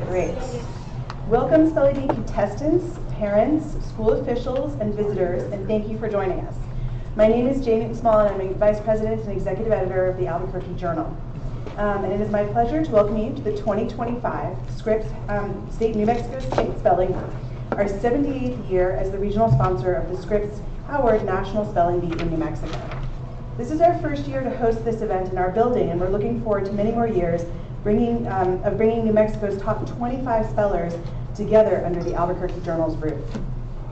Great. Welcome, Spelling Bee contestants, parents, school officials, and visitors, and thank you for joining us. My name is Jamie Small, and I'm a Vice President and Executive Editor of the Albuquerque Journal. And it is my pleasure to welcome you to the 2025 Scripps New Mexico State Spelling Bee, our 78th year as the regional sponsor of the Scripps Howard National Spelling Bee in New Mexico. This is our first year to host this event in our building, and we're looking forward to many more years bringing New Mexico's top 25 spellers together under the Albuquerque Journal's roof.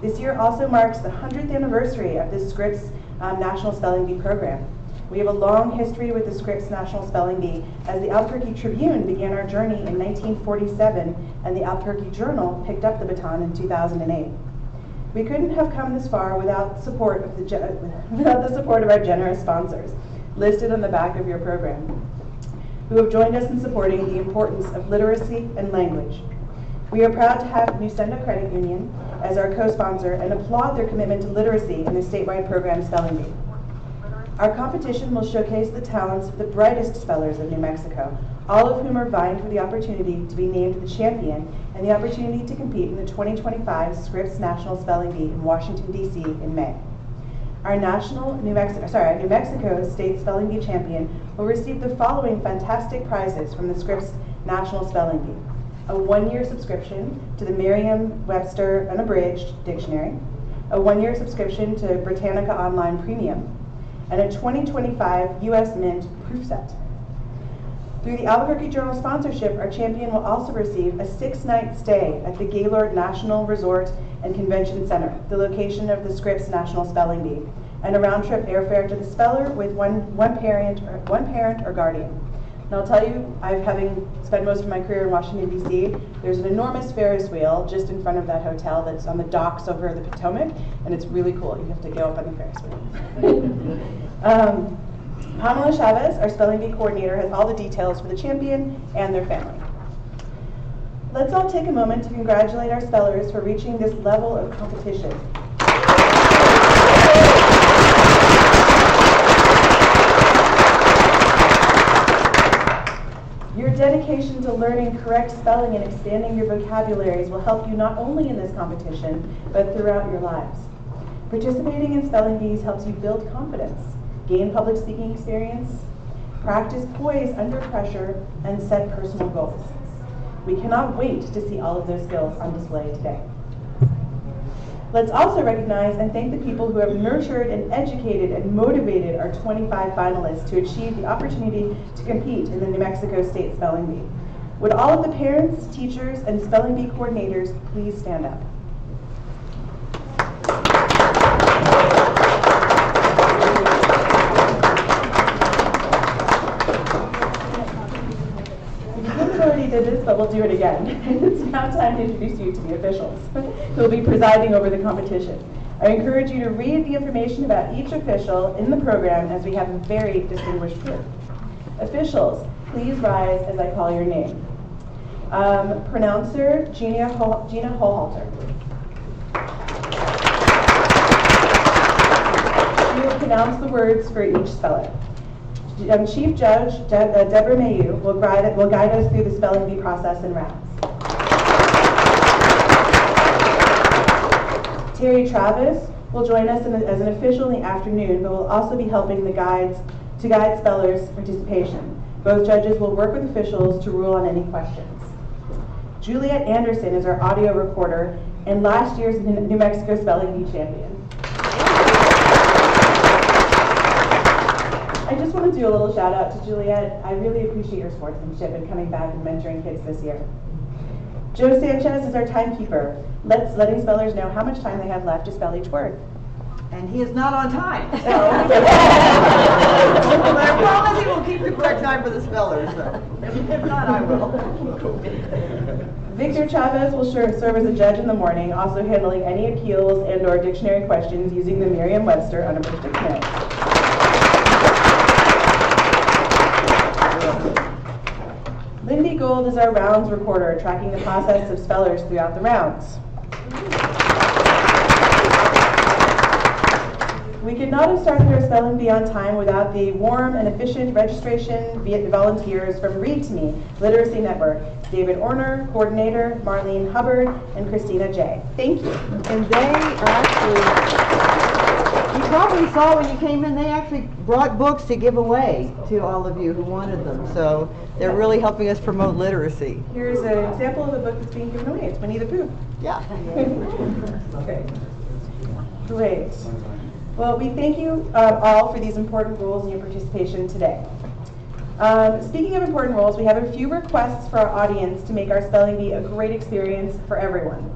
This year also marks the 100th anniversary of the Scripps National Spelling Bee program. We have a long history with the Scripps National Spelling Bee, as the Albuquerque Tribune began our journey in 1947 and the Albuquerque Journal picked up the baton in 2008. We couldn't have come this far without the support of our generous sponsors, listed on the back of your program, who have joined us in supporting the importance of literacy and language. We are proud to have Nusenda Credit Union as our co-sponsor and applaud their commitment to literacy in the statewide program Spelling Bee. Our competition will showcase the talents of the brightest spellers of New Mexico, all of whom are vying for the opportunity to be named the champion and the opportunity to compete in the 2025 Scripps National Spelling Bee in Washington, D.C. in May. Our New Mexico State Spelling Bee champion will receive the following fantastic prizes from the Scripps National Spelling Bee: a one-year subscription to the Merriam-Webster Unabridged Dictionary, a one-year subscription to Britannica Online Premium, and a 2025 U.S. Mint proof set. Through the Albuquerque Journal sponsorship, our champion will also receive a 6-night stay at the Gaylord National Resort and Convention Center, the location of the Scripps National Spelling Bee, and a round-trip airfare to the speller with one parent or guardian. And I'll tell you, having spent most of my career in Washington, D.C., there's an enormous Ferris wheel just in front of that hotel that's on the docks over the Potomac, and it's really cool. You have to go up on the Ferris wheel. Pamela Chavez, our Spelling Bee coordinator, has all the details for the champion and their family. Let's all take a moment to congratulate our spellers for reaching this level of competition. Your dedication to learning correct spelling and expanding your vocabularies will help you not only in this competition, but throughout your lives. Participating in spelling bees helps you build confidence, gain public speaking experience, practice poise under pressure, and set personal goals. We cannot wait to see all of those skills on display today. Let's also recognize and thank the people who have nurtured and educated and motivated our 25 finalists to achieve the opportunity to compete in the New Mexico State Spelling Bee. Would all of the parents, teachers, and Spelling Bee coordinators please stand up? Did this, but we'll do it again. It's now time to introduce you to the officials who will be presiding over the competition. I encourage you to read the information about each official in the program, as we have a very distinguished group. Officials, please rise as I call your name. Pronouncer Gina Holhalter. She will pronounce the words for each speller. Chief Judge Deborah Mayu will guide us through the spelling bee process in rounds. Terry Travis will join us as an official in the afternoon, but will also be helping to guide spellers' participation. Both judges will work with officials to rule on any questions. Juliet Anderson is our audio recorder and last year's New Mexico Spelling Bee champion. I just want to do a little shout out to Juliet. I really appreciate your sportsmanship and coming back and mentoring kids this year. Joe Sanchez is our timekeeper, letting spellers know how much time they have left to spell each word. And he is not on time. So. But I promise he will keep the correct time for the spellers. So. If not, I will. Victor Chavez will serve as a judge in the morning, also handling any appeals and/or dictionary questions using the Merriam-Webster Unabridged Dictionary. Lindy Gold is our rounds recorder, tracking the process of spellers throughout the rounds. We could not have started our Spelling Bee on time without the warm and efficient registration via volunteers from Read to Me Literacy Network, David Orner, coordinator, Marlene Hubbard, and Christina J. Thank you. And they actually, you probably saw when you came in, they actually brought books to give away to all of you who wanted them. So they're really helping us promote literacy. Here's an example of a book that's being given away. It's Winnie the Pooh. Yeah. Great. Well, we thank you all for these important roles and your participation today. Speaking of important roles, we have a few requests for our audience to make our Spelling Bee a great experience for everyone.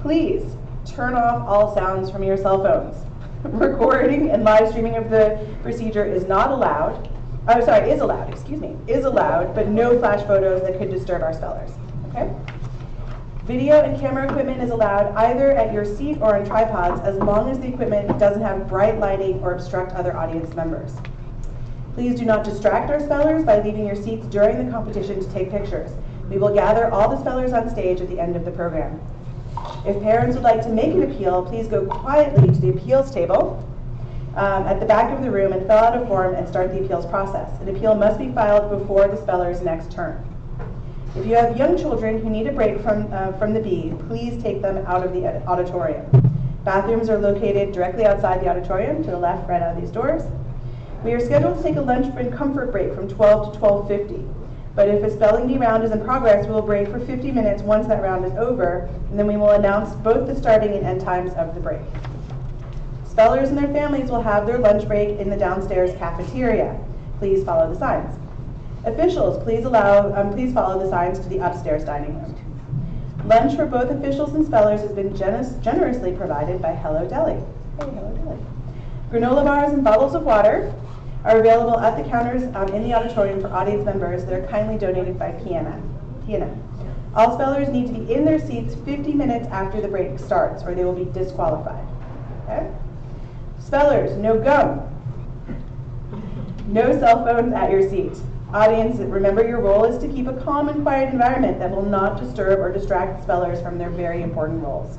Please turn off all sounds from your cell phones. Recording and live streaming of the procedure is not allowed. Oh, sorry, is allowed, excuse me. Is allowed, but no flash photos that could disturb our spellers. Okay? Video and camera equipment is allowed either at your seat or on tripods as long as the equipment doesn't have bright lighting or obstruct other audience members. Please do not distract our spellers by leaving your seats during the competition to take pictures. We will gather all the spellers on stage at the end of the program. If parents would like to make an appeal, please go quietly to the appeals table at the back of the room and fill out a form and start the appeals process. An appeal must be filed before the speller's next turn. If you have young children who need a break from the bee, please take them out of the auditorium. Bathrooms are located directly outside the auditorium, to the left, right out of these doors. We are scheduled to take a lunch and comfort break from 12 to 12:50. But if a Spelling Bee round is in progress, we will break for 50 minutes once that round is over, and then we will announce both the starting and end times of the break. Spellers and their families will have their lunch break in the downstairs cafeteria. Please follow the signs. Officials, please follow the signs to the upstairs dining room. Lunch for both officials and spellers has been generously provided by Hello Deli. Hey, Hello Deli. Granola bars and bottles of water are available at the counters in the auditorium for audience members that are kindly donated by PNM. All spellers need to be in their seats 50 minutes after the break starts, or they will be disqualified. Okay? Spellers, no gum. No cell phones at your seat. Audience, remember your role is to keep a calm and quiet environment that will not disturb or distract spellers from their very important roles.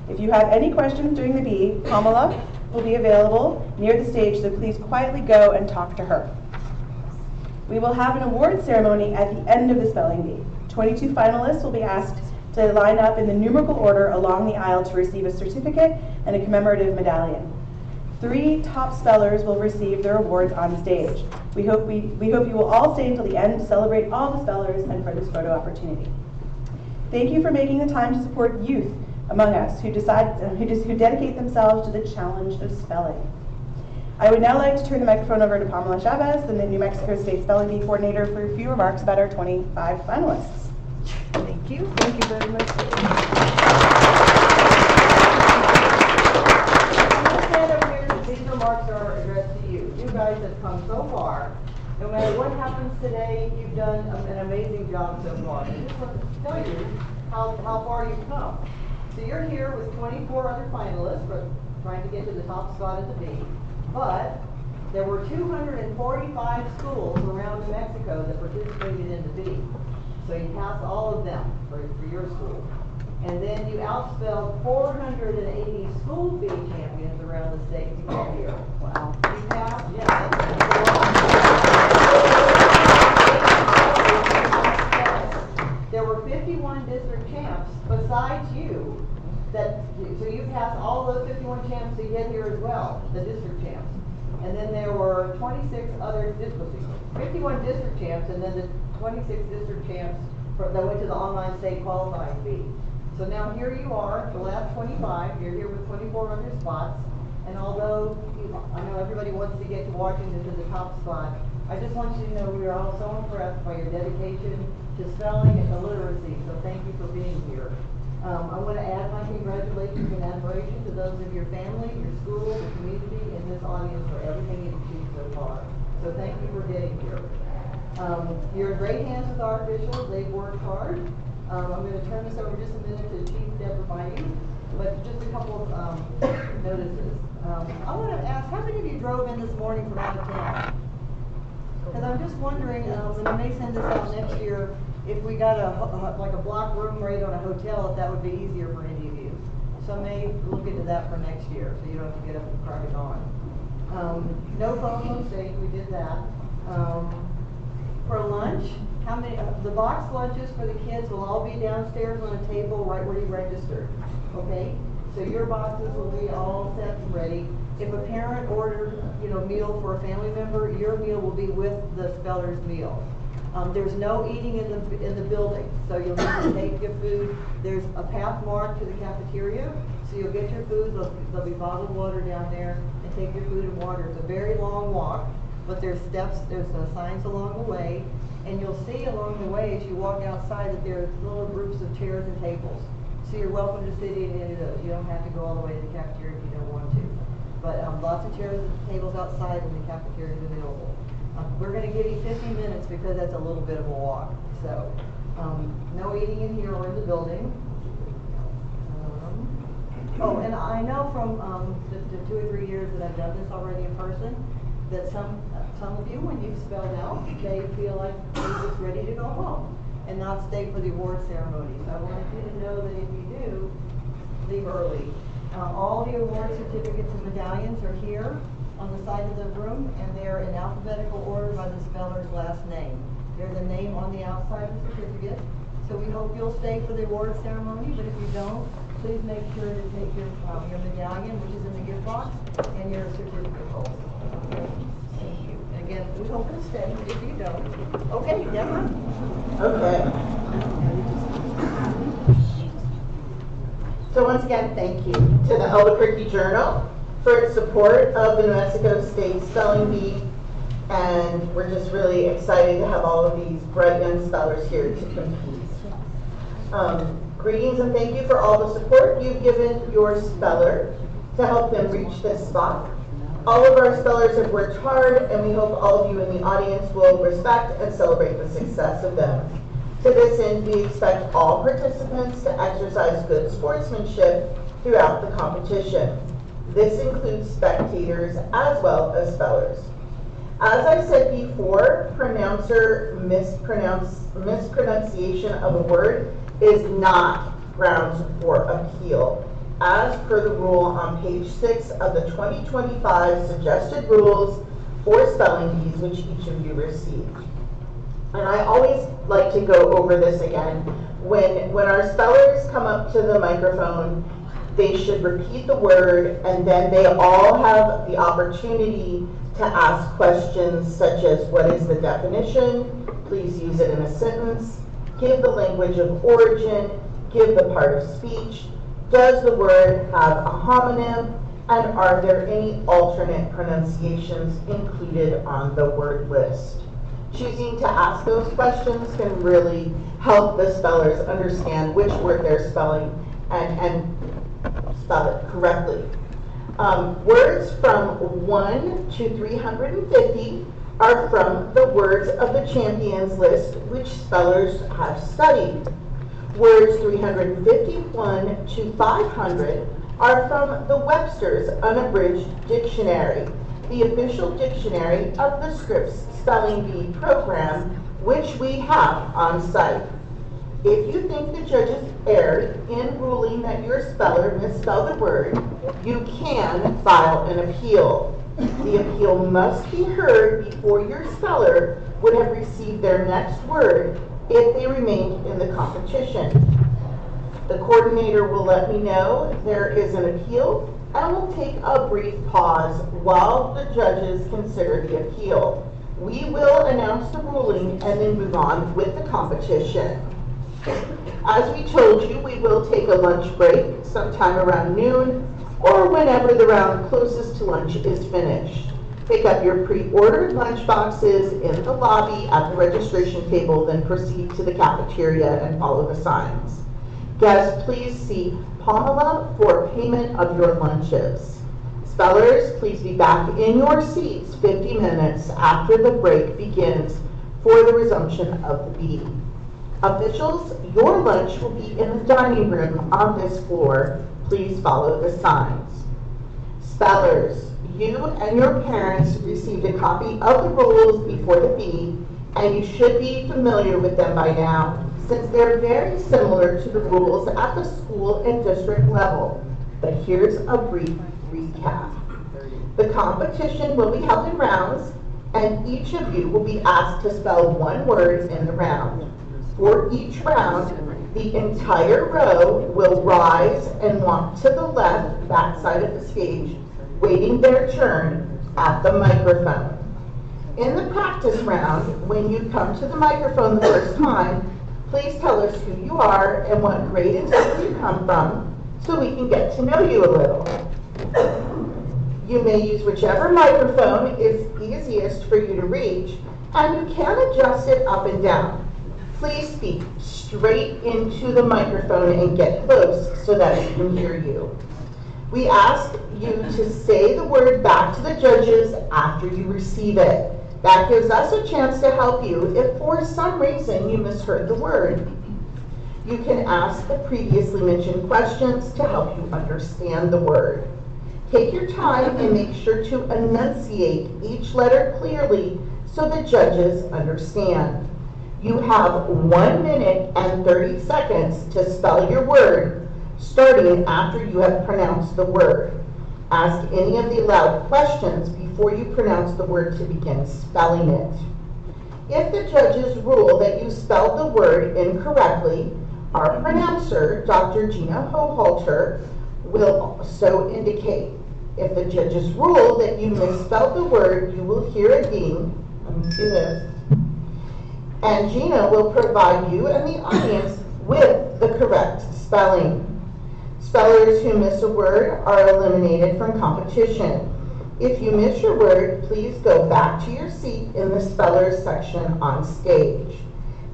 If you have any questions during the bee, Kamala will be available near the stage, so please quietly go and talk to her. We will have an award ceremony at the end of the Spelling Bee. 22 finalists will be asked to line up in the numerical order along the aisle to receive a certificate and a commemorative medallion. 3 top spellers will receive their awards on stage. We hope you will all stay until the end to celebrate all the spellers and for this photo opportunity. Thank you for making the time to support youth among us who dedicate themselves to the challenge of spelling. I would now like to turn the microphone over to Pamela Chavez, the New Mexico State Spelling Bee Coordinator, for a few remarks about our 25 finalists. Thank you. Thank you very much. These remarks are addressed to you. You guys have come so far. No matter what happens today, you've done an amazing job so far. I just want to tell you how far you've come. So you're here with 24 other finalists, for trying to get to the top spot at the bee. But there were 245 schools around New Mexico that participated in the bee. So you passed all of them for your school. And then you outspelled 480 school bee champions around the state to get here. Wow. You passed, yeah. There were 51 district champs besides you. So you passed all those 51 champs to get here as well, the district champs. And then there were 26 other 51 district champs, and then the 26 district champs that went to the online state qualifying bee. So now here you are, the last 25, you're here with 24 other spots, and although I know everybody wants to get to Washington to the top spot, I just want you to know we are all so impressed by your dedication to spelling and to literacy, so thank you for being here. I want to add my congratulations and admiration to those of your family, your school, the community, and this audience for everything you've achieved so far. So thank you for getting here. You're in great hands with our officials. They've worked hard. I'm going to turn this over just a minute to Chief Deborah Bayou, but just a couple of notices. I want to ask, how many of you drove in this morning from out of town? Because I'm just wondering, and I may send this out next year, if we got like a block room rate on a hotel, if that would be easier for any of you. So I may look into that for next year, so you don't have to get up and crack it on. No phone on stage, we did that. For lunch, how many, the box lunches for the kids will all be downstairs on a table right where you registered, okay? So your boxes will be all set and ready. If a parent ordered, meal for a family member, your meal will be with the speller's meal. There's no eating in the building, so you'll need to take your food. There's a path marked to the cafeteria, so you'll get your food. There'll be bottled water down there, and take your food and water. It's a very long walk, but there's steps, there's signs along the way, and you'll see along the way as you walk outside that there's little groups of chairs and tables. So you're welcome to sit in any of those. You don't have to go all the way to the cafeteria if you don't want to. But lots of chairs and tables outside, and the cafeteria is available. We're going to give you 50 minutes because that's a little bit of a walk. So no eating in here or in the building. Oh, and I know from the 2 or 3 years that I've done this already in person, that some of you, when you've spelled out, they feel like they're just ready to go home and not stay for the award ceremony. So I wanted you to know that if you do, leave early. All the award certificates and medallions are here on the side of the room, and they're in alphabetical order by the speller's last name. There's a name on the outside of the certificate. So we hope you'll stay for the award ceremony, but if you don't, please make sure to take your medallion, which is in the gift box, and your certificate holder. Okay? Thank you. And again, we hope you'll stay if you don't. Okay, Deborah? Okay. So once again, thank you to the Albuquerque Journal for its support of the New Mexico State Spelling Bee, and we're just really excited to have all of these bright young spellers here to compete. Greetings and thank you for all the support you've given your speller to help them reach this spot. All of our spellers have worked hard, and we hope all of you in the audience will respect and celebrate the success of them. To this end, we expect all participants to exercise good sportsmanship throughout the competition. This includes spectators as well as spellers. As I said before, mispronunciation of a word is not grounds for appeal, as per the rule on page 6 of the 2025 suggested rules for spelling bees, which each of you received. And I always like to go over this again. When our spellers come up to the microphone, they should repeat the word, and then they all have the opportunity to ask questions such as, what is the definition? Please use it in a sentence. Give the language of origin. Give the part of speech. Does the word have a homonym? And are there any alternate pronunciations included on the word list? Choosing to ask those questions can really help the spellers understand which word they're spelling and spell it correctly. Words from 1 to 350 are from the Words of the Champions list, which spellers have studied. Words 351 to 500 are from the Webster's Unabridged Dictionary, the official dictionary of the Scripps Spelling Bee program, which we have on site. If you think the judges erred in ruling that your speller misspelled a word, you can file an appeal. The appeal must be heard before your speller would have received their next word if they remained in the competition. The coordinator will let me know there is an appeal, and we'll take a brief pause while the judges consider the appeal. We will announce the ruling and then move on with the competition. As we told you, we will take a lunch break sometime around noon or whenever the round closest to lunch is finished. Pick up your pre-ordered lunch boxes in the lobby at the registration table, then proceed to the cafeteria and follow the signs. Guests, please see Pamela for payment of your lunches. Spellers, please be back in your seats 50 minutes after the break begins for the resumption of the bee. Officials, your lunch will be in the dining room on this floor. Please follow the signs. Spellers, you and your parents received a copy of the rules before the bee, and you should be familiar with them by now, since they're very similar to the rules at the school and district level. But here's a brief recap. The competition will be held in rounds, and each of you will be asked to spell one word in the round. For each round, the entire row will rise and walk to the left back side of the stage, waiting their turn at the microphone. In the practice round, when you come to the microphone the first time, please tell us who you are and what grade and school you come from so we can get to know you a little. You may use whichever microphone is easiest for you to reach, and you can adjust it up and down. Please speak straight into the microphone and get close so that we can hear you. We ask you to say the word back to the judges after you receive it. That gives us a chance to help you if for some reason you misheard the word. You can ask the previously mentioned questions to help you understand the word. Take your time and make sure to enunciate each letter clearly so the judges understand. You have 1 minute and 30 seconds to spell your word, starting after you have pronounced the word. Ask any of the allowed questions before you pronounce the word to begin spelling it. If the judges rule that you spelled the word incorrectly, our pronouncer, Dr. Gina Hohalter, will so indicate. If the judges rule that you misspelled the word, you will hear a ding. Let me do this. And Gina will provide you and the audience with the correct spelling. Spellers who miss a word are eliminated from competition. If you miss your word, please go back to your seat in the spellers section on stage.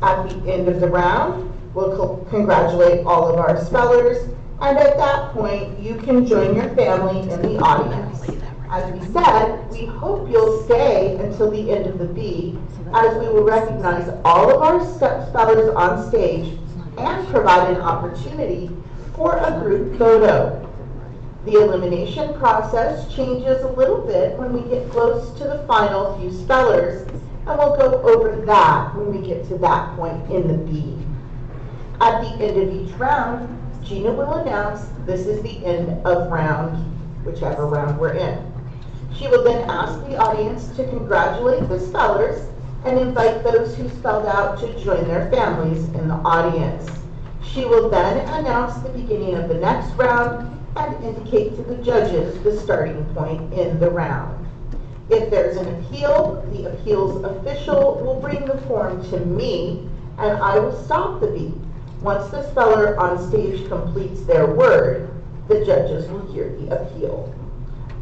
At the end of the round, we'll congratulate all of our spellers, and at that point, you can join your family in the audience. As we said, we hope you'll stay until the end of the B, as we will recognize all of our spellers on stage and provide an opportunity for a group photo. The elimination process changes a little bit when we get close to the final few spellers, and we'll go over that when we get to that point in the B. At the end of each round, Gina will announce this is the end of round, whichever round we're in. She will then ask the audience to congratulate the spellers and invite those who spelled out to join their families in the audience. She will then announce the beginning of the next round and indicate to the judges the starting point in the round. If there's an appeal, the appeals official will bring the form to me and I will stop the beat. Once the speller on stage completes their word, the judges will hear the appeal.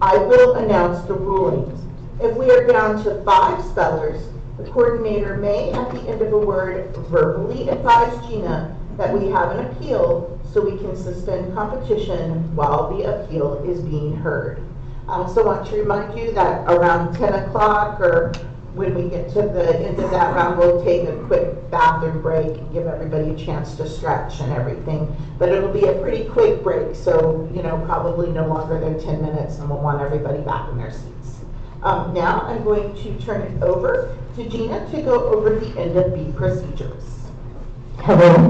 I will announce the rulings. If we are down to 5 spellers, the coordinator may, at the end of a word, verbally advise Gina that we have an appeal so we can suspend competition while the appeal is being heard. I also want to remind you that around 10 o'clock or when we get to the end of that round, we'll take a quick bathroom break and give everybody a chance to stretch and everything. But it'll be a pretty quick break, so probably no longer than 10 minutes, and we'll want everybody back in their seats. Now I'm going to turn it over to Gina to go over the end of B procedures. Hello.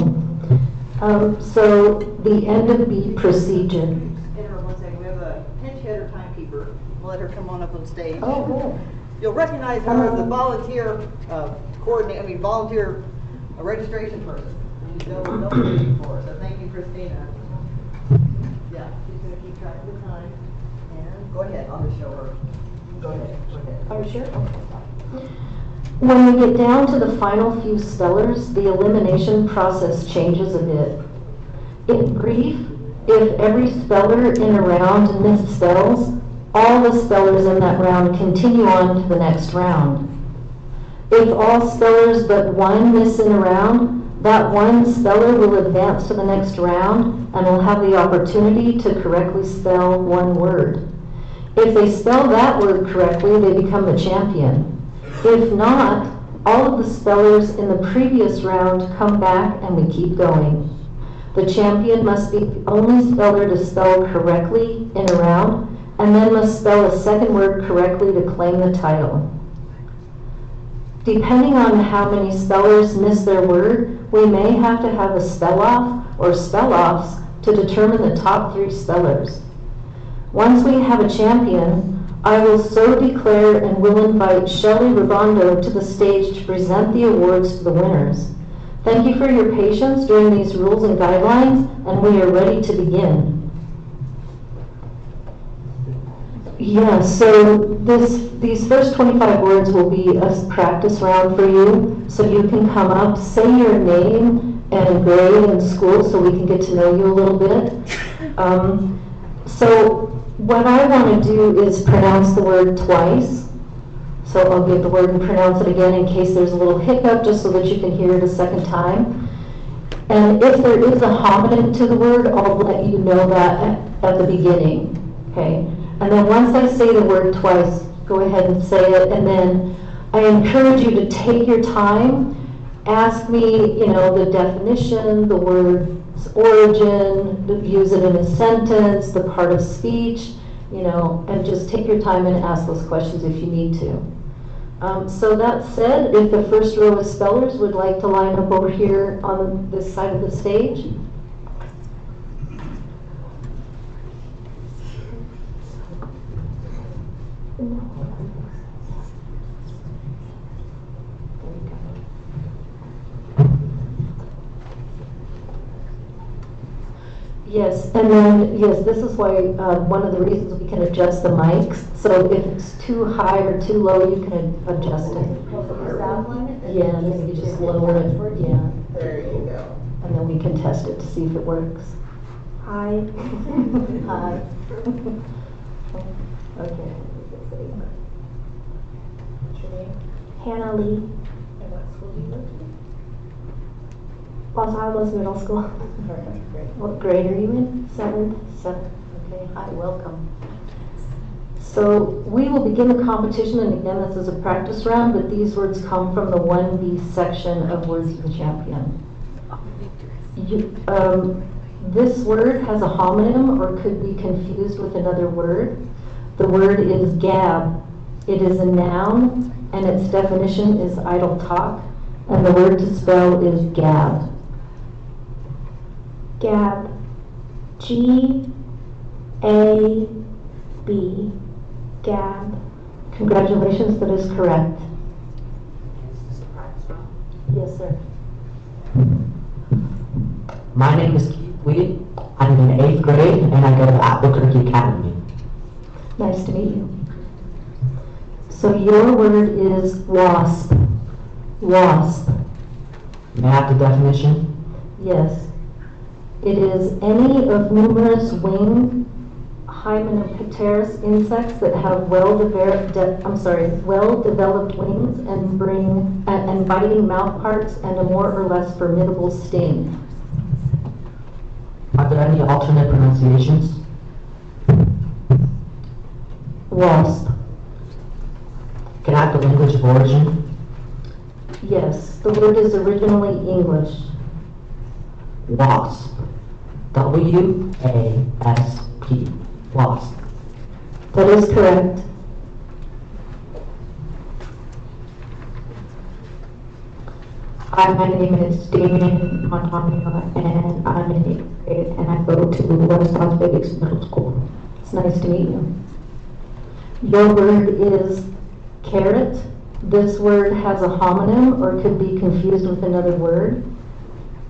So the end of B procedure. Interrupt one second. We have a pinch hitter timekeeper. We'll let her come on up on stage. Oh, good. You'll recognize her as the volunteer volunteer registration person. She's done this before, so thank you, Christina. Yeah, she's going to keep track of the time. And go ahead, I'll just show her. Go ahead. Are you sure? Okay. When we get down to the final few spellers, the elimination process changes a bit. In brief, if every speller in a round misspells, all the spellers in that round continue on to the next round. If all spellers but one miss in a round, that one speller will advance to the next round and will have the opportunity to correctly spell one word. If they spell that word correctly, they become the champion. If not, all of the spellers in the previous round come back and we keep going. The champion must be the only speller to spell correctly in a round and then must spell a second word correctly to claim the title. Depending on how many spellers miss their word, we may have to have a spell-off or spell-offs to determine the top 3 spellers. Once we have a champion, I will so declare and will invite Shelley Ribondo to the stage to present the awards to the winners. Thank you for your patience during these rules and guidelines, and we are ready to begin. Yeah, so these first 25 words will be a practice round for you, so you can come up, say your name and grade in school so we can get to know you a little bit. So what I want to do is pronounce the word twice. So I'll give the word and pronounce it again in case there's a little hiccup, just so that you can hear it a second time. And if there is a homonym to the word, I'll let you know that at the beginning, okay? And then once I say the word twice, go ahead and say it, and then I encourage you to take your time, ask me, the definition, the word's origin, use it in a sentence, the part of speech, and just take your time and ask those questions if you need to. So that said, if the first row of spellers would like to line up over here on this side of the stage. Yes, and then, this is why one of the reasons we can adjust the mics. So if it's too high or too low, you can adjust it. Yeah, and then you just lower it. Yeah. There you go. And then we can test it to see if it works. Hi. Hi. Okay. What's your name? Hannah Lee, And what school do you go to? Los Alamos Middle School. Great. What grade are you in? 7th. 7th. Okay. Hi, welcome. So we will begin the competition, and again, this is a practice round, but these words come from the 1B section of Words of the Champion. This word has a homonym or could be confused with another word. The word is gab. It is a noun, and its definition is idle talk, and the word to spell is gab. Gab. G-A-B. Gab. Congratulations, that is correct. Yes, sir. My name is Keith Lee. I'm in 8th grade and I go to Albuquerque Academy. Nice to meet you. So your word is wasp. Wasp. May I have the definition? Yes. It is any of numerous winged hymenopterous insects that have well-developed wings and biting mouth parts and a more or less formidable sting. Are there any alternate pronunciations? Wasp. Can I have the language of origin? Yes, the word is originally English. Wasp. W-A-S-P. Wasp. That is correct. Hi, my name is Damien Montanio, and I'm in 8th grade, and I go to West Las Vegas Middle School. It's nice to meet you. Your word is carrot. This word has a homonym or could be confused with another word.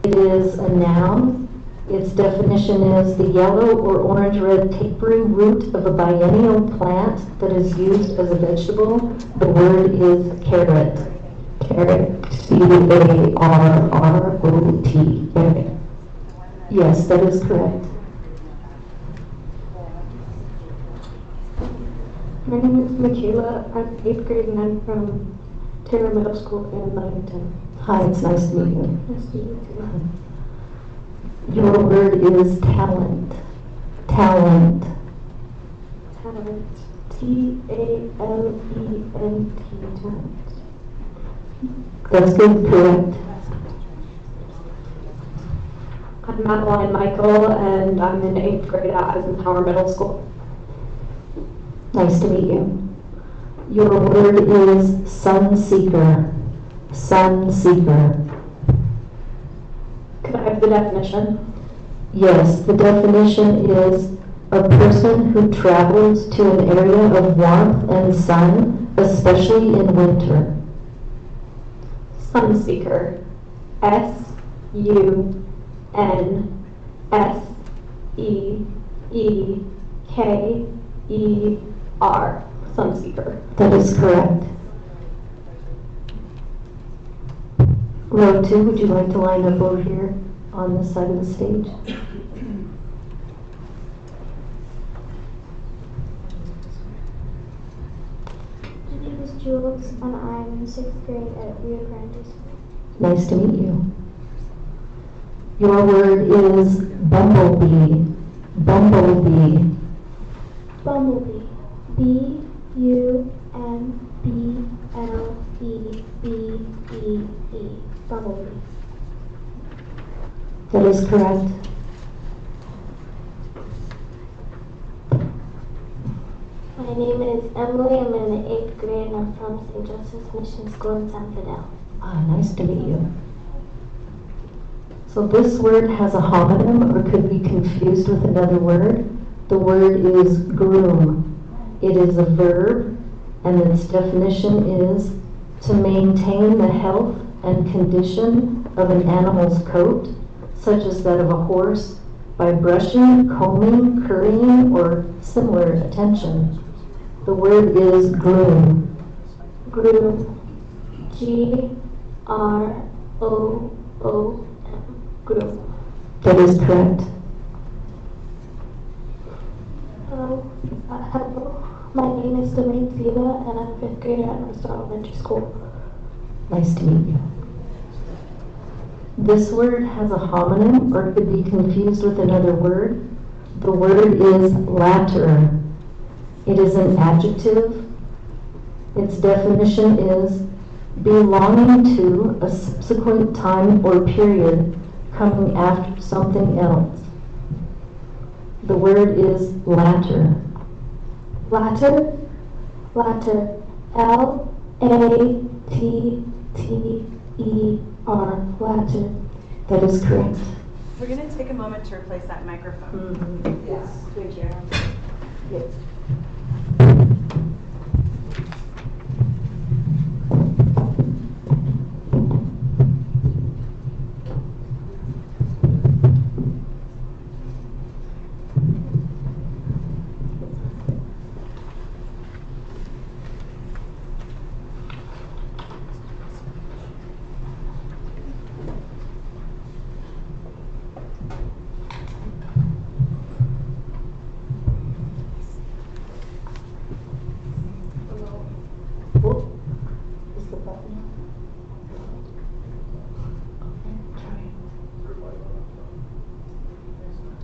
It is a noun. Its definition is the yellow or orange-red tapering root of a biennial plant that is used as a vegetable. The word is carrot. Carrot. C-A-R-R-O-T. Carrot. Yes, that is correct. My name is Michaela. I'm 8th grade, and I'm from Taylor Middle School in Ludington. Hi, it's nice to meet you. Nice to meet you too. Your word is talent. Talent. Talent. T-A-L-E-N-T. Talent. That's good, correct. I'm Madeline Michael, and I'm in 8th grade at Eisenhower Middle School. Nice to meet you. Your word is sunseeker. Sunseeker. Could I have the definition? Yes, the definition is A person who travels to an area of warmth and sun, especially in winter. Sunseeker. S-U-N-S-E-E-K-E-R. Sunseeker. That is correct. Row 2, would you like to line up over here on this side of the stage? My name is Jules, and I'm in 6th grade at Rio Grande School. Nice to meet you. Your word is bumblebee. Bumblebee. Bumblebee. B-U-M-B-L-E-B-E-E. Bumblebee. That is correct. My name is Emily. I'm in the 8th grade, and I'm from St. Joseph's Mission School in San Fidel. Nice to meet you. So this word has a homonym or could be confused with another word. The word is groom. It is a verb, and its definition is to maintain the health and condition of an animal's coat, such as that of a horse, by brushing, combing, currying, or similar attention. The word is groom. Groom. G-R-O-O-M. Groom. That is correct. Hello. My name is Domaine Ziva, and I'm 5th grader at North Elementary School. Nice to meet you. This word has a homonym or could be confused with another word. The word is latter. It is an adjective. Its definition is belonging to a subsequent time or period coming after something else. The word is latter. Latter. Latter. L-A-T-T-E-R. Latter. That is correct. We're going to take a moment to replace that microphone. Yes. Thank you. Yes.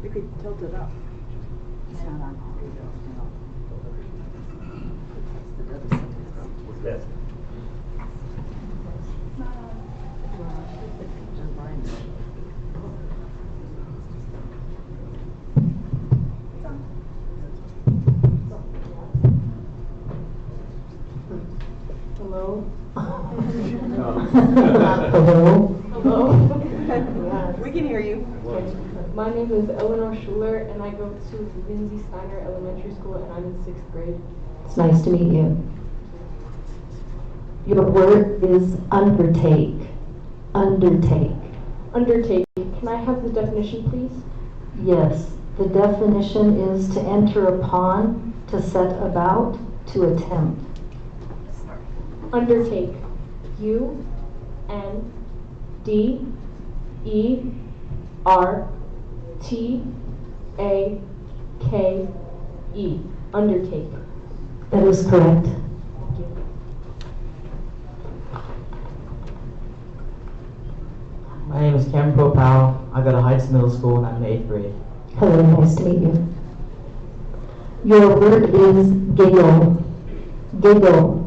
You could tilt it up. It's not on. Hello? Hello? Hello? We can hear you. My name is Eleanor Schuler, and I go to Lindsay Steiner Elementary School, and I'm in 6th grade. It's nice to meet you. Your word is undertake. Undertake. Undertake. Can I have the definition, please? Yes, the definition is to enter upon, to set about, to attempt. Undertake. U-N-D-E-R-T-A-K-E. Undertake. That is correct. Thank you. My name is Cameron Popal. I go to Heights Middle School and I'm in 8th grade. Hello, nice to meet you. Your word is giggle. Giggle.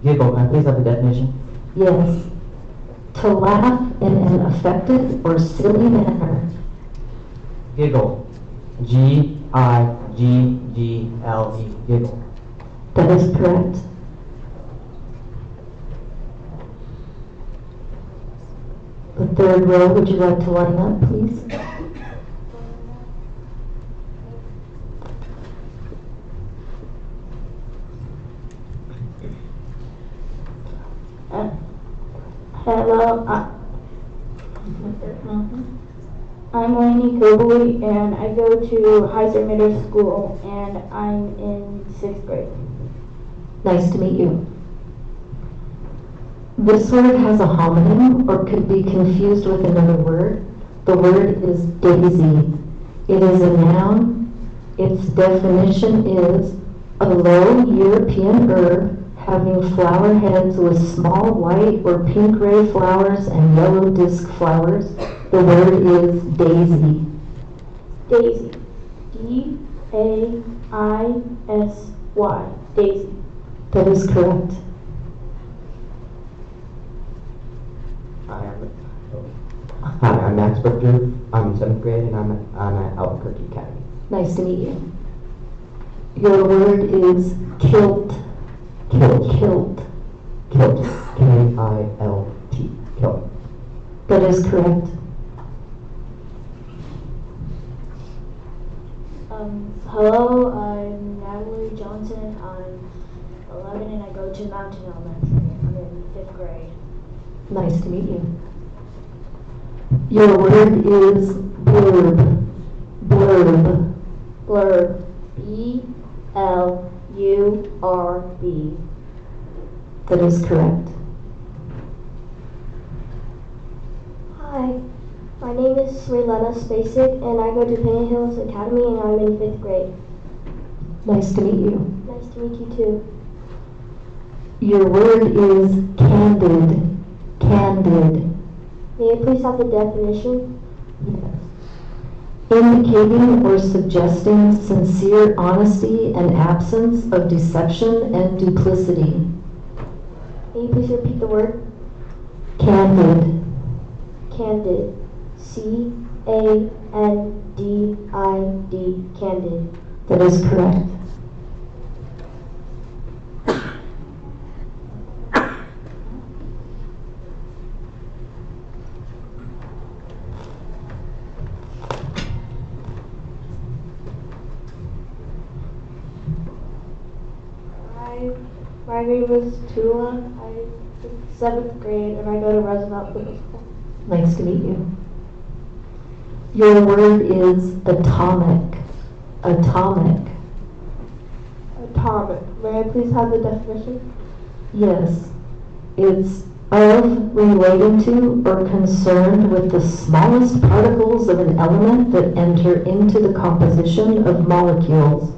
Giggle, can I please have the definition? Yes. To laugh in an affected or silly manner. Giggle. G-I-G-G-L-E. Giggle. That is correct. The third row, would you like to line up, please? I'm Lainey Cobley, and I go to Heiser Middle School, and I'm in 6th grade. Nice to meet you. This word has a homonym or could be confused with another word. The word is daisy. It is a noun. Its definition is a low European herb having flower heads with small white or pink ray flowers and yellow disc flowers. The word is daisy. Daisy. D-A-I-S-Y. Daisy. That is correct. Hi, I'm Max Berger. I'm in 7th grade and I'm at Albuquerque Academy. Nice to meet you. Your word is kilt. Kilt. Kilt. Kilt. K-I-L-T. Kilt. That is correct. Hello, I'm Natalie Johnson. I'm 11 and I go to Mountain Elementary. I'm in 5th grade. Nice to meet you. Your word is blurb. Blurb. Blurb. B-L-U-R-B. That is correct. Hi, my name is Srilena Spacek, and I go to Penny Hills Academy, and I'm in 5th grade. Nice to meet you. Nice to meet you too. Your word is candid. Candid. May I please have the definition? Yes. Indicating or suggesting sincere honesty and absence of deception and duplicity. May you please repeat the word? Candid. Candid. C-A-N-D-I-D. Candid. That is correct. My name is Tula. I'm in 7th grade, and I go to Roosevelt Middle School. Nice to meet you. Your word is atomic. Atomic. Atomic. May I please have the definition? Yes. It's of, relating to, or concerned with the smallest particles of an element that enter into the composition of molecules.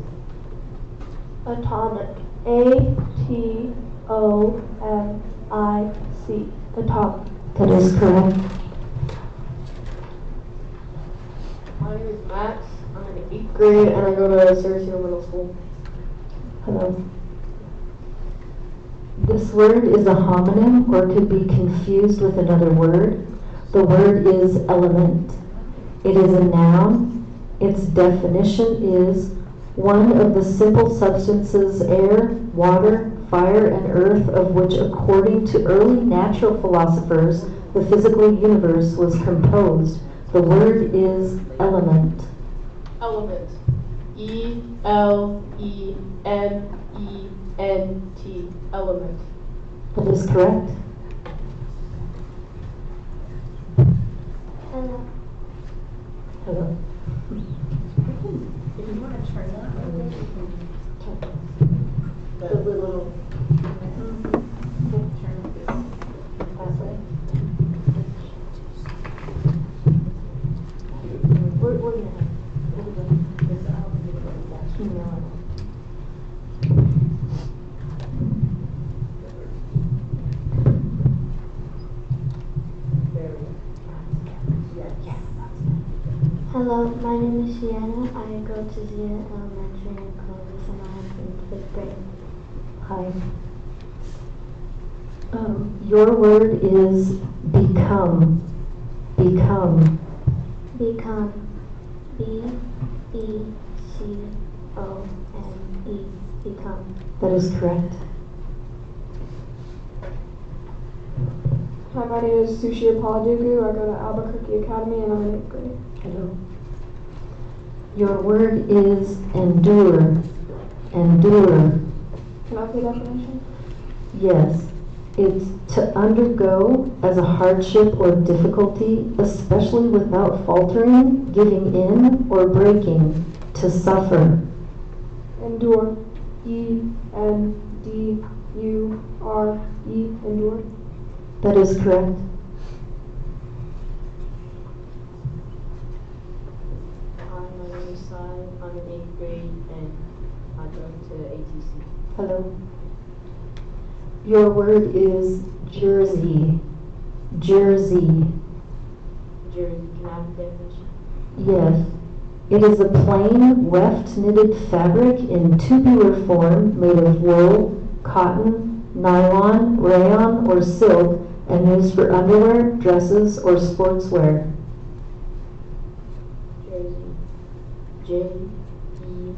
Atomic. A-T-O-M-I-C. Atomic. That is correct. My name is Max. I'm in 8th grade and I go to Sarasota Middle School. Hello. This word is a homonym or could be confused with another word. The word is element. It is a noun. Its definition is one of the simple substances air, water, fire, and earth, of which, according to early natural philosophers, the physical universe was composed. The word is element. Element. E-L-E-N-E-N-T. Element. That is correct. Hello. Hello. If you want to turn that way, you can. The little Turn this way. We're gonna have. Hello, my name is Sienna. I go to Zia Elementary in Clovis, and I'm in 5th grade. Hi. Your word is become. Become. Become. B-E-C-O-M-E. Become. That is correct. Hi, my name is Sushi Apaladugu. I go to Albuquerque Academy and I'm in 8th grade. Hello. Your word is endure. Endure. Can I have the definition? Yes. It's to undergo as a hardship or difficulty, especially without faltering, giving in, or breaking, to suffer. Endure. E-N-D-U-R-E. Endure. That is correct. Hi, my name is Sai. I'm in 8th grade and I go to ATC. Hello. Your word is jersey. Jersey. Jersey, can I have a definition? Yes. It is a plain, weft knitted fabric in tubular form made of wool, cotton, nylon, rayon, or silk and used for underwear, dresses, or sportswear. Jersey. Jersey. Jersey.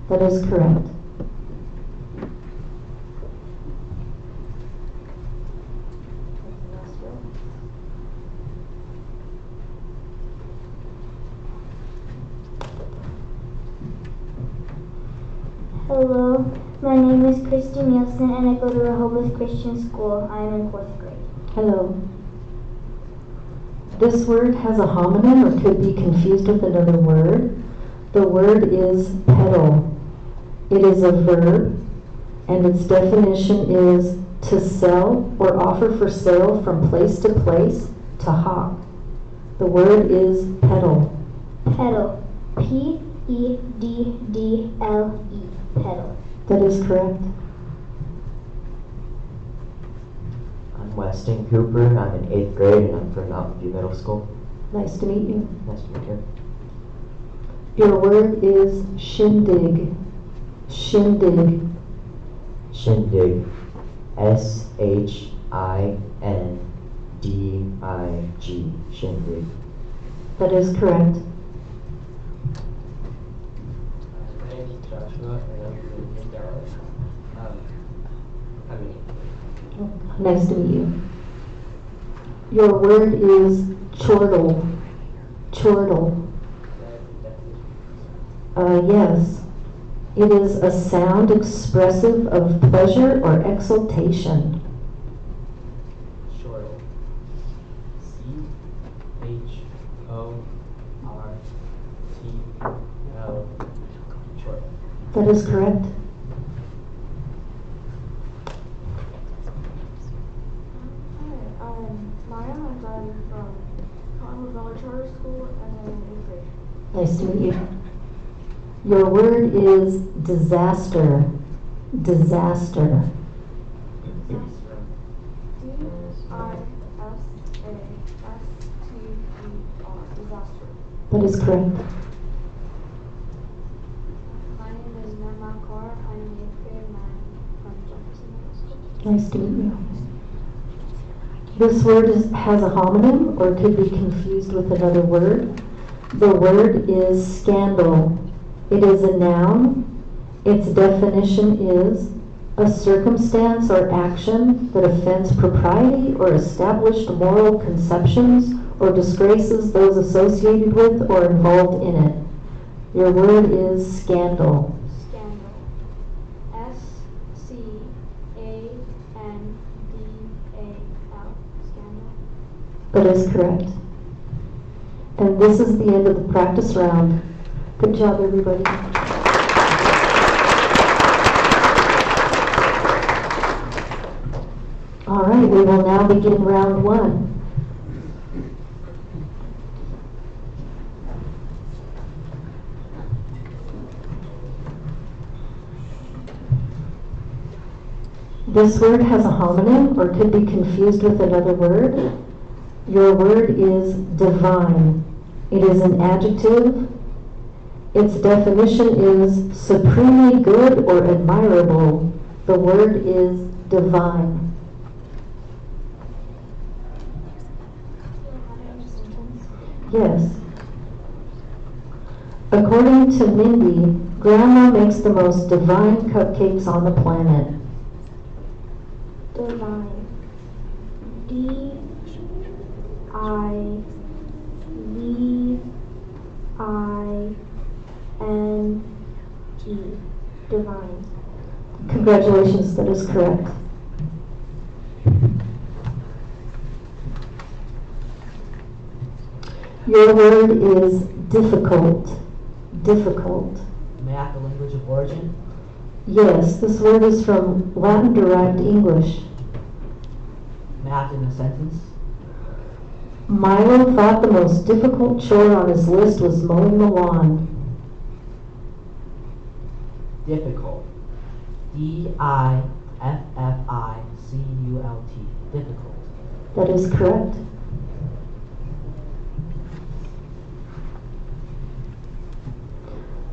That is correct. Hello, my name is Christy Nielsen and I go to Rehoboth Christian School. I am in 4th grade. Hello. This word has a homonym or could be confused with another word. The word is pedal. It is a verb, and its definition is to sell or offer for sale from place to place, to hawk. The word is pedal. Pedal. P-E-D-D-L-E. Pedal. That is correct. I'm Weston Cooper. I'm in 8th grade and I'm from Mountain View Middle School. Nice to meet you. Nice to meet you. Your word is shindig. Shindig. Shindig. S-H-I-N-D-I-G. Shindig. That is correct. My name is Joshua and I'm from Dallas. Nice to meet you. Your word is chortle. Chortle. Yes. It is a sound expressive of pleasure or exultation. Chortle. C-H-O-R-T-L. Chortle. That is correct. Maya, I'm from Conway Valley Charter School and I'm in 8th grade. Nice to meet you. Your word is disaster. Disaster. Disaster. D-I-S-A-S-T-E-R. Disaster. That is correct. My name is Norma Carr. I'm in 8th grade and I'm from Jefferson Middle School. Nice to meet you. This word has a homonym or could be confused with another word. The word is scandal. It is a noun. Its definition is a circumstance or action that offends propriety or established moral conceptions or disgraces those associated with or involved in it. Your word is scandal. Scandal. S-C-A-N-D-A-L. Scandal. That is correct. And this is the end of the practice round. Good job, everybody. All right, we will now begin round one. This word has a homonym or could be confused with another word. Your word is divine. It is an adjective. Its definition is supremely good or admirable. The word is divine. Yes. According to Mindy, Grandma makes the most divine cupcakes on the planet. Divine. D-I-V-I-N-E. Divine. Congratulations, that is correct. Your word is difficult. Difficult. May I have the language of origin? Yes, this word is from Latin-derived English. May I have it in a sentence? Milo thought the most difficult chore on his list was mowing the lawn. Difficult. D-I-F-F-I-C-U-L-T. Difficult. That is correct.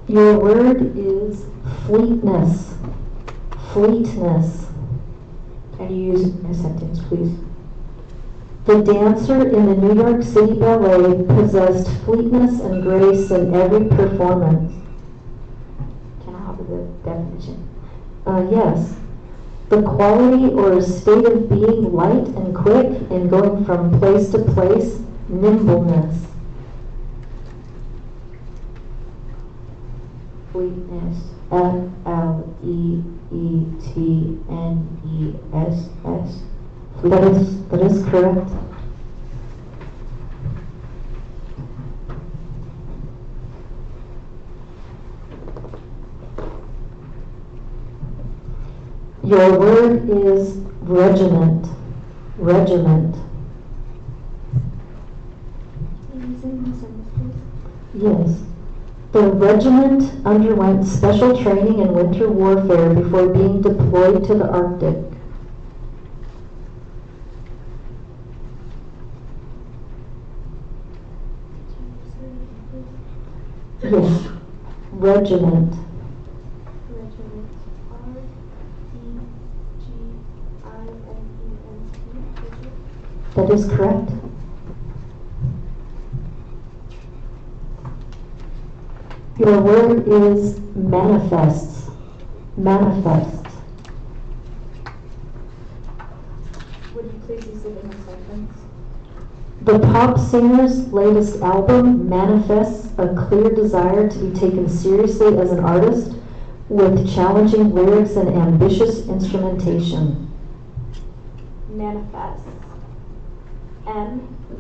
Your word is fleetness. Fleetness. Can you use it in a sentence, please? The dancer in the New York City Ballet possessed fleetness and grace in every performance. Can I have the definition? Yes. The quality or state of being light and quick in going from place to place, nimbleness. Fleetness. Fleetness. That is correct. Your word is regiment. Regiment. Yes. The regiment underwent special training in winter warfare before being deployed to the Arctic. Yes. Regiment. That is correct. Your word is manifests. Manifests. Would you please use it in a sentence? The pop singer's latest album manifests a clear desire to be taken seriously as an artist with challenging lyrics and ambitious instrumentation. Manifest. M-A-N-I-F-E-S-T-S.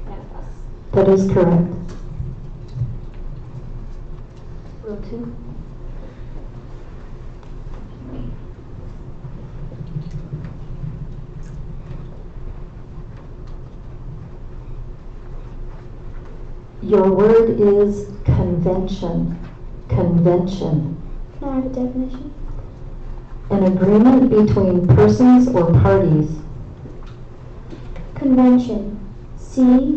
Manifest. That is correct. Row 2. Your word is convention. Convention. Can I have a definition? An agreement between persons or parties. Convention. C-O-N-V-E-N-T-I-O-N.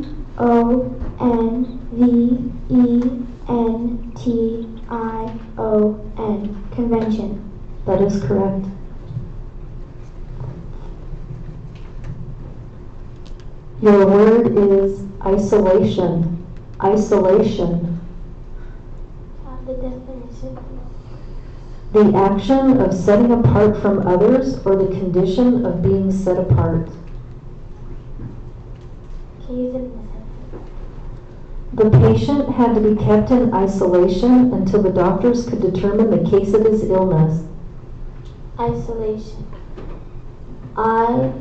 Convention. That is correct. Your word is isolation. Isolation. Have the definition. The action of setting apart from others or the condition of being set apart. Can you use it in a sentence? The patient had to be kept in isolation until the doctors could determine the case of his illness. Isolation. I-S-O-L-A-T-I-O-N.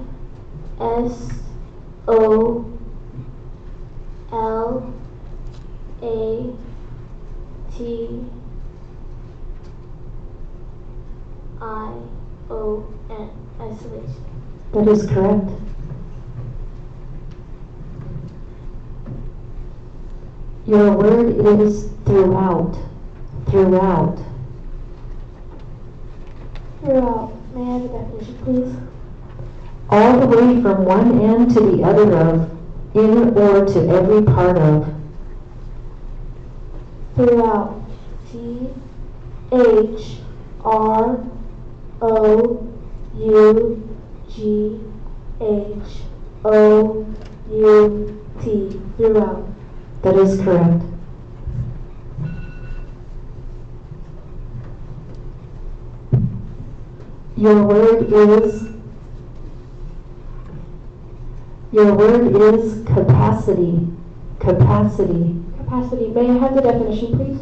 Isolation. That is correct. Your word is throughout. Throughout. Throughout. May I have a definition, please? All the way from one end to the other of, in or to every part of. Throughout. T-H-R-O-U-G-H-O-U-T. Throughout. That is correct. Your word is capacity. Capacity. Capacity. May I have the definition, please?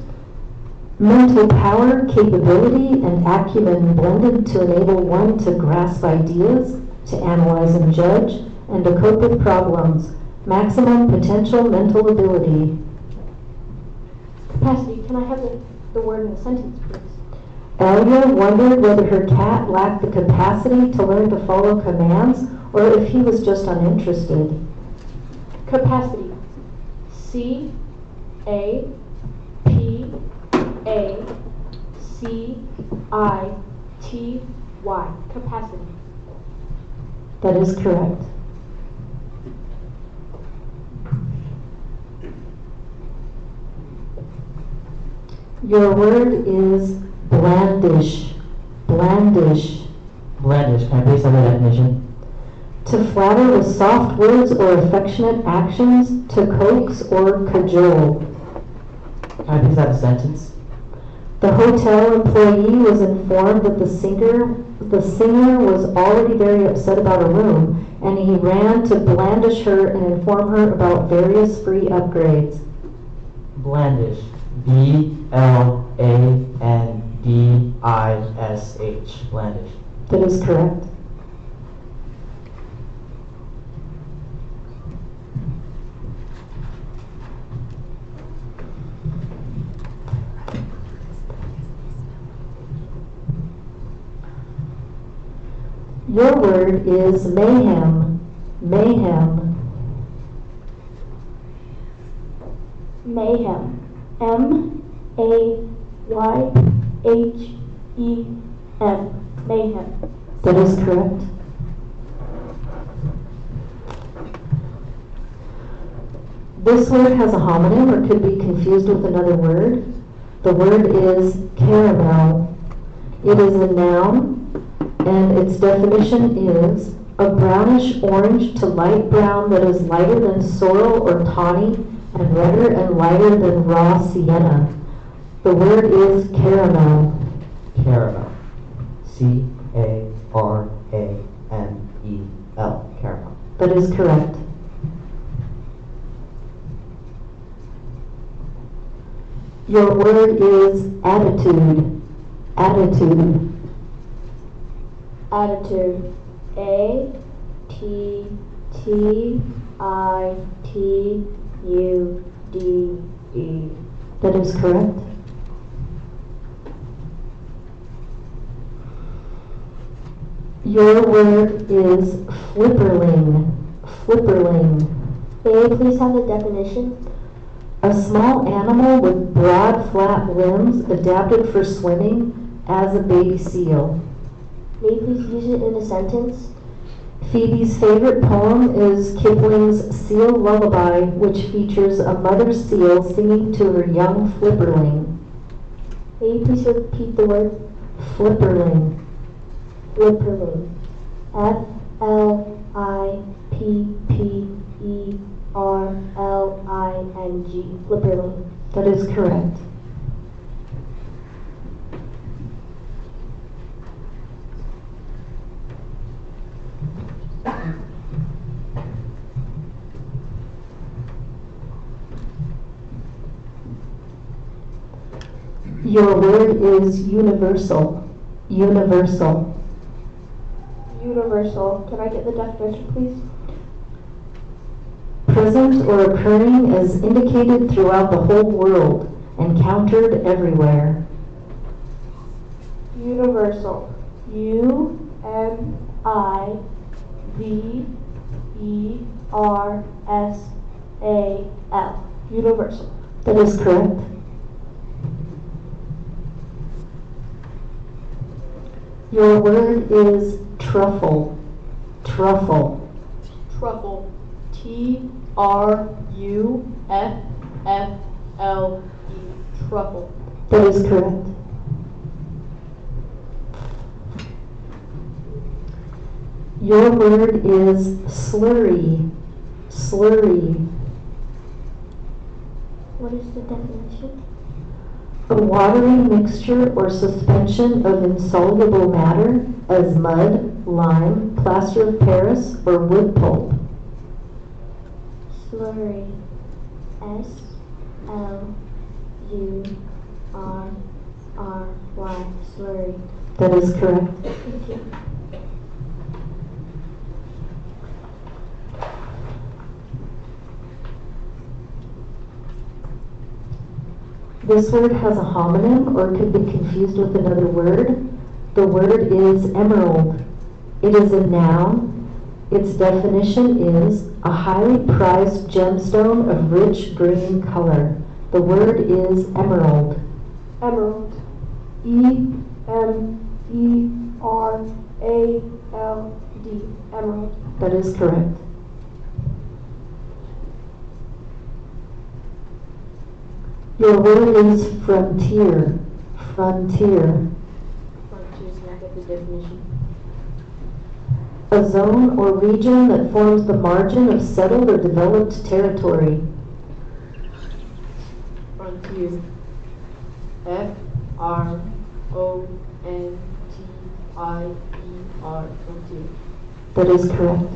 Mental power, capability, and acumen blended to enable one to grasp ideas, to analyze and judge, and to cope with problems. Maximum potential mental ability. Capacity. Can I have the word in a sentence, please? Elia wondered whether her cat lacked the capacity to learn to follow commands or if he was just uninterested. Capacity. C-A-P-A-C-I-T-Y. Capacity. That is correct. Your word is blandish. Blandish. Blandish, can I please have the definition? To flatter with soft words or affectionate actions, to coax or cajole. Can I please have a sentence? The hotel employee was informed that the singer was already very upset about a room, and he ran to blandish her and inform her about various free upgrades. Blandish. B-L-A-N-D-I-S-H. Blandish. That is correct. Your word is mayhem. Mayhem. Mayhem. M-A-Y-H-E-M. Mayhem. That is correct. This word has a homonym or could be confused with another word. The word is caramel. It is a noun, and its definition is a brownish orange to light brown that is lighter than sorrel or tawny and redder and lighter than raw sienna. The word is caramel. Caramel. C-A-R-A-M-E-L. Caramel. That is correct. Your word is attitude. Attitude. Attitude. A-T-T-I-T-U-D-E. That is correct. Your word is flipperling. Flipperling. May I please have the definition? A small animal with broad, flat limbs adapted for swimming, as a baby seal. May you please use it in a sentence? Phoebe's favorite poem is Kipling's Seal Lullaby, which features a mother seal singing to her young flipperling. May you please repeat the word? Flipperling. Flipperling. F-L-I-P-P-E-R-L-I-N-G. Flipperling. That is correct. Your word is universal. Universal. Universal. Can I get the definition, please? Present or occurring as indicated throughout the whole world, encountered everywhere. Universal. U-N-I-V-E-R-S-A-L. Universal. That is correct. Your word is truffle. Truffle. Truffle. T-R-U-F-F-L-E. Truffle. That is correct. Your word is slurry. Slurry. What is the definition? A watery mixture or suspension of insoluble matter as mud, lime, plaster of Paris, or wood pulp. Slurry. S-L-U-R-R-Y, slurry. That is correct. Thank you. This word has a homonym or could be confused with another word. The word is emerald. It is a noun. Its definition is a highly prized gemstone of rich green color. The word is emerald. Emerald. E-M-E-R-A-L-D. Emerald. That is correct. Your word is frontier. Frontier. Frontier, can I get the definition? A zone or region that forms the margin of settled or developed territory. Frontier. F-R-O-N-T-I-E-R. Frontier. That is correct.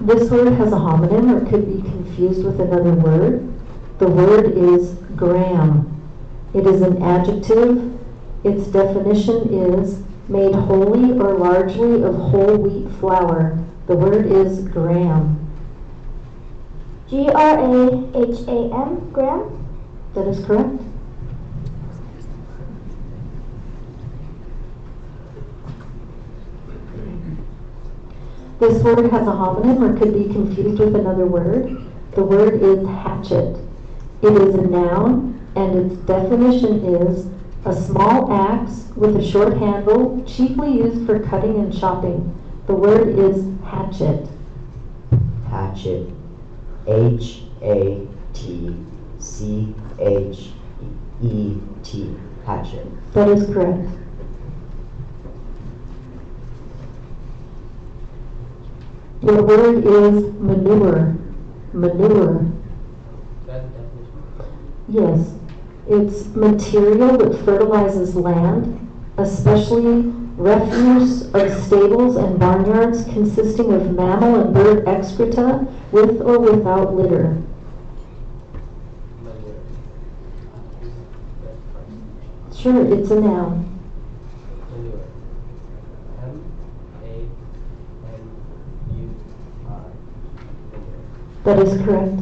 This word has a homonym or could be confused with another word. The word is gram. It is an adjective. Its definition is made wholly or largely of whole wheat flour. The word is gram. G-R-A-H-A-M, gram. That is correct. This word has a homonym or could be confused with another word. The word is hatchet. It is a noun, and its definition is a small axe with a short handle, chiefly used for cutting and chopping. The word is hatchet. Hatchet. H-A-T-C-H-E-T. Hatchet. That is correct. Your word is manure. Manure. That's the definition. Yes. It's material that fertilizes land, especially refuse of stables and barnyards consisting of mammal and bird excreta with or without litter. Manure. Sure, it's a noun. Manure. M-A-N-U-R. Manure. That is correct.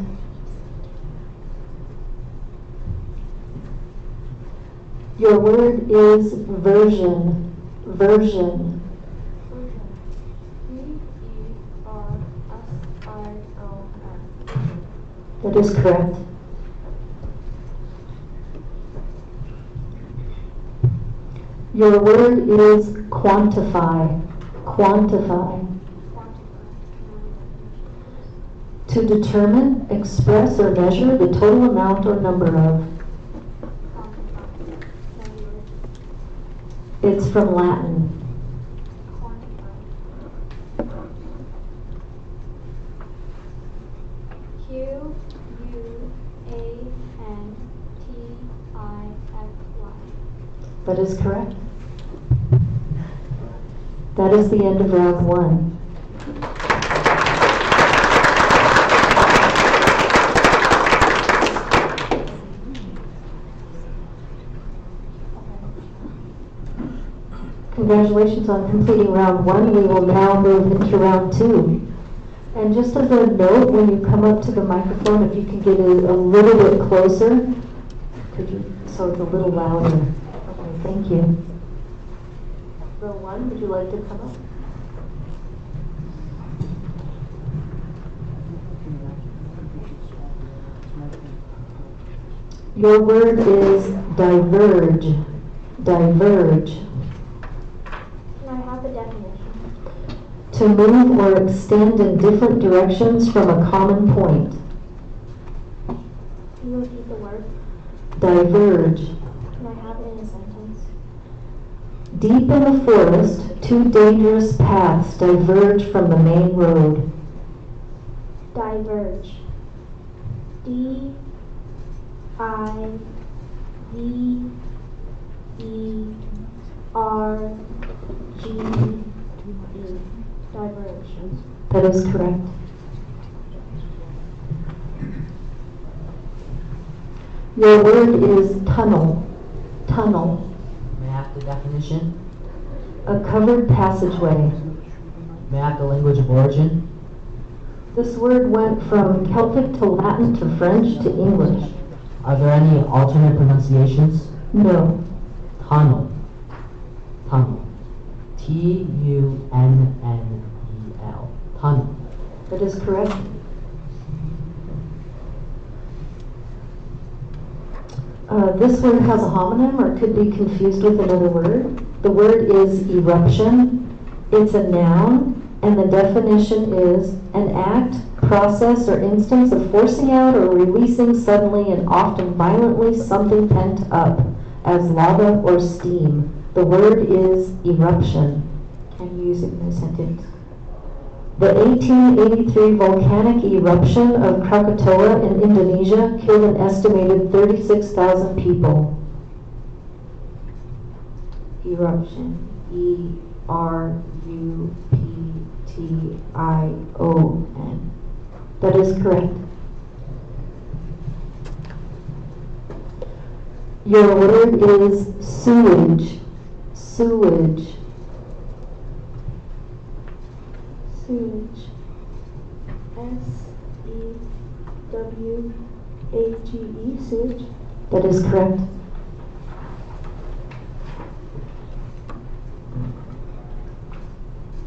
Your word is version. Version. V-E-R-S-I-O-N. That is correct. Your word is quantify. Quantify. To determine, express, or measure the total amount or number of. It's from Latin. Q-U-A-N-T-I-F-Y. That is correct. That is the end of round one. Congratulations on completing round one. We will now move into round two. And just as a note, when you come up to the microphone, if you can get a little bit closer, could you, so it's a little louder. Okay, thank you. Row one, would you like to come up? Your word is diverge. Diverge. Can I have the definition? To move or extend in different directions from a common point. Can you repeat the word? Diverge. Can I have it in a sentence? Deep in the forest, two dangerous paths diverge from the main road. Diverge. D-I-V-E-R-G-E. Diverge. That is correct. Your word is tunnel. Tunnel. May I have the definition? A covered passageway. May I have the language of origin? This word went from Celtic to Latin to French to English. Are there any alternate pronunciations? No. Tunnel. Tunnel. Tunnel. Tunnel. That is correct. This word has a homonym or could be confused with another word. The word is eruption. It's a noun, and the definition is an act, process, or instance of forcing out or releasing suddenly and often violently something pent up, as lava or steam. The word is eruption. Can you use it in a sentence? The 1883 volcanic eruption of Krakatoa in Indonesia killed an estimated 36,000 people. Eruption. E-R-U-P-T-I-O-N. That is correct. Your word is sewage. Sewage. Sewage. S-E-W-A-G-E. Sewage. That is correct.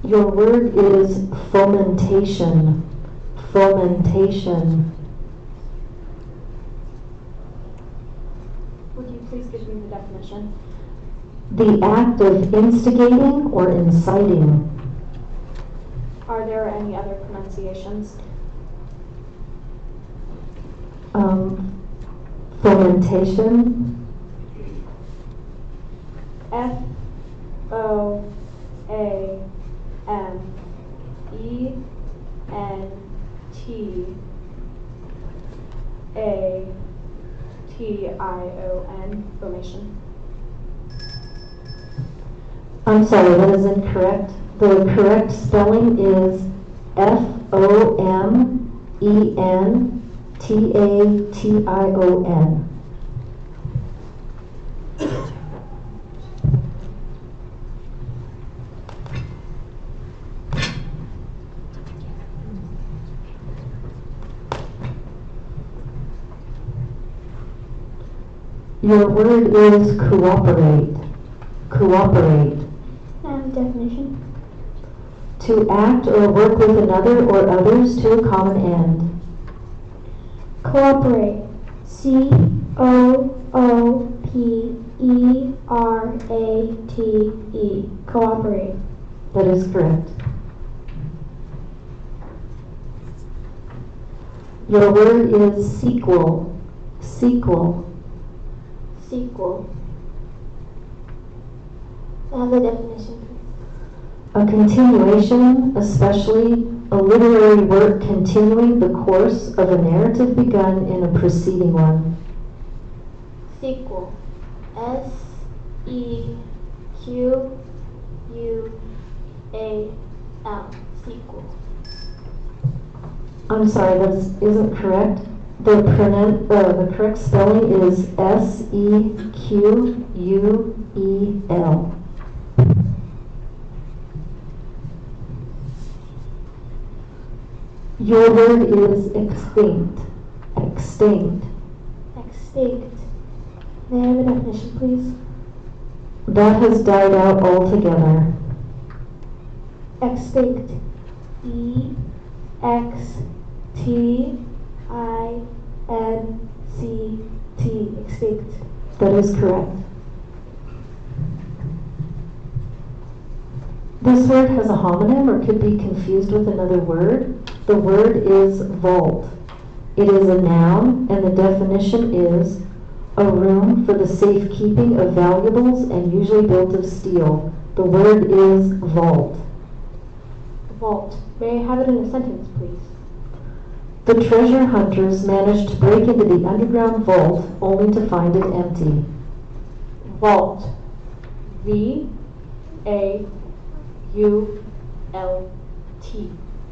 Your word is fomentation. Fomentation. Would you please give me the definition? The act of instigating or inciting. Are there any other pronunciations? Fomentation. F-O-M-E-N-T-A-T-I-O-N. Formation. I'm sorry, that is incorrect. The correct spelling is F-O-M-E-N-T-A-T-I-O-N. Your word is cooperate. Cooperate. Definition. To act or work with another or others to a common end. Cooperate. C-O-O-P-E-R-A-T-E. Cooperate. That is correct. Your word is sequel. Sequel. Sequel. The definition. A continuation, especially a literary work continuing the course of a narrative begun in a preceding one. Sequel. S-E-Q-U-A-L. Sequel. I'm sorry, that isn't correct. The correct spelling is S-E-Q-U-E-L. Your word is extinct. Extinct. Extinct. May I have a definition, please? That has died out altogether. Extinct. E-X-T-I-N-C-T. Extinct. That is correct. This word has a homonym or could be confused with another word. The word is vault. It is a noun, and the definition is A room for the safekeeping of valuables and usually built of steel. The word is vault. Vault. May I have it in a sentence, please? The treasure hunters managed to break into the underground vault only to find it empty. Vault. V-A-U-L-T.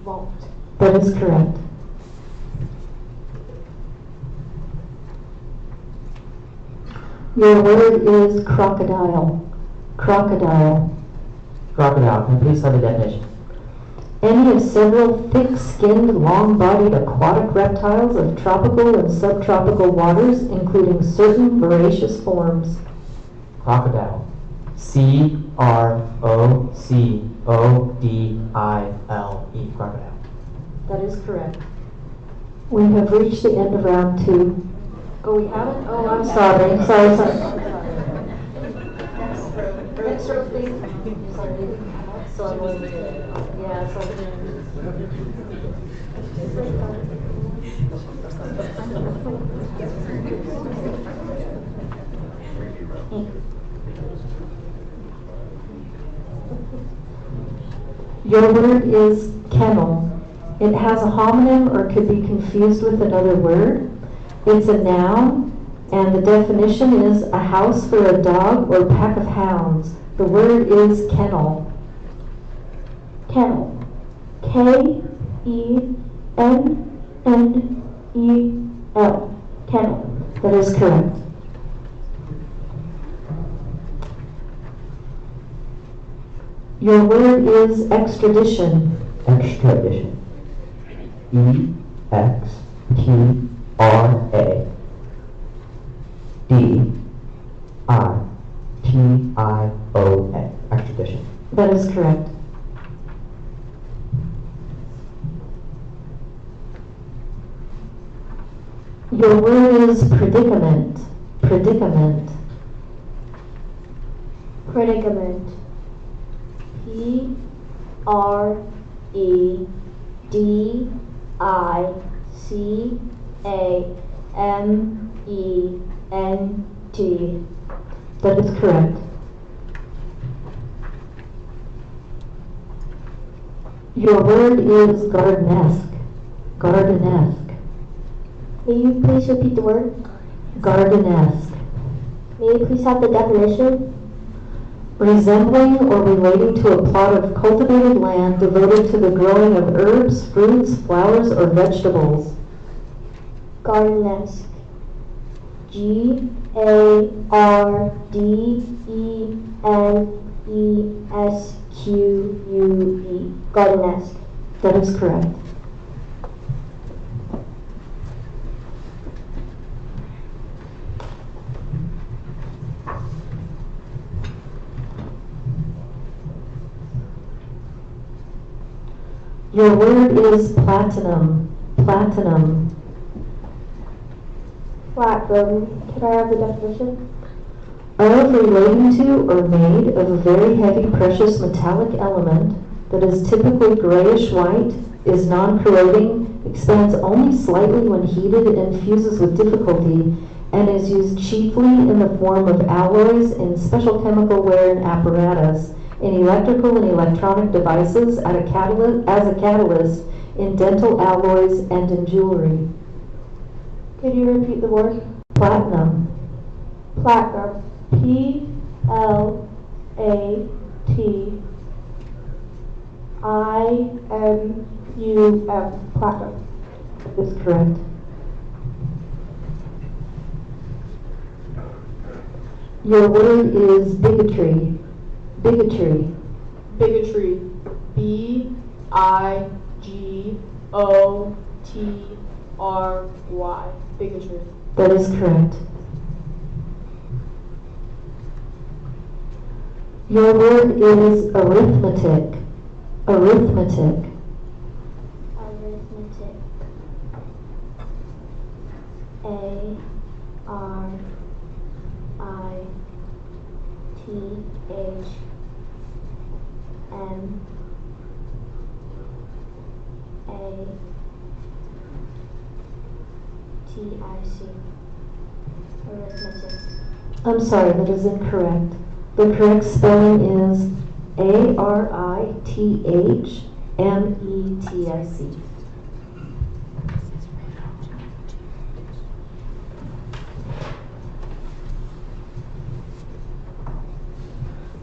Vault. That is correct. Your word is crocodile. Crocodile. Crocodile. Can you please have the definition? Any of several thick-skinned, long-bodied aquatic reptiles of tropical and subtropical waters, including certain voracious forms. Crocodile. C-R-O-C-O-D-I-L-E. Crocodile. That is correct. We have reached the end of round 2. Oh, we haven't? Oh, I'm sorry. Sorry. Next row, please. So I'm going to, yeah, so. Your word is kennel. It has a homonym or could be confused with another word. It's a noun, and the definition is a house for a dog or pack of hounds. The word is kennel. Kennel. K-E-N-N-E-L. Kennel. That is correct. Your word is extradition. Extradition. E-X-T-R-A-D-I-T-I-O-N. Extradition. That is correct. Your word is predicament. Predicament. Predicament. P-R-E-D-I-C-A-M-E-N-T. That is correct. Your word is gardenesque. Gardenesque. May you please repeat the word? Gardenesque. May you please have the definition? Resembling or relating to a plot of cultivated land devoted to the growing of herbs, fruits, flowers, or vegetables. Gardenesque. G-A-R-D-E-N-E-S-Q-U-E. Gardenesque. That is correct. Your word is platinum. Platinum. Platinum. Can I have the definition? Of relating to or made of a very heavy precious metallic element that is typically grayish white, is non-corroding, expands only slightly when heated and fuses with difficulty, and is used chiefly in the form of alloys in special chemical ware and apparatus, in electrical and electronic devices as a catalyst in dental alloys and in jewelry. Could you repeat the word? Platinum. Platinum. P-L-A-T-I-N-U-M. Platinum. That is correct. Your word is bigotry. Bigotry. Bigotry. B-I-G-O-T-R-Y. Bigotry. That is correct. Your word is arithmetic. Arithmetic. Arithmetic. A-R-I-T-H-M-A-T-I-C. arithmetic. I'm sorry, that is incorrect. The correct spelling is Arithmetic.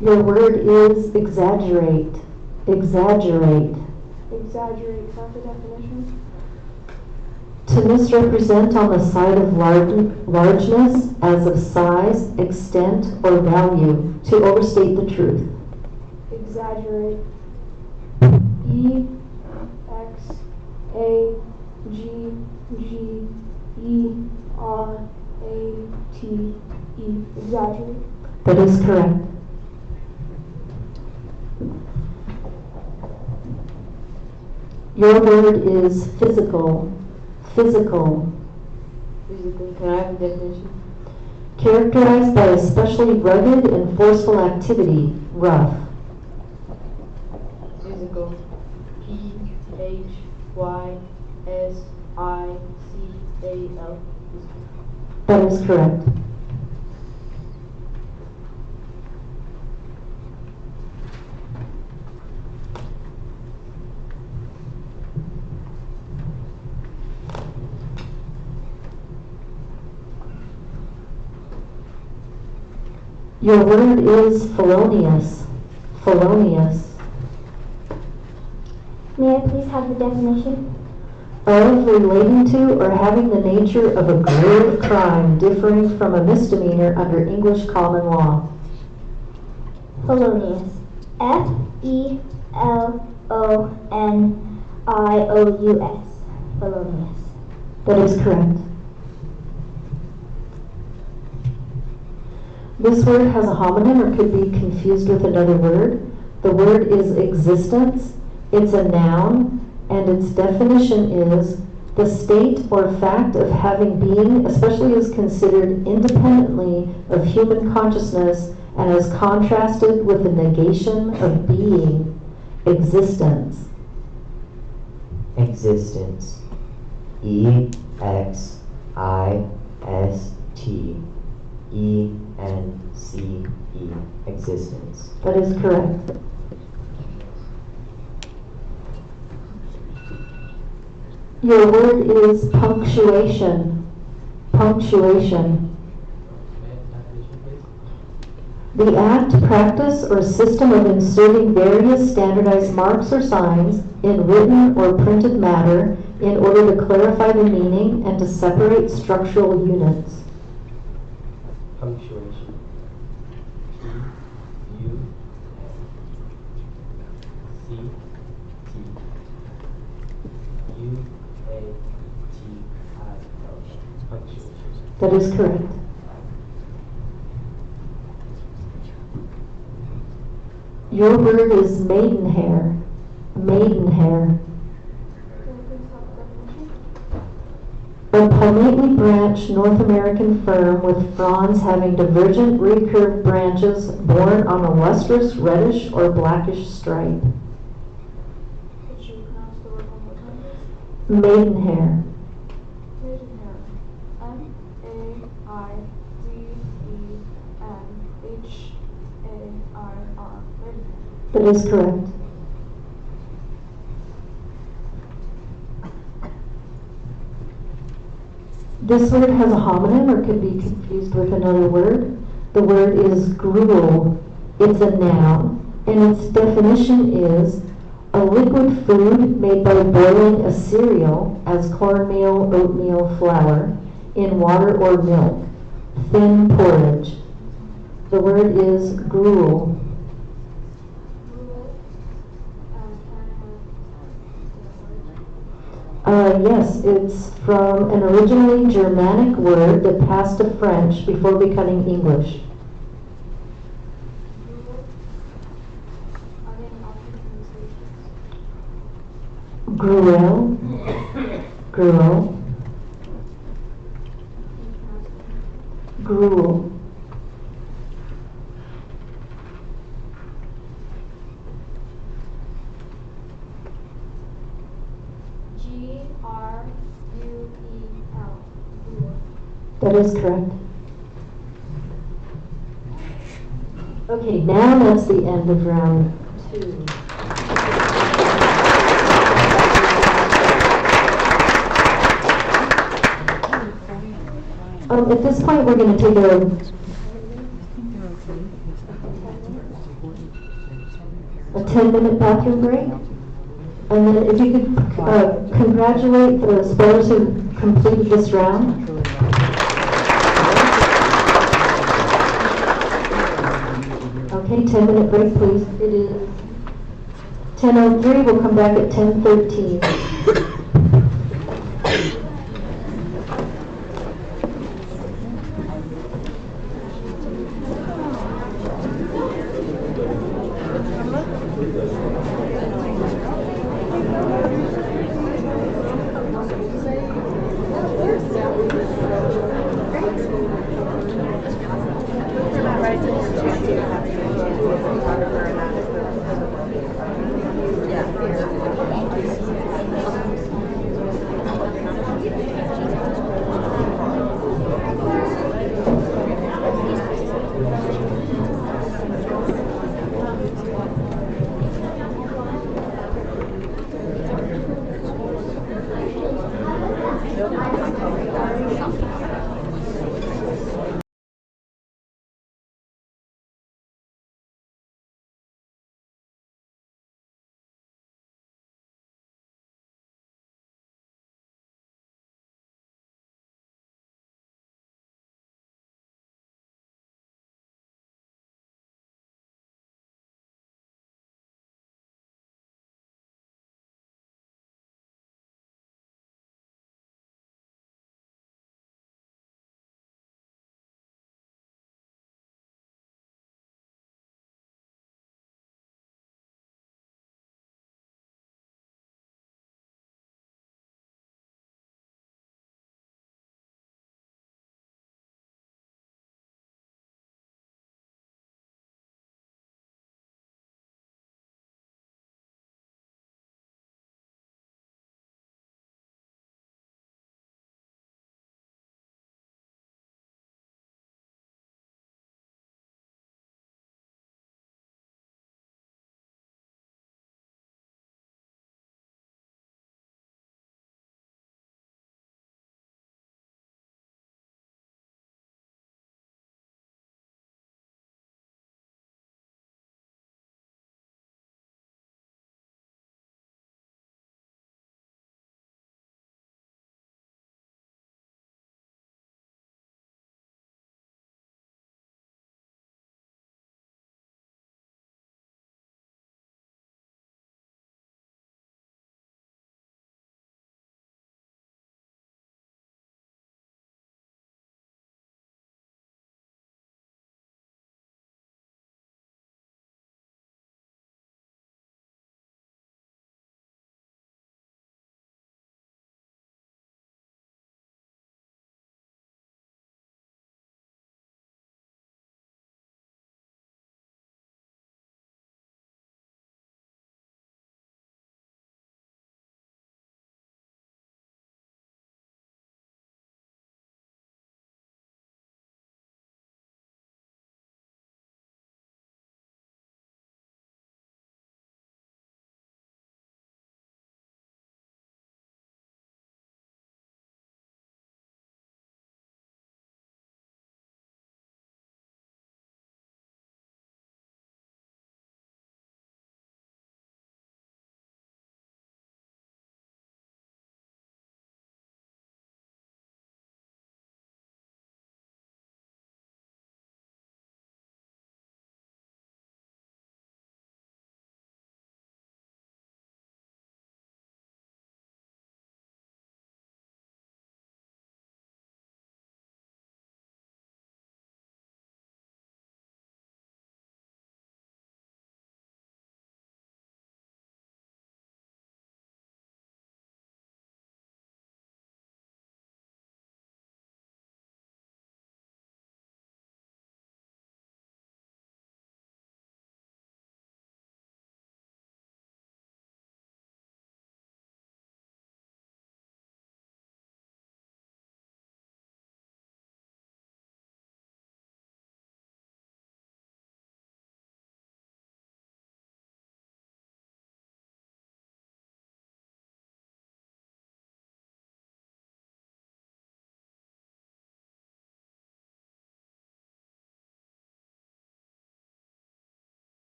Your word is exaggerate. Exaggerate. Exaggerate. Have the definition? To misrepresent on the side of largeness as of size, extent, or value. To overstate the truth. Exaggerate. E-X-A-G-G-E-R-A-T-E. Exaggerate. That is correct. Your word is physical. Physical. Physical. Can I have a definition? Characterized by especially rugged and forceful activity. Rough. Physical. P-H-Y-S-I-C-A-L. That is correct. Your word is felonious. Felonious. May I please have the definition? Of, relating to, or having the nature of a grave crime differing from a misdemeanor under English common law. Felonious. F-E-L-O-N-I-O-U-S. Felonious. That is correct. This word has a homonym or could be confused with another word. The word is existence. It's a noun, and its definition is the state or fact of having being, especially as considered independently of human consciousness and as contrasted with the negation of being, existence. Existence. E-X-I-S-T-E-N-C-E. Existence. That is correct. Your word is punctuation. Punctuation. Definition, please. The act, practice, or system of inserting various standardized marks or signs in written or printed matter in order to clarify the meaning and to separate structural units. Punctuation. P-U-C-T-U-A-T-I-L. Punctuation. That is correct. Your word is maidenhair. Maidenhair. A palmately branched North American fern with fronds having divergent recurved branches borne on a lustrous reddish or blackish stripe. Could you pronounce the word one more time? Maidenhair. Maidenhair. M-A-I-D-E-N-H-A-I-R. Maidenhair. That is correct. This word has a homonym or could be confused with another word. The word is gruel. It's a noun, and its definition is a liquid food made by boiling a cereal as cornmeal, oatmeal, flour in water or milk. Thin porridge. The word is gruel. Yes, it's from an originally Germanic word that passed to French before becoming English. Gruel. Gruel. Gruel. G-R-U-E-L. That is correct. Okay, now that's the end of round 2. At this point, we're going to take a 10-minute bathroom break. And then if you could congratulate the spellers who completed this round. Okay, 10-minute break, please. It is 10:03. We'll come back at 10:13.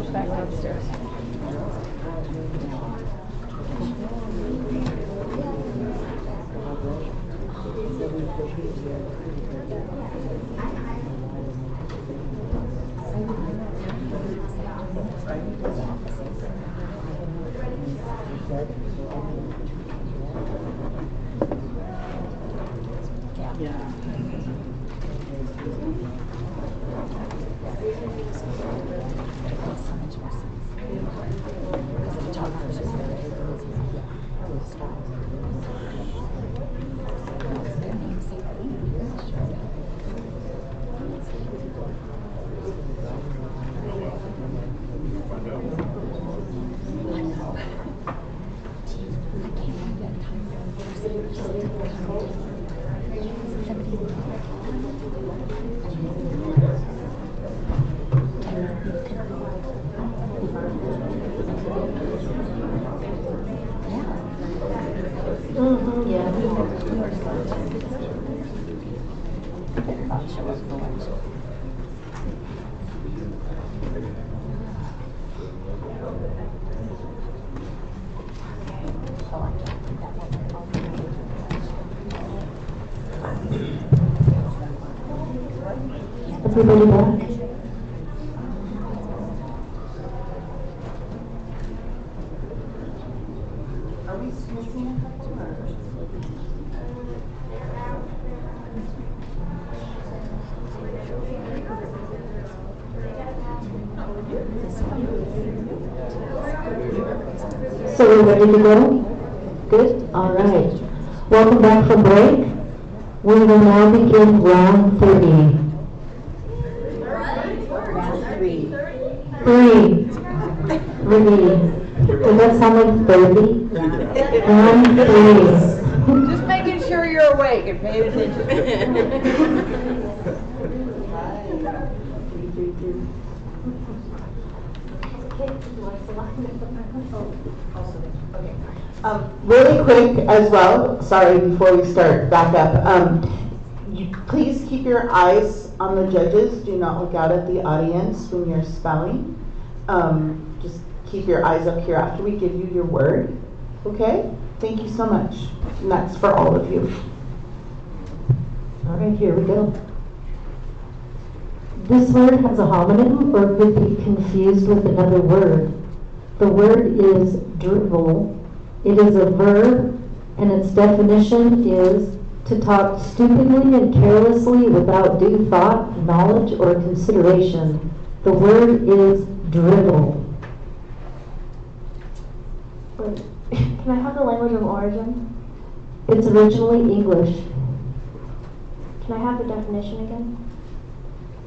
back downstairs. Everybody back? Are we missing a couple or? So we're ready to go? Good? All right. Welcome back from break. We will now begin round 30. Three. Does that sound like 30? Round 3. Just making sure you're awake and paying attention. Really quick as well, sorry, before we start back up, please keep your eyes on the judges. Do not look out at the audience when you're spelling. Just keep your eyes up here after we give you your word. Okay? Thank you so much. And that's for all of you. All right, here we go. This word has a homonym or could be confused with another word. The word is drivel. It is a verb, and its definition is to talk stupidly and carelessly without due thought, knowledge, or consideration. The word is drivel. Wait, can I have the language of origin? It's originally English. Can I have the definition again?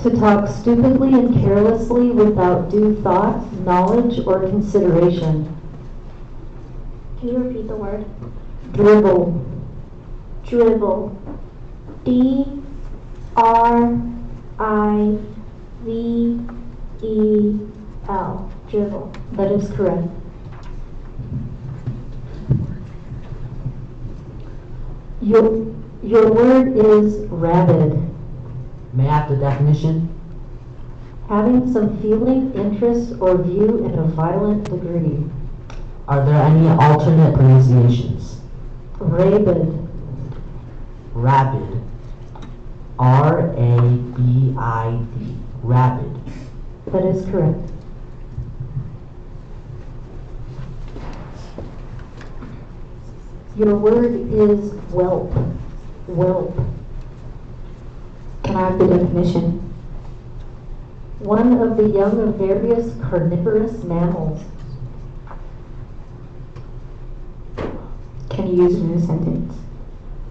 To talk stupidly and carelessly without due thought, knowledge, or consideration. Can you repeat the word? Drivel. Dribble. D-R-I-V-E-L. Dribble. That is correct. Your word is rabid. May I have the definition? Having some feeling, interest, or view in a violent degree. Are there any alternate pronunciations? Rabid. Rabid. R-A-B-I-D. Rabid. That is correct. Your word is whelp. Whelp. Can I have the definition? One of the young of various carnivorous mammals. Can you use it in a sentence?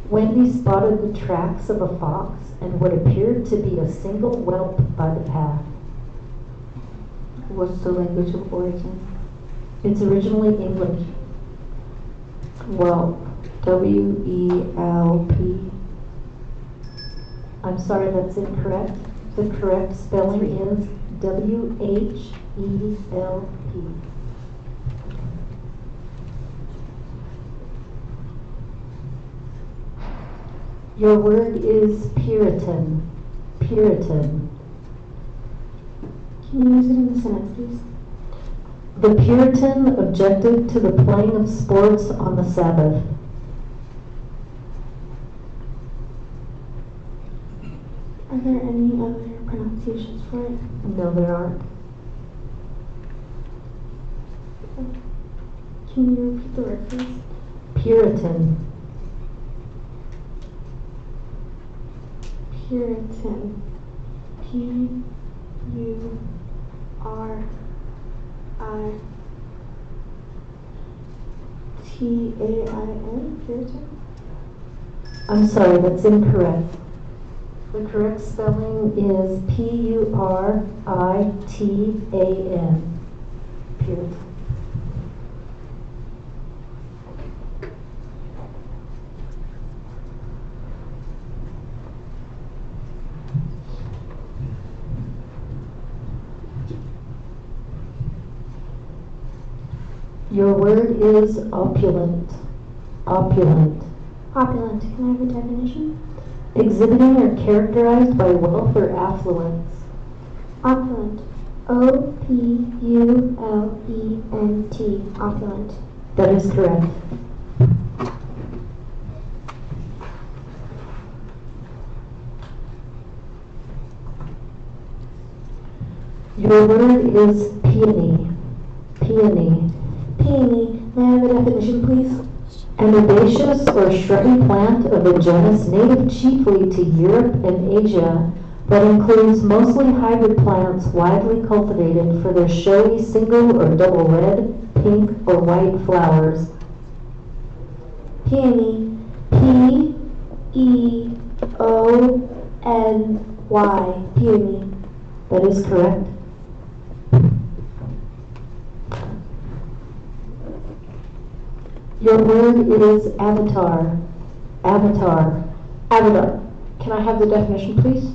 Wendy spotted the tracks of a fox and what appeared to be a single whelp by the path. What's the language of origin? It's originally English. Whelp. W-E-L-P. I'm sorry, that's incorrect. The correct spelling is W-H-E-L-P. Your word is Puritan. Puritan. Can you use it in a sentence, please? The Puritan objected to the playing of sports on the Sabbath. Are there any other pronunciations for it? No, there aren't. Can you repeat the word, please? Puritan. Puritan. P-U-R-I-T-A-I-N? Puritan? I'm sorry, that's incorrect. The correct spelling is Puritan. Puritan. Your word is opulent. Opulent. Opulent. Can I have a definition? Exhibiting or characterized by wealth or affluence. Opulent. O-P-U-L-E-N-T. Opulent. That is correct. Your word is peony. Peony. Peony. May I have a definition, please? An herbaceous or shrubby plant of a genus native chiefly to Europe and Asia, but includes mostly hybrid plants widely cultivated for their showy single or double red, pink, or white flowers. Peony. P-E-O-N-Y. Peony. That is correct. Your word is avatar. Avatar. Avatar. Can I have the definition, please?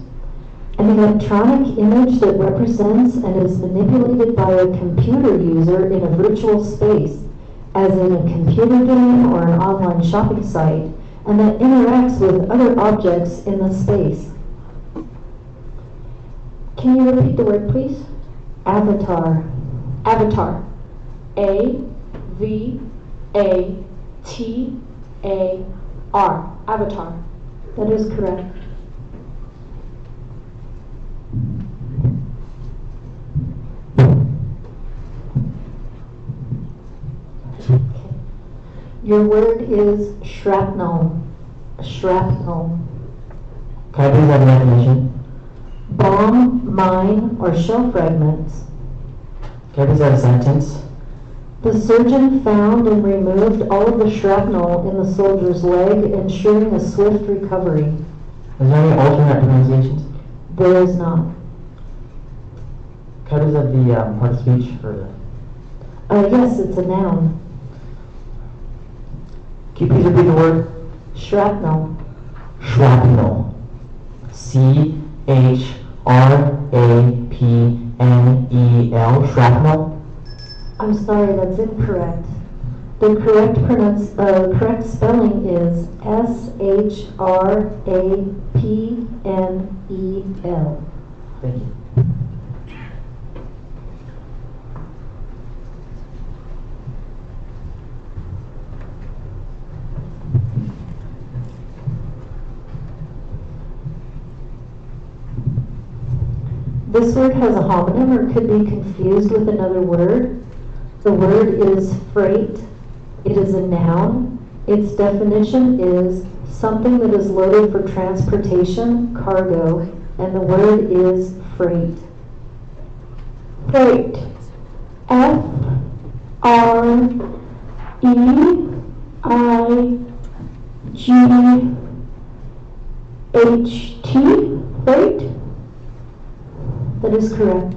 An electronic image that represents and is manipulated by a computer user in a virtual space, as in a computer game or an online shopping site, and that interacts with other objects in the space. Can you repeat the word, please? Avatar. Avatar. A-V-A-T-A-R. Avatar. That is correct. Your word is shrapnel. Shrapnel. Can I please have a definition? Bomb, mine, or shell fragments. Can I please have a sentence? The surgeon found and removed all of the shrapnel in the soldier's leg, ensuring a swift recovery. Is there any alternate pronunciations? There is not. Can I please have the part of speech for the... Yes, it's a noun. Can you please repeat the word? Shrapnel. Shrapnel. C-H-R-A-P-N-E-L. Shrapnel. I'm sorry, that's incorrect. The correct spelling is S-H-R-A-P-N-E-L. Thank you. This word has a homonym or could be confused with another word. The word is freight. It is a noun. Its definition is something that is loaded for transportation, cargo, and the word is freight. Freight. F-R-E-I-G-H-T. Freight. That is correct.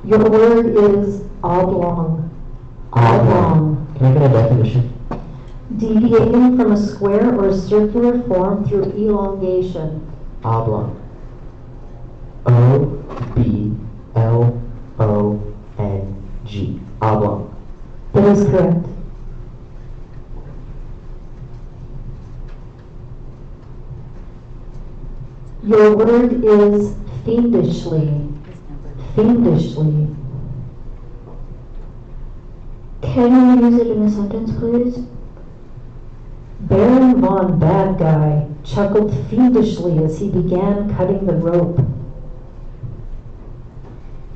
Your word is oblong. Oblong. Can I get a definition? Deviating from a square or circular form through elongation. Oblong. O-B-L-O-N-G. Oblong. That is correct. Your word is Fiendishly. Fiendishly. Can you use it in a sentence, please? Baron von Bad Guy chuckled fiendishly as he began cutting the rope.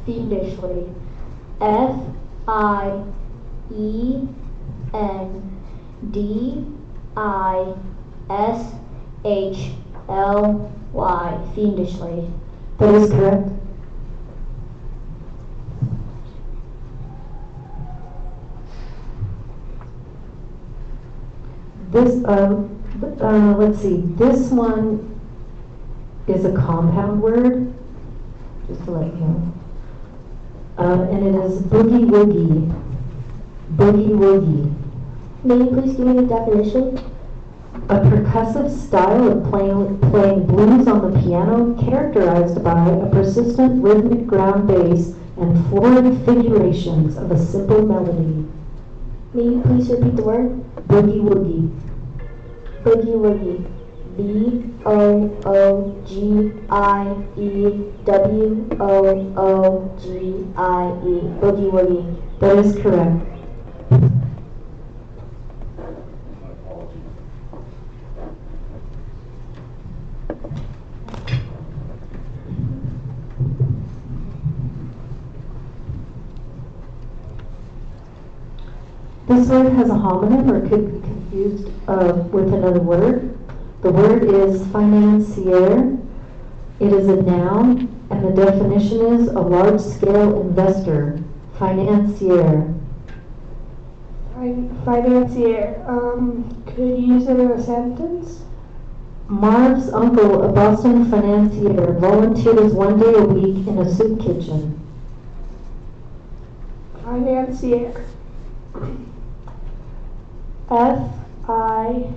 Fiendishly. Fiendishly. Fiendishly. That is correct. This, let's see, this one is a compound word, just to let you know. And it is boogie woogie. Boogie woogie. May you please give me the definition? A percussive style of playing blues on the piano characterized by a persistent rhythmic ground bass and florid figurations of a simple melody. May you please repeat the word? Boogie woogie. Boogie woogie. Boogie. Boogie woogie. That is correct. This word has a homonym or could be confused with another word. The word is financier. It is a noun, and the definition is a large-scale investor. Financier. Financier. Could you use it in a sentence? Marv's uncle, a Boston financier, volunteers 1 day a week in a soup kitchen. Financier. Financier.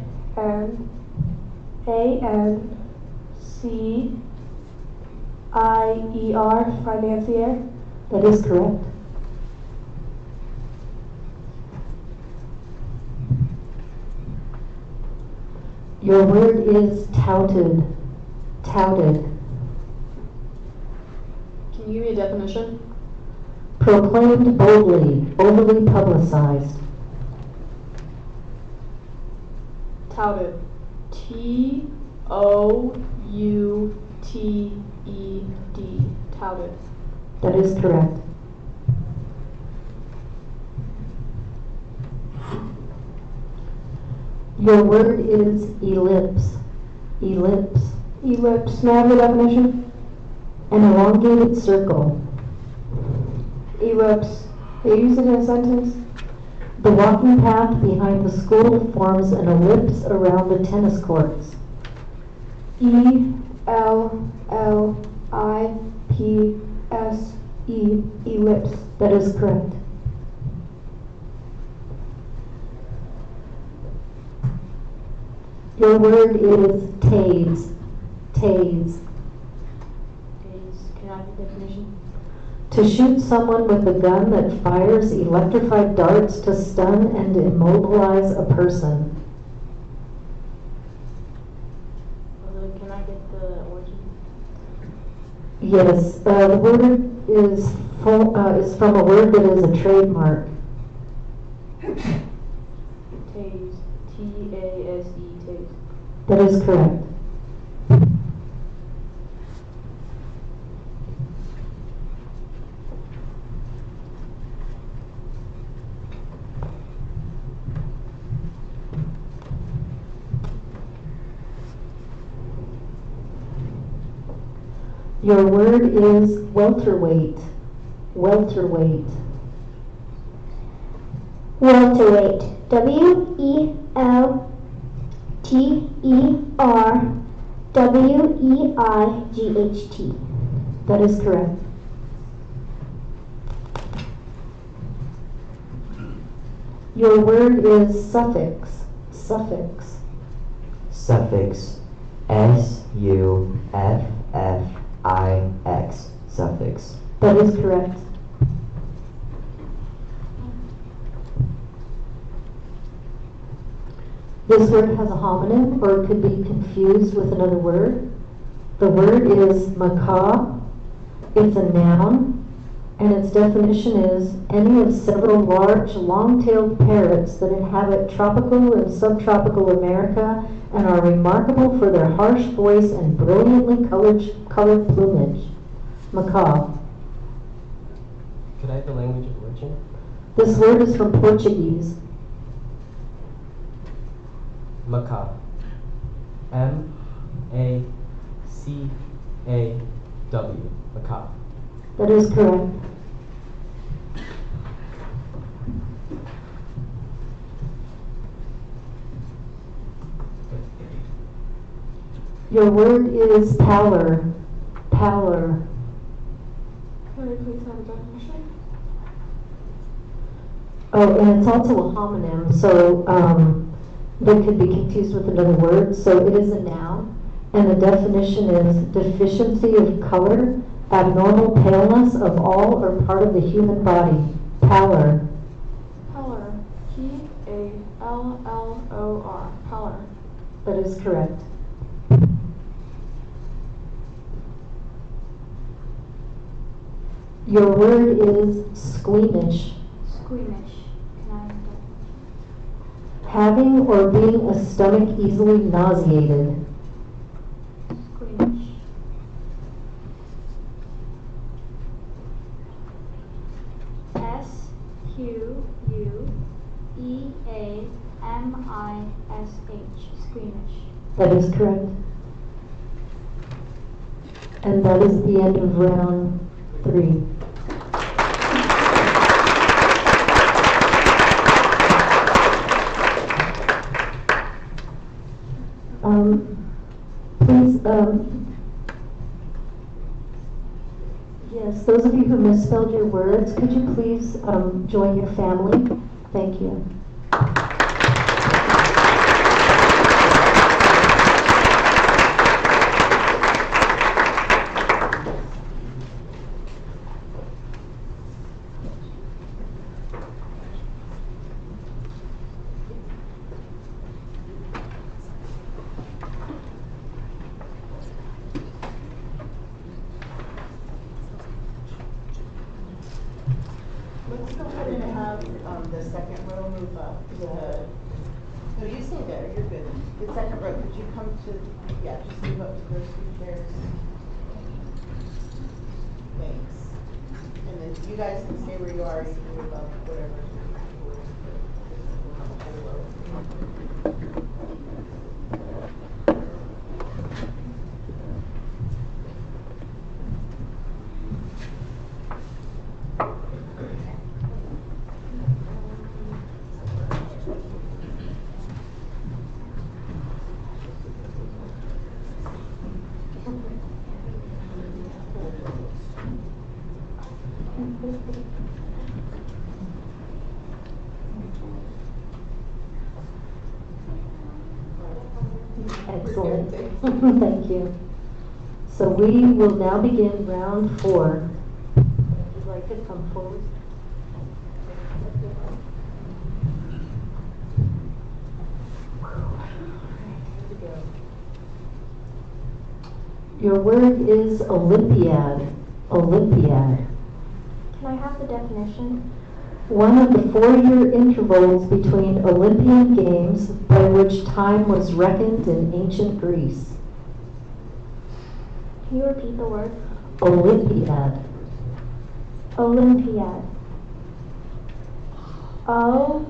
Financier. That is correct. Your word is touted. Touted. Can you give me a definition? Proclaimed boldly, overly publicized. Touted. Touted. Touted. That is correct. Your word is ellipse. Ellipse. Ellipse. May I have the definition? An elongated circle. Ellipse. Can you use it in a sentence? The walking path behind the school forms an ellipse around the tennis courts. Ellipse. Ellipse. That is correct. Your word is tase. Tase. Can I have the definition? To shoot someone with a gun that fires electrified darts to stun and immobilize a person. Can I get the origin? Yes, the word is from a word that is a trademark. Tase. T-A-S-E. Tase. That is correct. Your word is welterweight. Welterweight. Welterweight. W-E-L-T-E-R-W-E-I-G-H-T. That is correct. Your word is suffix. Suffix. Suffix. S-U-F-F-I-X. Suffix. That is correct. This word has a homonym or it could be confused with another word. The word is macaw. It's a noun, and its definition is any of several large, long-tailed parrots that inhabit tropical and subtropical America and are remarkable for their harsh voice and brilliantly colored plumage. Macaw. Could I have the language of origin? This word is from Portuguese. Macaw. M-A-C-A-W. Macaw. That is correct. Your word is pallor. Pallor. Can I please have a definition? Oh, and it's also a homonym, so that could be confused with another word. So it is a noun, and the definition is deficiency of color, abnormal paleness of all or part of the human body. Pallor. Pallor. P-A-L-L-O-R. Pallor. That is correct. Your word is squeamish. Squeamish. Can I have a definition? Having or being a stomach easily nauseated. Squeamish. S-Q-U-E-A-M-I-S-H. Squeamish. That is correct. And that is the end of round 3. Please, yes, those of you who misspelled your words, could you please join your family? Thank you. Let's go ahead and have the second row move up. No, you stay there, you're good. The second row, could you come to, yeah, just move up to those 2 chairs. Thanks. And then you guys can stay where you are, you can move up, whatever. Excellent. Thank you. So we will now begin round 4. Would you like to come forward? Your word is Olympiad. Olympiad. Can I have the definition? One of the 4-year intervals between Olympian Games by which time was reckoned in ancient Greece. Can you repeat the word? Olympiad. Olympiad. O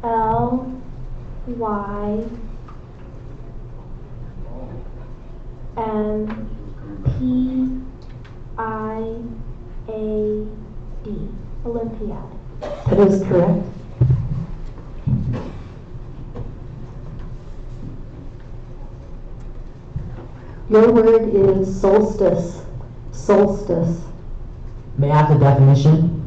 L Y M P I A D. Olympiad. That is correct. Your word is solstice. Solstice. May I have the definition?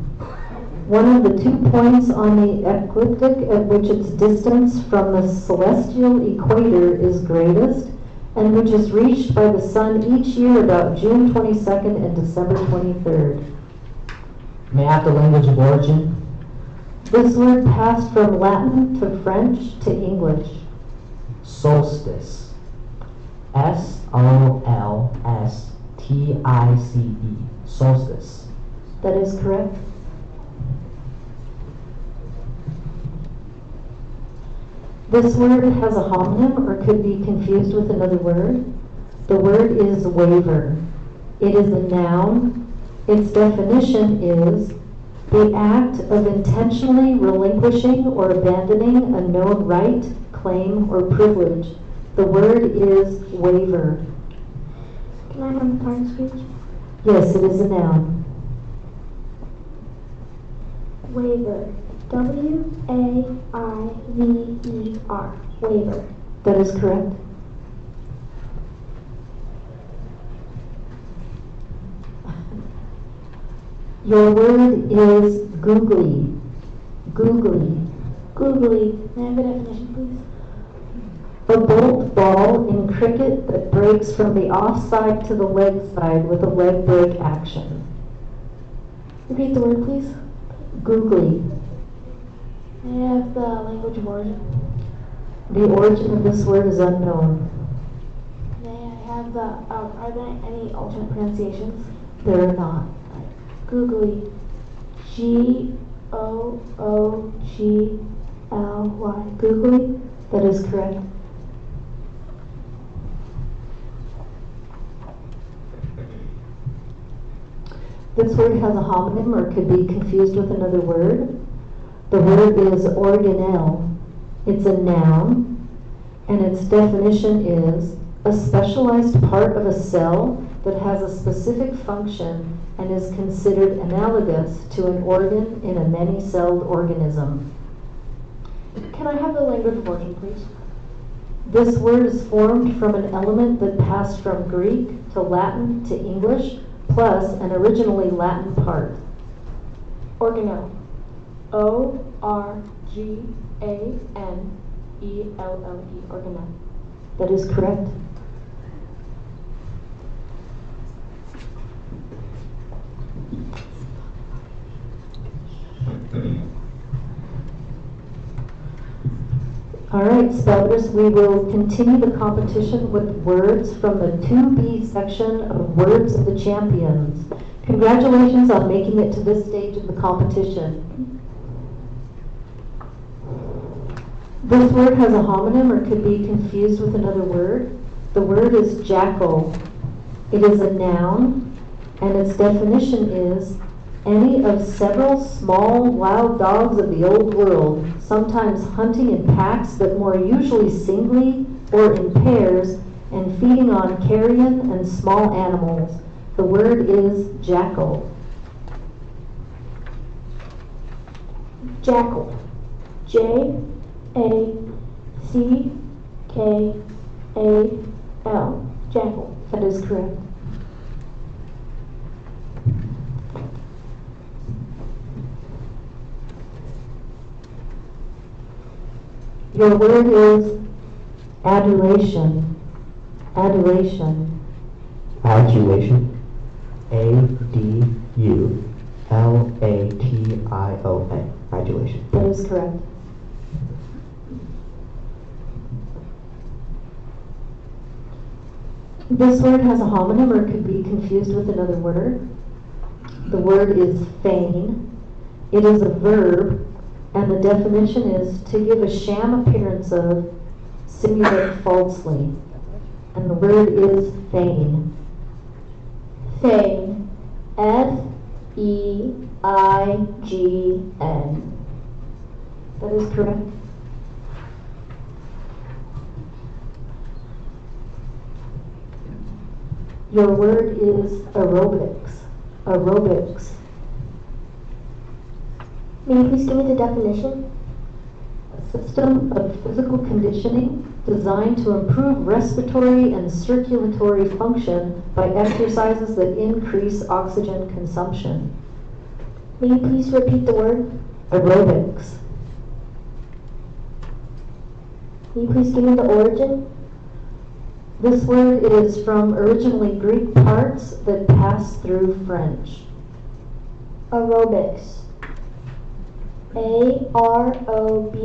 One of the 2 points on the ecliptic at which its distance from the celestial equator is greatest, and which is reached by the sun each year about June 22nd and December 23rd. May I have the language of origin? This word passed from Latin to French to English. Solstice. S-O-L-S-T-I-C-E. S-O-L-S-T-I-C-E, solstice. That is correct. This word has a homonym or could be confused with another word. The word is waiver. It is a noun. Its definition is the act of intentionally relinquishing or abandoning a known right, claim, or privilege. The word is waiver. Can I have a part of speech? Yes, it is a noun. Waiver. W-A-I-V-E-R. Waiver. That is correct. Your word is googly. Googly. Googly. May I have a definition, please? A bolt ball in cricket that breaks from the offside to the leg side with a leg break action. Repeat the word, please. Googly. May I have the language of origin? The origin of this word is unknown. May I have the, are there any alternate pronunciations? There are not. Googly. G-O-O-G-L-Y. Googly? That is correct. This word has a homonym or could be confused with another word. The word is organelle. It's a noun, and its definition is a specialized part of a cell that has a specific function and is considered analogous to an organ in a many-celled organism. Can I have the language of origin, please? This word is formed from an element that passed from Greek to Latin to English, plus an originally Latin part. Organelle. O-R-G-A-N-E-L-L-E. Organelle. That is correct. All right, spellers, we will continue the competition with words from the 2B section of Words of the Champions. Congratulations on making it to this stage of the competition. This word has a homonym or could be confused with another word. The word is jackal. It is a noun, and its definition is any of several small wild dogs of the old world, sometimes hunting in packs but more usually singly or in pairs, and feeding on carrion and small animals. The word is jackal. Jackal. J-A-C-K-A-L. Jackal. That is correct. Your word is adulation. Adulation. Adulation. A-D-U-L-A-T-I-O-N. Adulation. That is correct. This word has a homonym or could be confused with another word. The word is feign. It is a verb, and the definition is to give a sham appearance of, simulate falsely. And the word is feign. Feign. F-E-I-G-N. That is correct. Your word is aerobics. Aerobics. May you please give me the definition? A system of physical conditioning designed to improve respiratory and circulatory function by exercises that increase oxygen consumption. May you please repeat the word? Aerobics. May you please give me the origin? This word is from originally Greek parts that pass through French. Aerobics. A-R-O-B-I-C-S.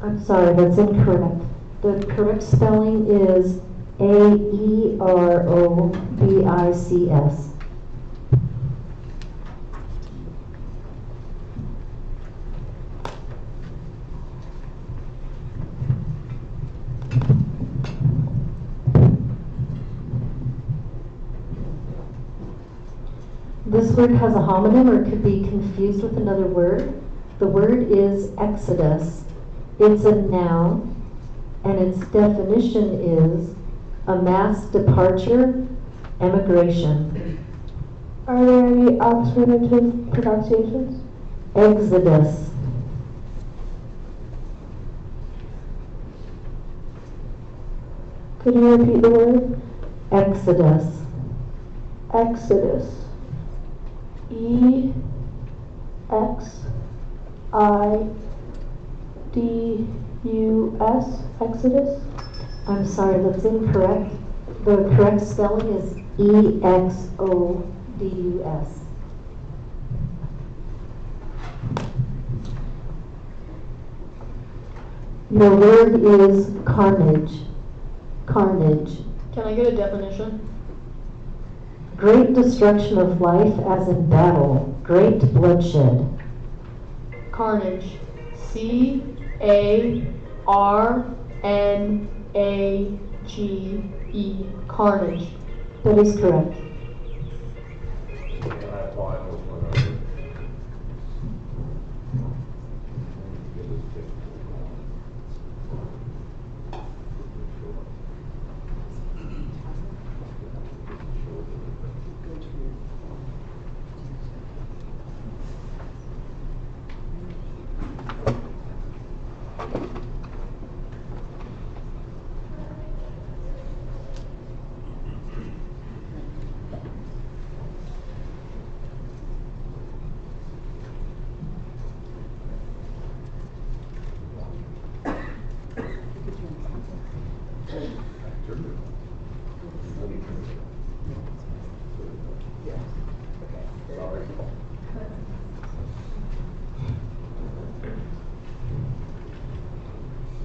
I'm sorry, that's incorrect. The correct spelling is A-E-R-O-B-I-C-S. This word has a homonym or could be confused with another word. The word is exodus. It's a noun, and its definition is a mass departure, emigration. Are there any alternative pronunciations? Exodus. Could you repeat the word? Exodus. Exodus. E-X-I-D-U-S. Exodus? I'm sorry, that's incorrect. The correct spelling is E-X-O-D-U-S. Your word is carnage. Carnage. Can I get a definition? Great destruction of life as in battle. Great bloodshed. Carnage. C-A-R-N-A-G-E. Carnage. That is correct.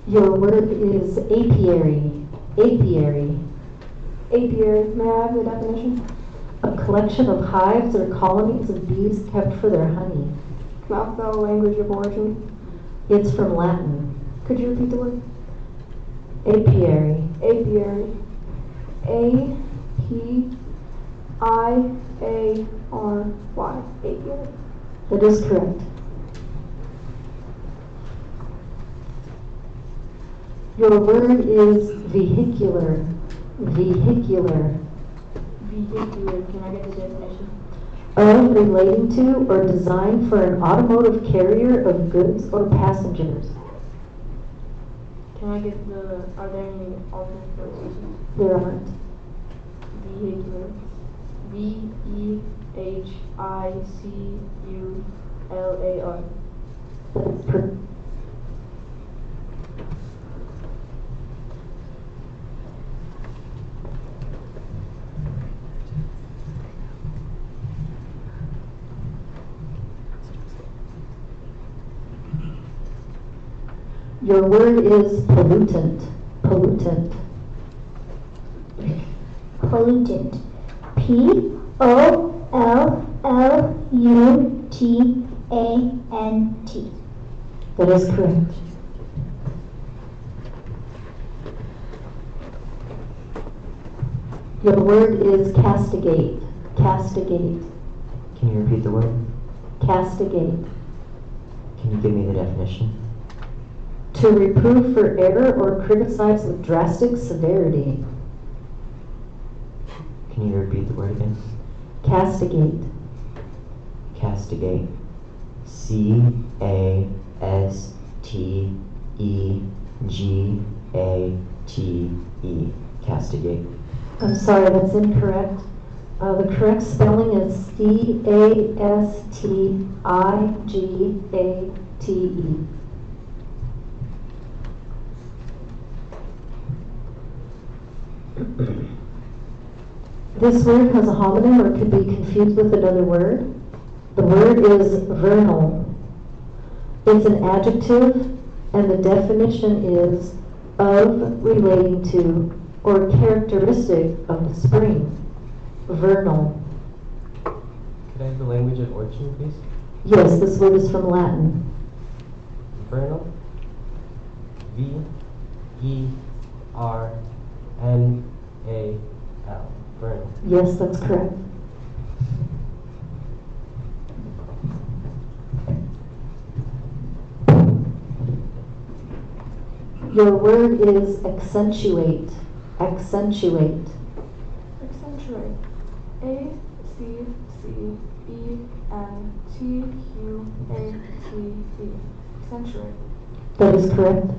Your word is apiary. Apiary. Apiary. May I have the definition? A collection of hives or colonies of bees kept for their honey. Mouthful language of origin. It's from Latin. Could you repeat the word? Apiary. Apiary. A-P-I-A-R-Y. Apiary. That is correct. Your word is vehicular. Vehicular. Vehicular. Can I get the definition? Of, relating to, or designed for an automotive carrier of goods or passengers. Can I get are there any alternate pronunciations? There aren't. Vehicular. V-E-H-I-C-U-L-A-R. That's correct. Your word is pollutant. Pollutant. Pollutant. P-O-L-L-U-T-A-N-T. That is correct. Your word is castigate. Castigate. Can you repeat the word? Castigate. Can you give me the definition? To reprove for error or criticize with drastic severity. Can you repeat the word again? Castigate. Castigate. C-A-S-T-E-G-A-T-E. Castigate. I'm sorry, that's incorrect. The correct spelling is C-A-S-T-I-G-A-T-E. This word has a homonym or could be confused with another word. The word is vernal. It's an adjective, and the definition is of, relating to, or characteristic of the spring. Vernal. Could I have the language of origin, please? Yes, this word is from Latin. Vernal. V-E-R-N-A-L. Vernal. Yes, that's correct. Your word is accentuate. Accentuate. Accentuate. A-C-C-E-N-T-U-A-T-E. Accentuate. That is correct.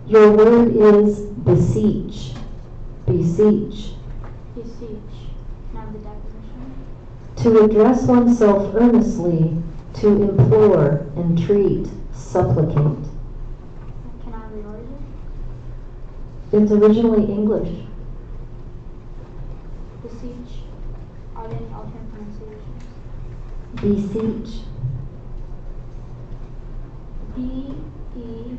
Your word is beseech. Beseech. Beseech. Now the definition. To address oneself earnestly, to implore, entreat, supplicate. Can I have the origin? It's originally English. Beseech. Are there any alternate pronunciations? Beseech. B-E-S-E-E-C-H.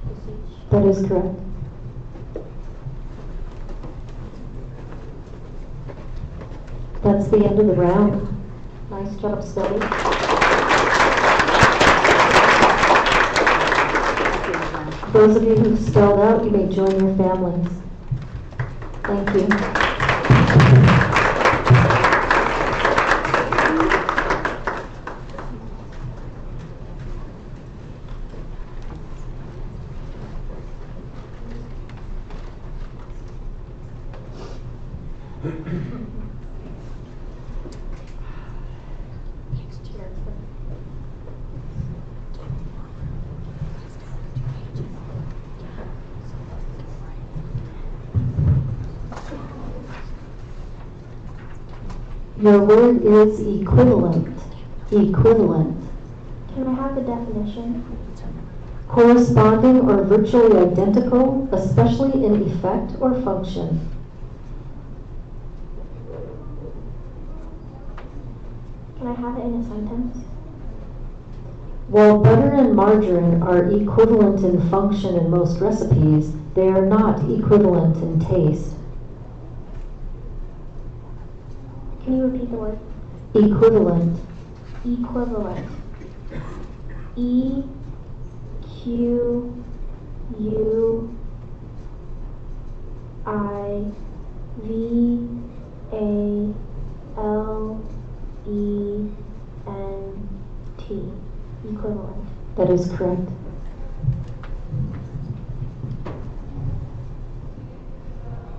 Beseech. That is correct. That's the end of the round. Nice job, Scully. Those of you who spelled out, you may join your families. Thank you. Your word is equivalent. Equivalent. Can I have the definition? Corresponding or virtually identical, especially in effect or function. Can I have it in a sentence? While butter and margarine are equivalent in function in most recipes, they are not equivalent in taste. Can you repeat the word? Equivalent. Equivalent. E-Q-U-I-V-A-L-E-N-T. Equivalent. That is correct.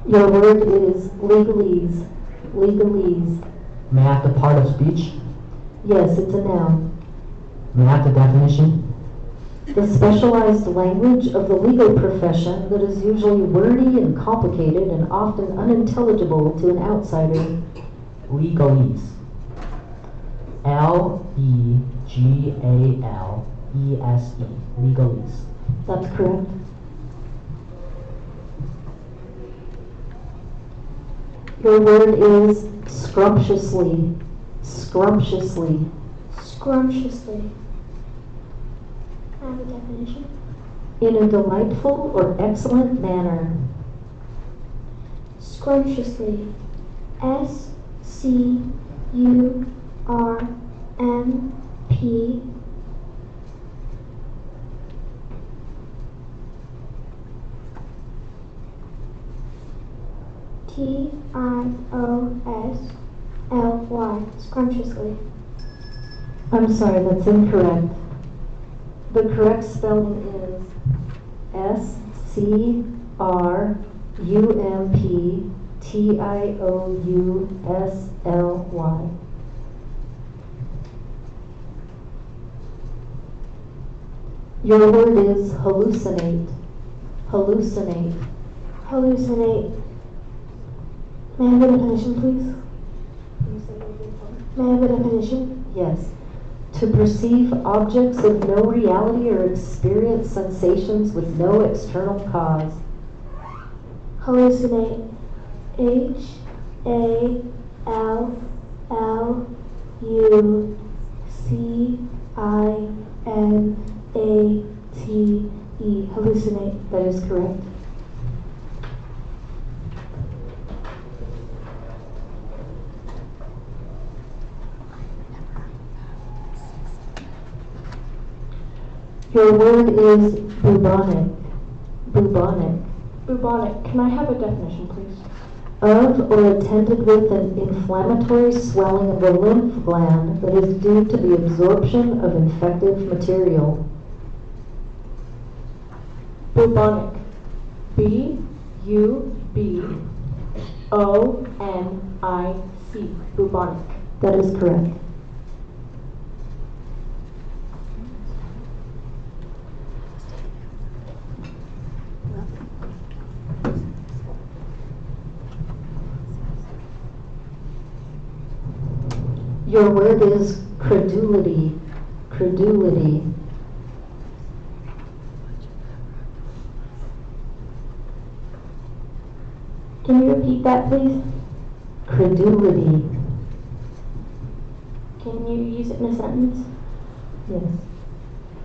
Your word is legalese. Legalese. May I have the part of speech? Yes, it's a noun. May I have the definition? The specialized language of the legal profession that is usually wordy and complicated and often unintelligible to an outsider. Legalese. L-E-G-A-L-E-S-E. Legalese. That's correct. Your word is scrumptiously. Scrumptiously. Scrumptiously. Can I have a definition? In a delightful or excellent manner. Scrumptiously. S-C-U-R-M-P T-I-O-S-L-Y. Scrumptiously. I'm sorry, that's incorrect. The correct spelling is S-C-R-U-M-P-T-I-O-U-S-L-Y. Your word is hallucinate. Hallucinate. Hallucinate. May I have a definition, please? May I have a definition? Yes. To perceive objects of no reality or experience sensations with no external cause. Hallucinate. H-A-L-L-U-C Hallucinate. That is correct. Your word is bubonic. Bubonic. Bubonic. Can I have a definition, please? Of or attended with an inflammatory swelling of the lymph gland that is due to the absorption of infective material. Bubonic. B-U-B-O-N-I-C. Bubonic. That is correct. Your word is credulity. Credulity. Can you repeat that, please? Credulity. Can you use it in a sentence? Yes.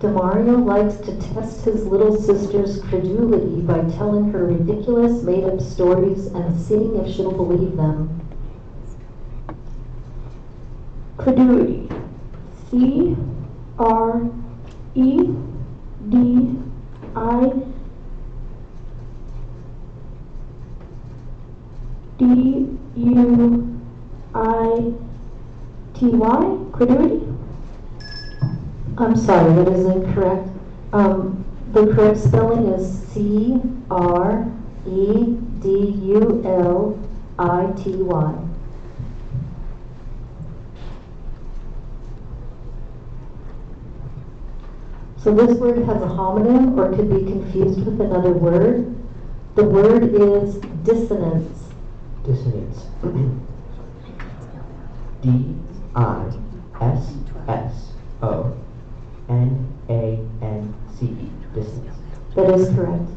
Demario likes to test his little sister's credulity by telling her ridiculous, made-up stories and seeing if she'll believe them. Credulity. C-R-E-D-I-D-U-I-T-Y? Credulity? I'm sorry, that is incorrect. The correct spelling is C-R-E-D-U-L-I-T-Y. So this word has a homonym or could be confused with another word. The word is dissonance. Dissonance. D-I-S-S-O-N-A-N-C-E. Dissonance. That is correct.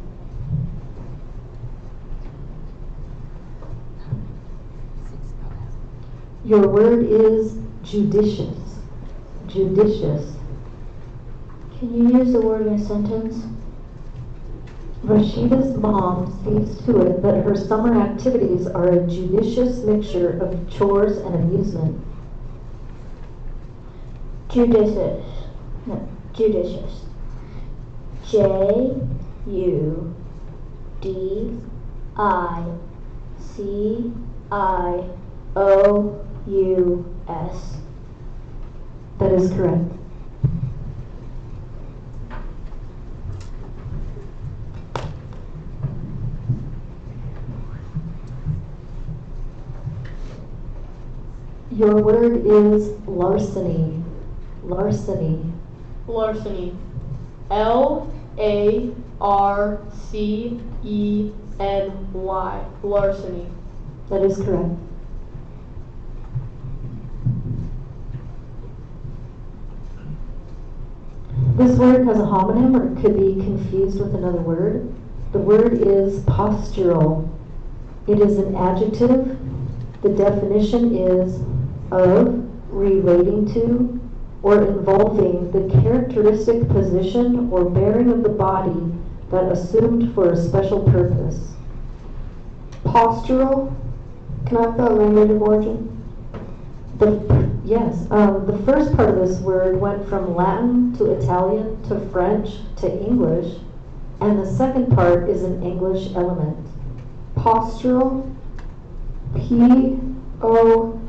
Your word is judicious. Judicious. Can you use the word in a sentence? Rashida's mom sees to it that her summer activities are a judicious mixture of chores and amusement. Judicious. No, judicious. J-U-D-I-C-I-O-U-S. That is correct. Your word is larceny. Larceny. Larceny. L-A-R-C-E-N-Y. Larceny. That is correct. This word has a homonym or it could be confused with another word. The word is postural. It is an adjective. The definition is of, relating to, or involving the characteristic position or bearing of the body that assumed for a special purpose. Postural. Can I have the language of origin? Yes, the first part of this word went from Latin to Italian to French to English, and the second part is an English element. Postural. P-O-S-T-U-R-A-L.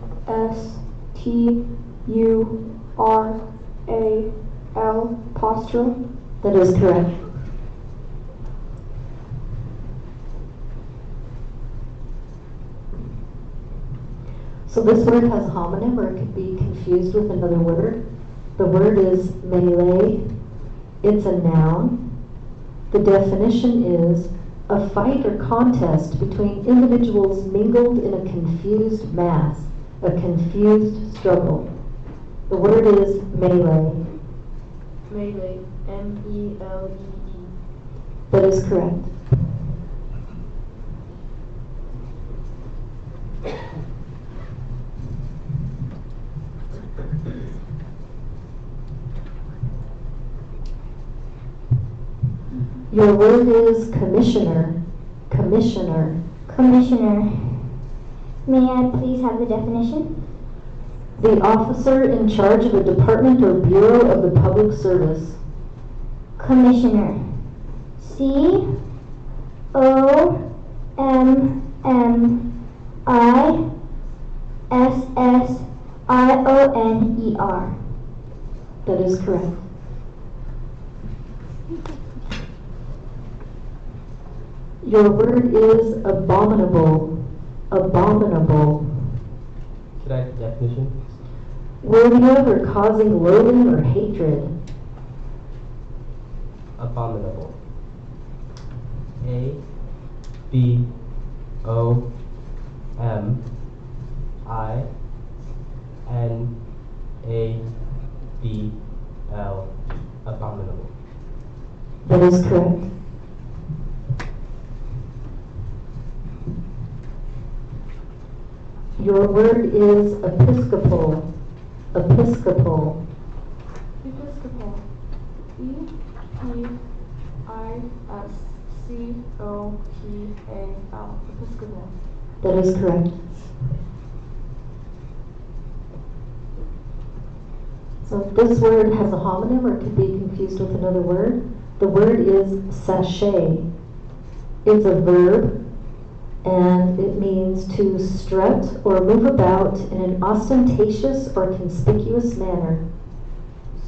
Postural. That is correct. So this word has a homonym or it could be confused with another word. The word is melee. It's a noun. The definition is a fight or contest between individuals mingled in a confused mass, a confused struggle. The word is melee. Melee. M-E-L-E-E. That is correct. Your word is commissioner. Commissioner. Commissioner. May I please have the definition? The officer in charge of a department or bureau of the public service. Commissioner. COMMISSIONER. That is correct. Your word is abominable. Abominable. Should I have the definition? Worthy of or causing loathing or hatred. Abominable. A B O M I N A B L E. Abominable. That is correct. Your word is episcopal. Episcopal. Episcopal. E-P-I-S-C-O-P-A-L. Episcopal. That is correct. So if this word has a homonym or could be confused with another word, the word is sachet. It's a verb and it means to strut or move about in an ostentatious or conspicuous manner.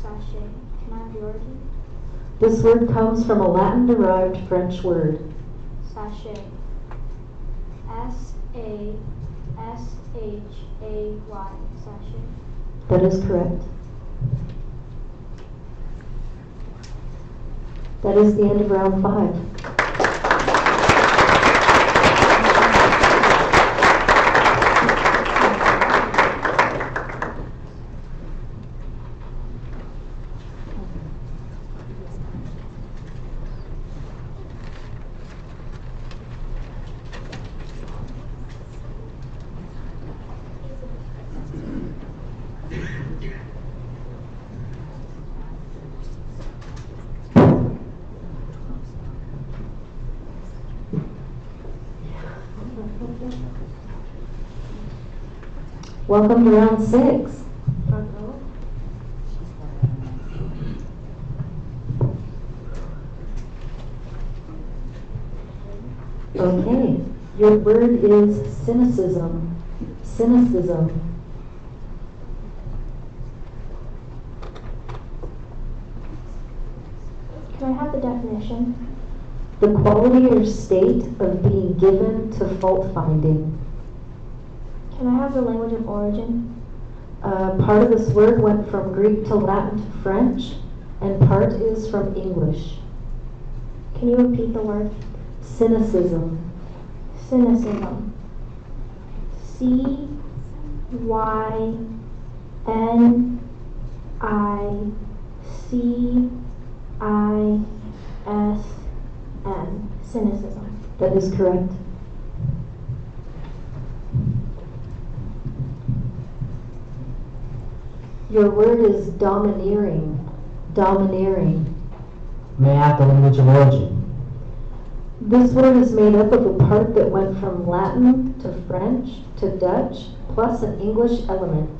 Sachet. Can I have the origin? This word comes from a Latin-derived French word. Sachet. S-A-S-H-A-Y. Sachet. That is correct. That is the end of round 5. Welcome to round 6. Okay, your word is cynicism. Cynicism. Can I have the definition? The quality or state of being given to fault finding. Can I have the language of origin? Part of this word went from Greek to Latin to French, and part is from English. Can you repeat the word? Cynicism. Cynicism. C-Y-N-I-C-I-S-M. Cynicism. That is correct. Your word is domineering. Domineering. May I have the language of origin? This word is made up of a part that went from Latin to French to Dutch, plus an English element.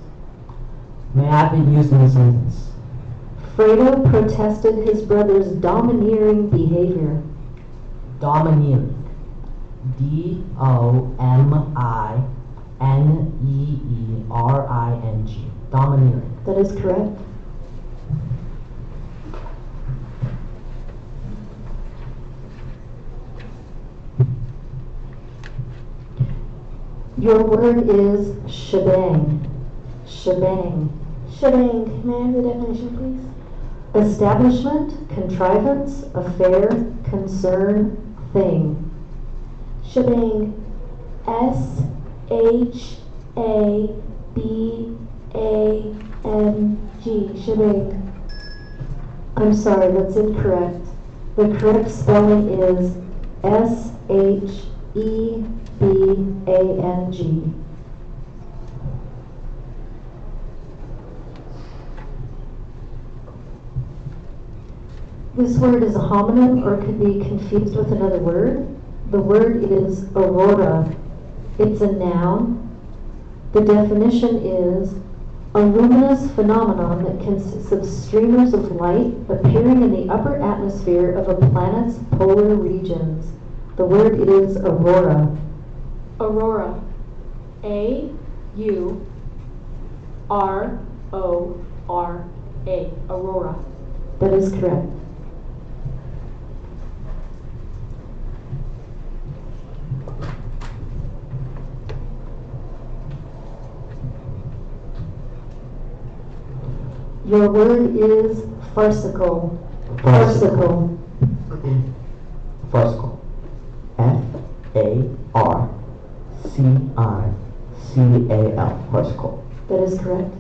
May I have it used in a sentence? Fredo protested his brother's domineering behavior. Domineering. D-O-M-I-N-E-E-R-I-N-G. Domineering. That is correct. Your word is shebang. Shebang. Shebang. May I have the definition, please? Establishment, contrivance, affair, concern, thing. Shebang. S-H-A-B-A-N-G. Shebang. I'm sorry, that's incorrect. The correct spelling is S-H-E-B-A-N-G. This word is a homonym or could be confused with another word. The word is aurora. It's a noun. The definition is a luminous phenomenon that consists of streamers of light appearing in the upper atmosphere of a planet's polar regions. The word is aurora. Aurora. A-U-R-O-R-A. Aurora. That is correct. Your word is farcical. Farcical. Farcical. F-A-R-C-I-C-A-L. Farcical. That is correct.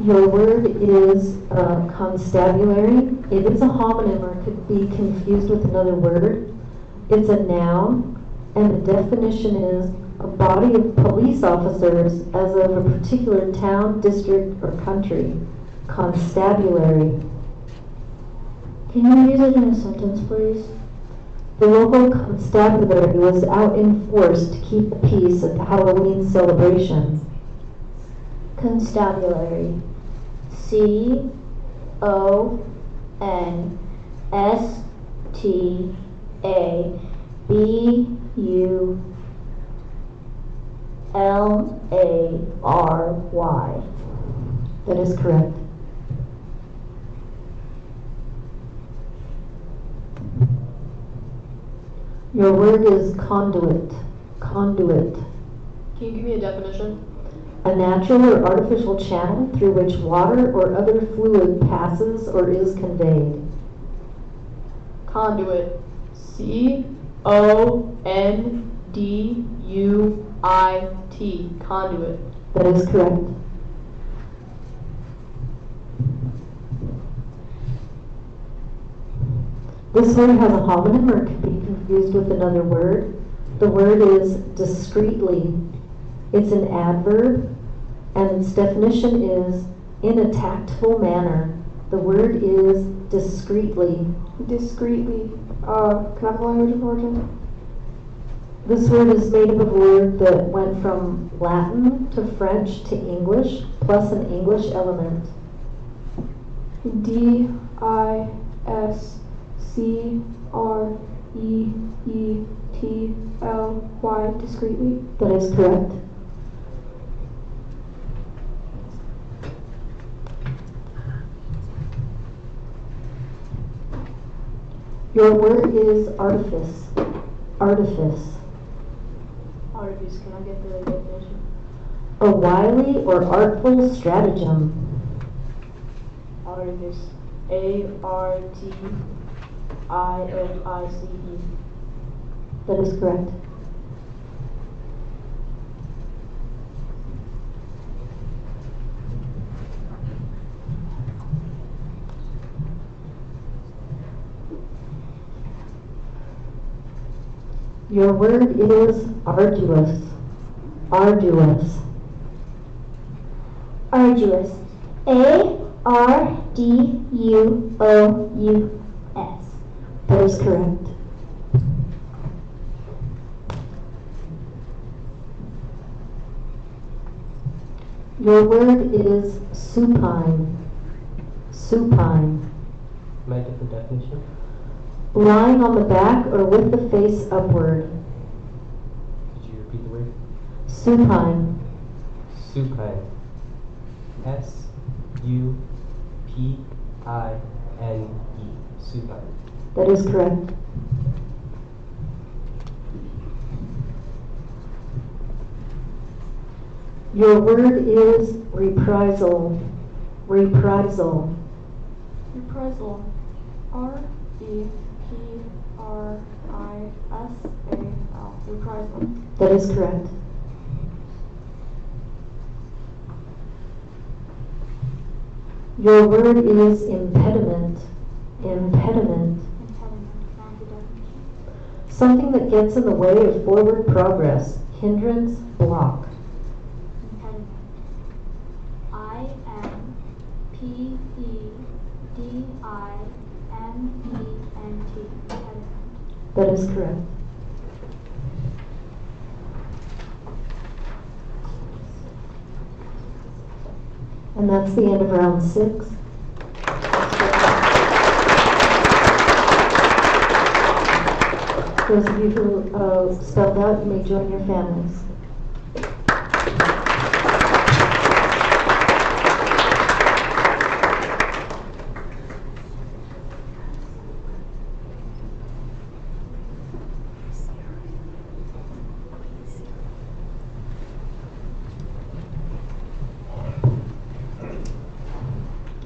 Your word is constabulary. It is a homonym or could be confused with another word. It's a noun, and the definition is a body of police officers as of a particular town, district, or country. Constabulary. Can you use it in a sentence, please? The local constabulary was out in force to keep the peace at the Halloween celebrations. Constabulary. C-O-N-S-T-A-B-U-L-A-R-Y. That is correct. Your word is conduit. Conduit. Can you give me a definition? A natural or artificial channel through which water or other fluid passes or is conveyed. Conduit. C-O-N-D-U-I-T. Conduit. That is correct. This word has a homonym or could be confused with another word. The word is discreetly. It's an adverb, and its definition is in a tactful manner. The word is discreetly. Discreetly. Can I have the language of origin? This word is made up of a word that went from Latin to French to English, plus an English element. D-I-S-C-R-E-E-T-L-Y. Discreetly. That is correct. Your word is artifice. Artifice. Artifice. Can I get the definition? A wily or artful stratagem. Artifice. A-R-T-I-F-I-C-E. That is correct. Your word is arduous. Arduous. Arduous. A-R-D-U-O-U-S. That is correct. Your word is supine. Supine. May I get the definition? Lying on the back or with the face upward. Could you repeat the word? Supine. Supine. S-U-P-I-N-E. Supine. That is correct. Your word is reprisal. Reprisal. Reprisal. P-R-I-S-A-L, reprisal. That is correct. Your word is impediment. Impediment. Impediment, fancy definition. Something that gets in the way of forward progress. Hindrance, block. Impediment. I-M-P-E-D-I-M-E-N-T, impediment. That is correct. And that's the end of round 6. Those of you who spelled out, you may join your families.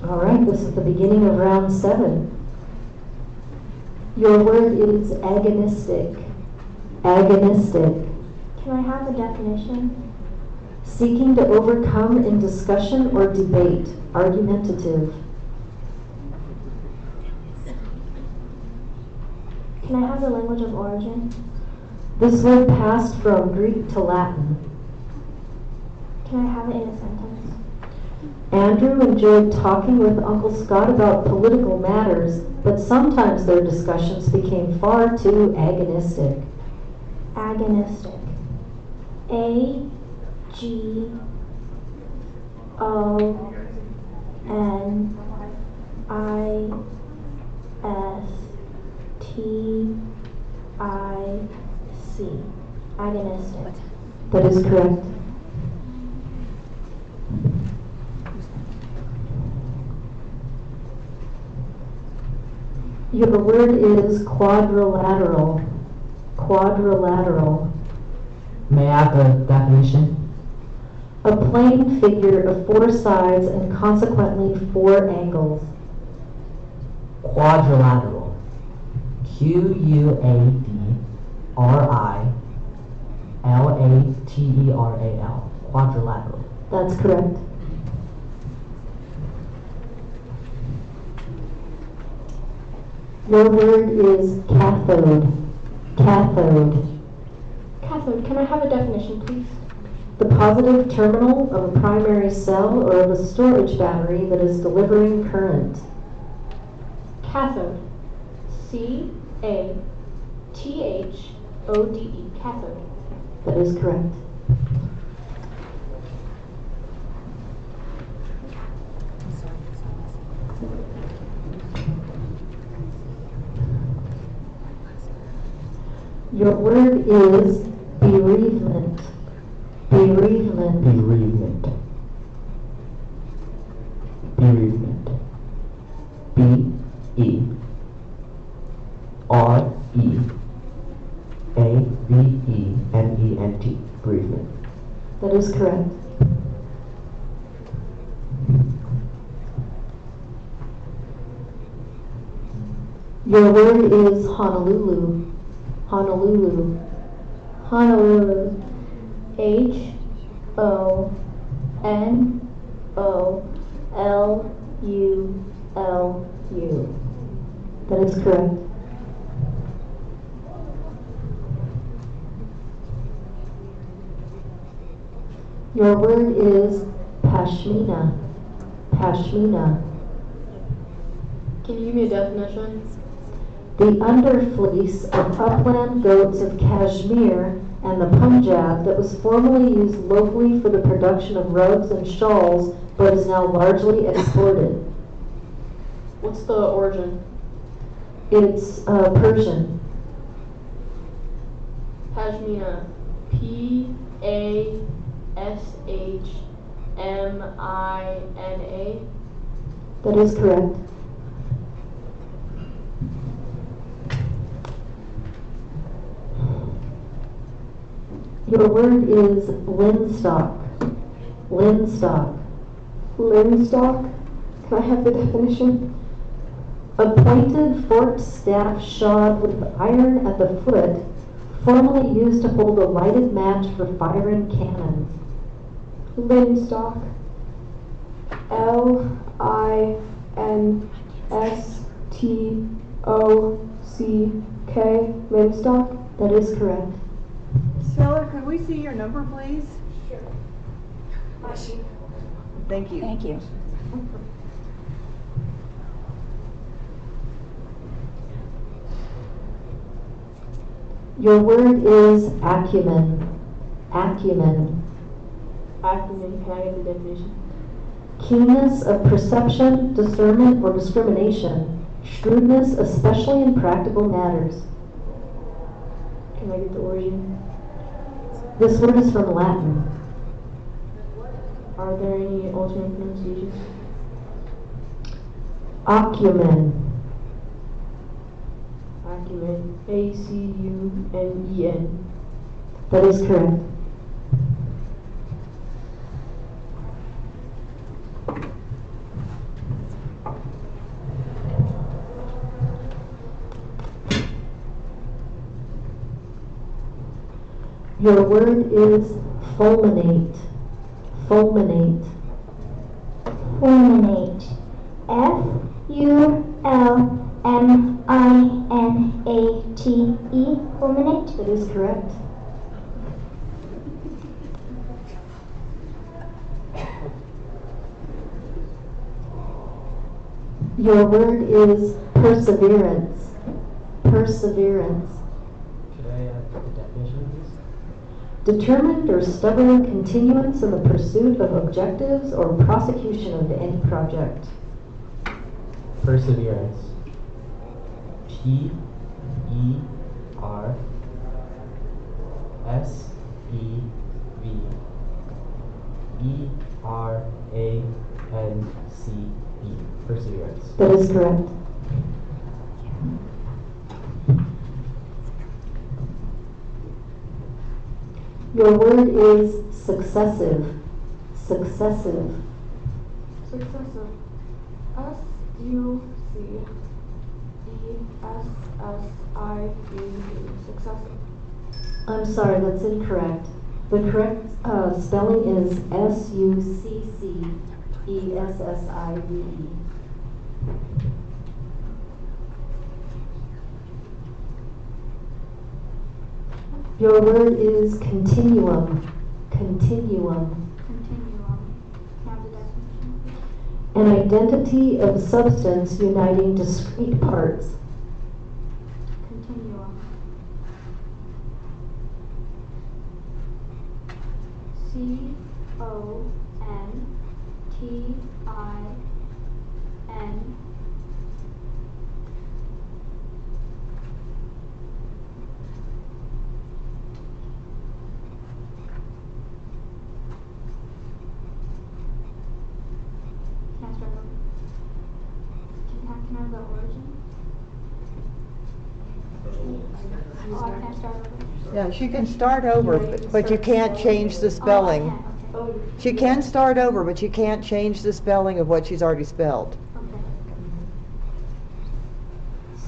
All right, this is the beginning of round 7. Your word is agonistic. Agonistic. Can I have a definition? Seeking to overcome in discussion or debate. Argumentative. Can I have the language of origin? This word passed from Greek to Latin. Can I have it in a sentence? Andrew enjoyed talking with Uncle Scott about political matters, but sometimes their discussions became far too agonistic. Agonistic. A-G-O-N-I-S-T-I-C. Agonistic. That is correct. Your word is quadrilateral. Quadrilateral. May I have the definition? A plane figure of 4 sides and consequently 4 angles. Quadrilateral. Quadrilateral. Quadrilateral. That's correct. Your word is cathode. Cathode. Cathode, can I have a definition, please? The positive terminal of a primary cell or of a storage battery that is delivering current. Cathode. C-A-T-H-O-D-E. Cathode. That is correct. Your word is bereavement. Bereavement. Bereavement. Bereavement. B-E-R-E-A-V-E-M-E-N-T. Bereavement. That is correct. Your word is Honolulu. Honolulu. Honolulu. H-O-N-O-L-U-L-U. That is correct. Your word is pashmina. Pashmina. Can you give me a definition? The underfleece of upland goats of Kashmir and the Punjab that was formerly used locally for the production of rugs and shawls, but is now largely exported. What's the origin? It's Persian. Pashmina. P-A-S-H-M-I-N-A. That is correct. Your word is linstock. Linstock. Linstock? Can I have the definition? A A forked staff shod with iron at the foot, formerly used to hold a lighted match for firing cannons. Linstock. Linstock. Linstock. That is correct. Speller, could we see your number, please? Sure. Thank you. Thank you. Your word is acumen. Acumen. Acumen. Can I get the definition? Keenness of perception, discernment, or discrimination. Shrewdness, especially in practical matters. Can I get the origin? This word is from Latin. Are there any alternate pronunciations? Acumen. Acumen. A-C-U-M-E-N. That is correct. Your word is fulminate. Fulminate. Fulminate. F-U-L-M-I-N-A-T-E. Fulminate. That is correct. Your word is perseverance. Perseverance. Could I have the definition, please? Determined or stubborn continuance in the pursuit of objectives or prosecution of any project. Perseverance. P-E-R-S-E-V-E-R-A-N-C-E. Perseverance. That is correct. Your word is successive. Successive. Successive. S-U-C-E-S-S-I-V-E. Successive. I'm sorry, that's incorrect. The correct spelling is S-U-C-C-E-S-S-I-V-E. Your word is continuum. Continuum. Continuum. Can I have the definition? An identity of substance uniting discrete parts. Continuum. C-O-N-T-I-N. Can I start over? Can I have the origin? Oh, I can't start over? Yeah, she can start over, but you can't change the Oh, I spelling. can't, okay. She can start over, but you can't change the spelling of what she's already spelled. Okay.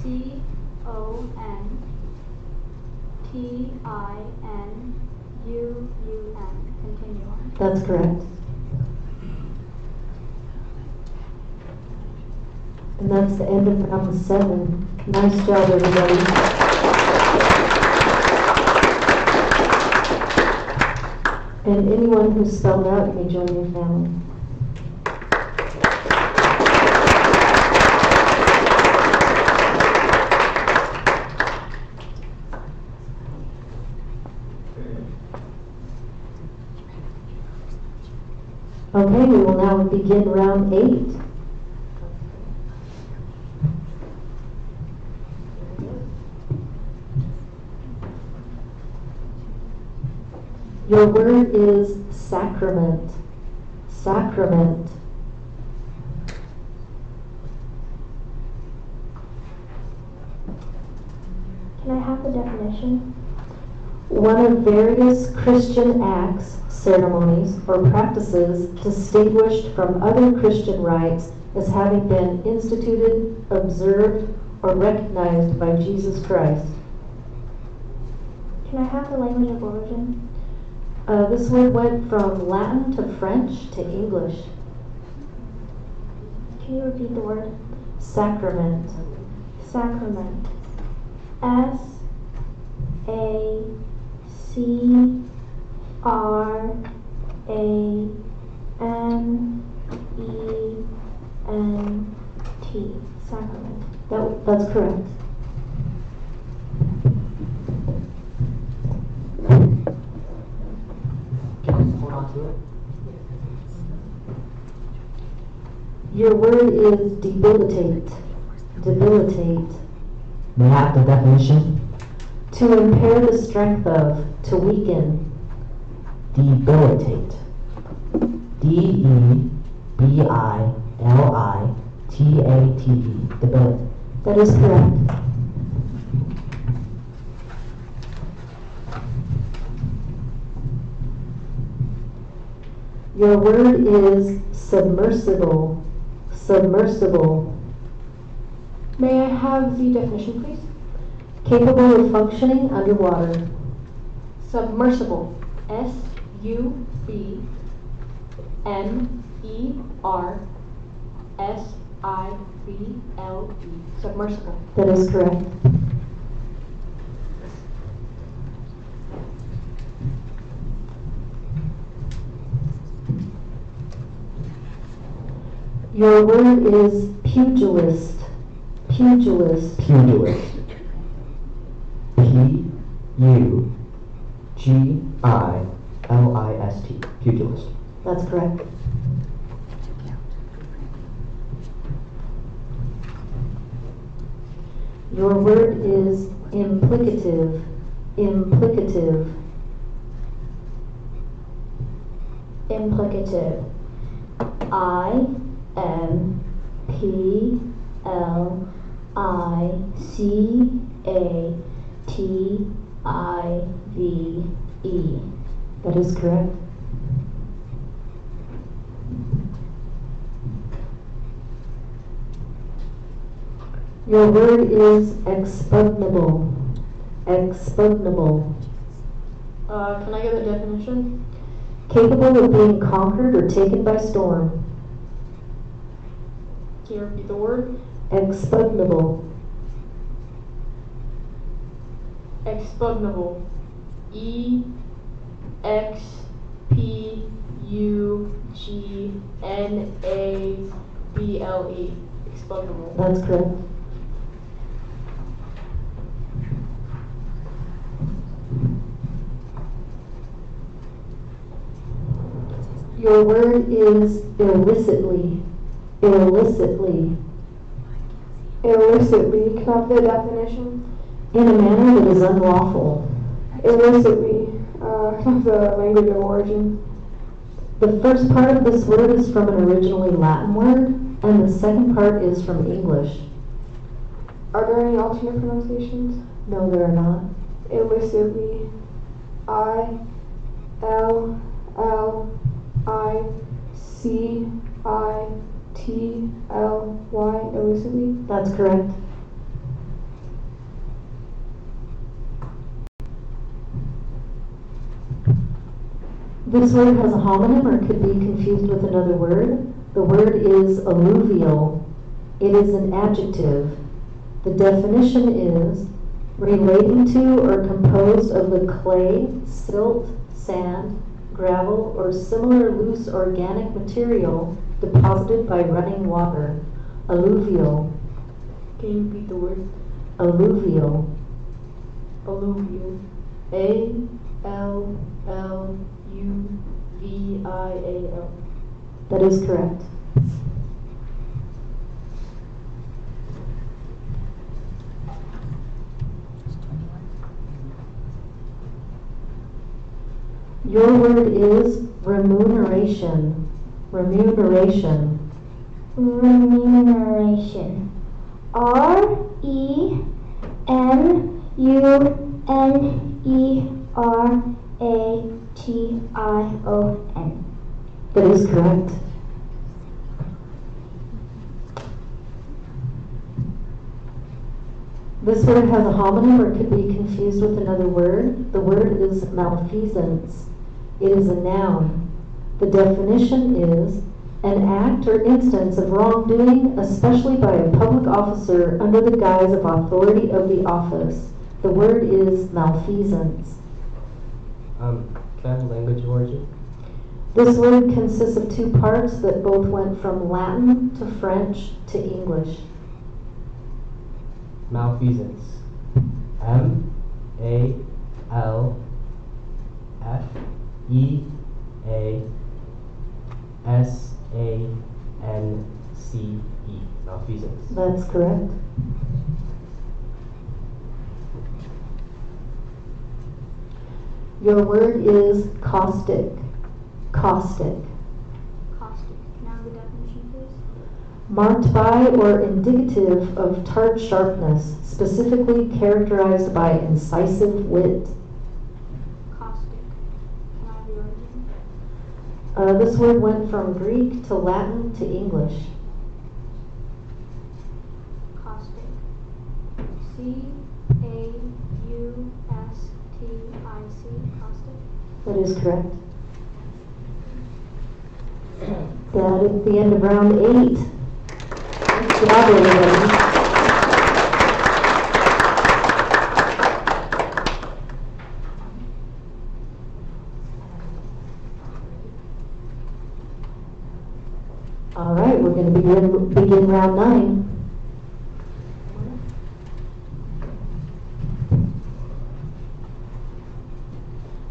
C-O-N-T-I-N-U-U-M. Continuum. That's correct. And that's the end of round 7. Nice job, everybody. And anyone who spelled out, you may join your family. Okay, we will now begin round 8. Your word is sacrament. Sacrament. Can I have the definition? One of various Christian acts, ceremonies, or practices distinguished from other Christian rites as having been instituted, observed, or recognized by Jesus Christ. Can I have the language of origin? This word went from Latin to French to English. Can you repeat the word? Sacrament. Sacrament. S-A-C-R-A-M-E-N-T. Sacrament. That's correct. Can I just hold on to it? Your word is debilitate. Debilitate. May I have the definition? To impair the strength of, to weaken. Debilitate. D-E-B-I-L-I-T-A-T-E. Debilitate. That is correct. Your word is submersible. Submersible. May I have the definition, please? Capable of functioning underwater. Submersible. S-U-B-M-E-R-S-I-B-L-E. Submersible. That is correct. Your word is pugilist. Pugilist. Pugilist. P-U-G-I-L-I-S-T. Pugilist. That's correct. Your word is implicative. Implicative. Implicative. I-M-P-L-I-C-A-T-I-V-E. That is correct. Your word is expugnable. Expugnable. Can I get a definition? Capable of being conquered or taken by storm. Can you repeat the word? Expugnable. Expugnable. E-X-P-U-G-N-A-B-L-E. Expugnable. That's correct. Your word is illicitly. Illicitly. Illicitly. Can I have the definition? In a manner that is unlawful. Illicitly. Can I have the language of origin? The first part of this word is from an originally Latin word, and the second part is from English. Are there any alternate pronunciations? No, there are not. Illicitly. I-L-L-I-C-I-T-L-Y. Illicitly. That's correct. This word has a homonym or could be confused with another word. The word is alluvial. It is an adjective. The definition is relating to or composed of the clay, silt, sand, gravel, or similar loose organic material deposited by running water. Alluvial. Can you repeat the word? Alluvial. Alluvial. A-L-L-U-V-I-A-L. That is correct. Your word is remuneration. Remuneration. Remuneration. R-E-M-U-N-E-R-A-T-I-O-N. That is correct. This word has a homonym or could be confused with another word. The word is malfeasance. It is a noun. The definition is an act or instance of wrongdoing, especially by a public officer under the guise of authority of the office. The word is malfeasance. Can I have language of origin? This word consists of two parts that both went from Latin to French to English. Malfeasance. M-A-L-F-E-A-S-A-N-C-E. Malfeasance. That's correct. Your word is caustic. Caustic. Caustic. Can I have the definition, please? Marked by or indicative of tart sharpness, specifically characterized by incisive wit. Caustic. Can I have the origin? This word went from Greek to Latin to English. Caustic. C-A-U-S-T-I-C. Caustic. That is correct. That is the end of round 8. Nice job, everybody. All right, we're going to begin round 9.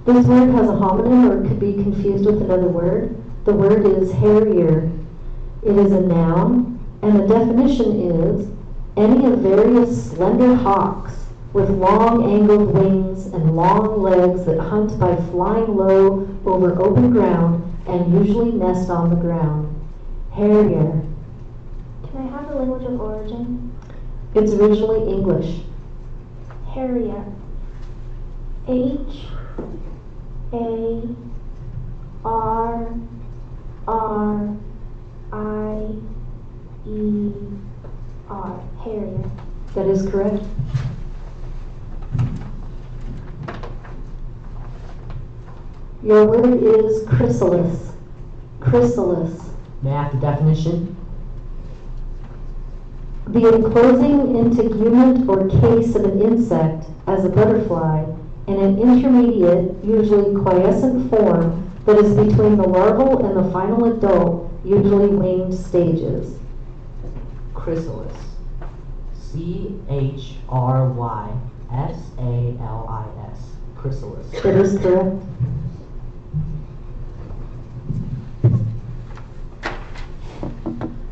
This word has a homonym or could be confused with another word. The word is harrier. It is a noun, and the definition is any of various slender hawks with long angled wings and long legs that hunt by flying low over open ground and usually nest on the ground. Harrier. Can I have the language of origin? It's originally English. Harrier. H-A-R-R-I-E-R. Harrier. That is correct. Your word is chrysalis. Chrysalis. May I have the definition? The enclosing integument or case of an insect, as a butterfly, in an intermediate, usually quiescent form that is between the larval and the final adult, usually winged stages. Chrysalis. C-H-R-Y-S-A-L-I-S. Chrysalis. That is correct.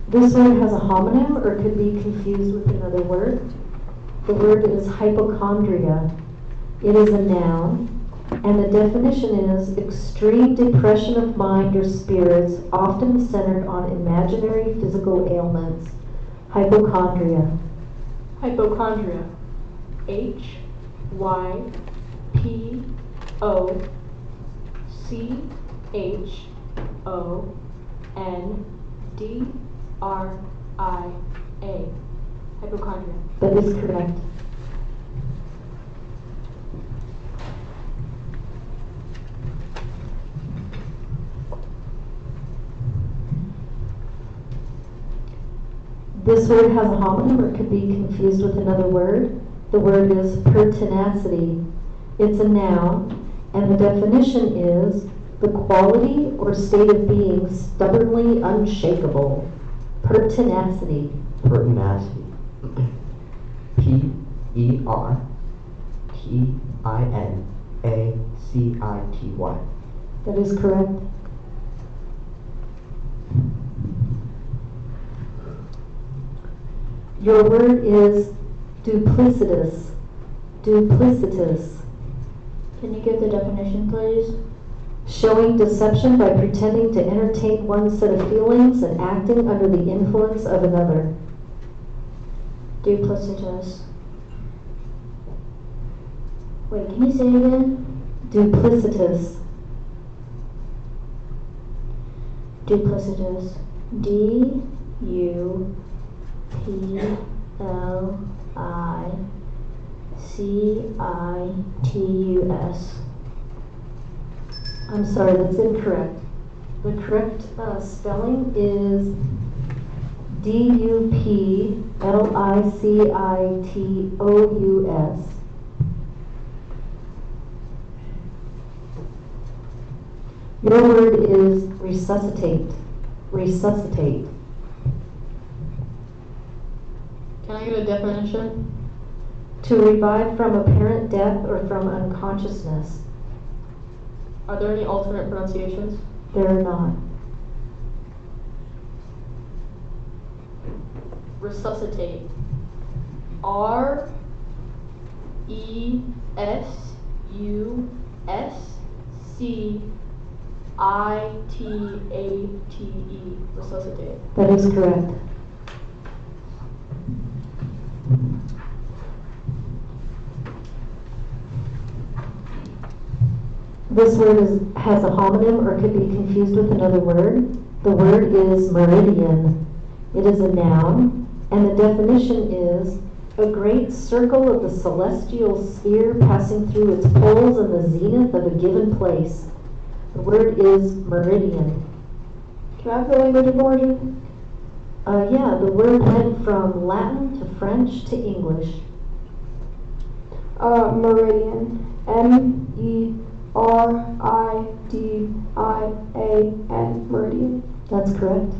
This word has a homonym or could be confused with another word. The word is hypochondria. It is a noun, and the definition is extreme depression of mind or spirits, often centered on imaginary physical ailments. Hypochondria. Hypochondria. H-Y-P-O-C-H-O-N-D-R-I-A. Hypochondria. That is correct. This word has a homonym or could be confused with another word. The word is pertinacity. It's a noun, and the definition is the quality or state of being stubbornly unshakable. Pertinacity. Pertinacity. P-E-R-T-I-N-A-C-I-T-Y. That is correct. Your word is duplicitous. Duplicitous. Can you give the definition, please? Showing deception by pretending to entertain one set of feelings and acting under the influence of another. Duplicitous. Wait, can you say it again? Duplicitous. Duplicitous. D-U-P-L-I-C-I-T-O-U-S. I'm sorry, that's incorrect. The correct spelling is DUPLICITOUS. Your word is resuscitate. Resuscitate. Can I get a definition? To revive from apparent death or from unconsciousness. Are there any alternate pronunciations? There are not. Resuscitate. RESUSCITATE. Resuscitate. That is correct. This word has a homonym or could be confused with another word. The word is meridian. It is a noun, and the definition is a great circle of the celestial sphere passing through its poles in the zenith of a given place. The word is meridian. Can I have the language of origin? Yeah, the word went from Latin to French to English. Meridian. MERIDIAN. Meridian. That's correct.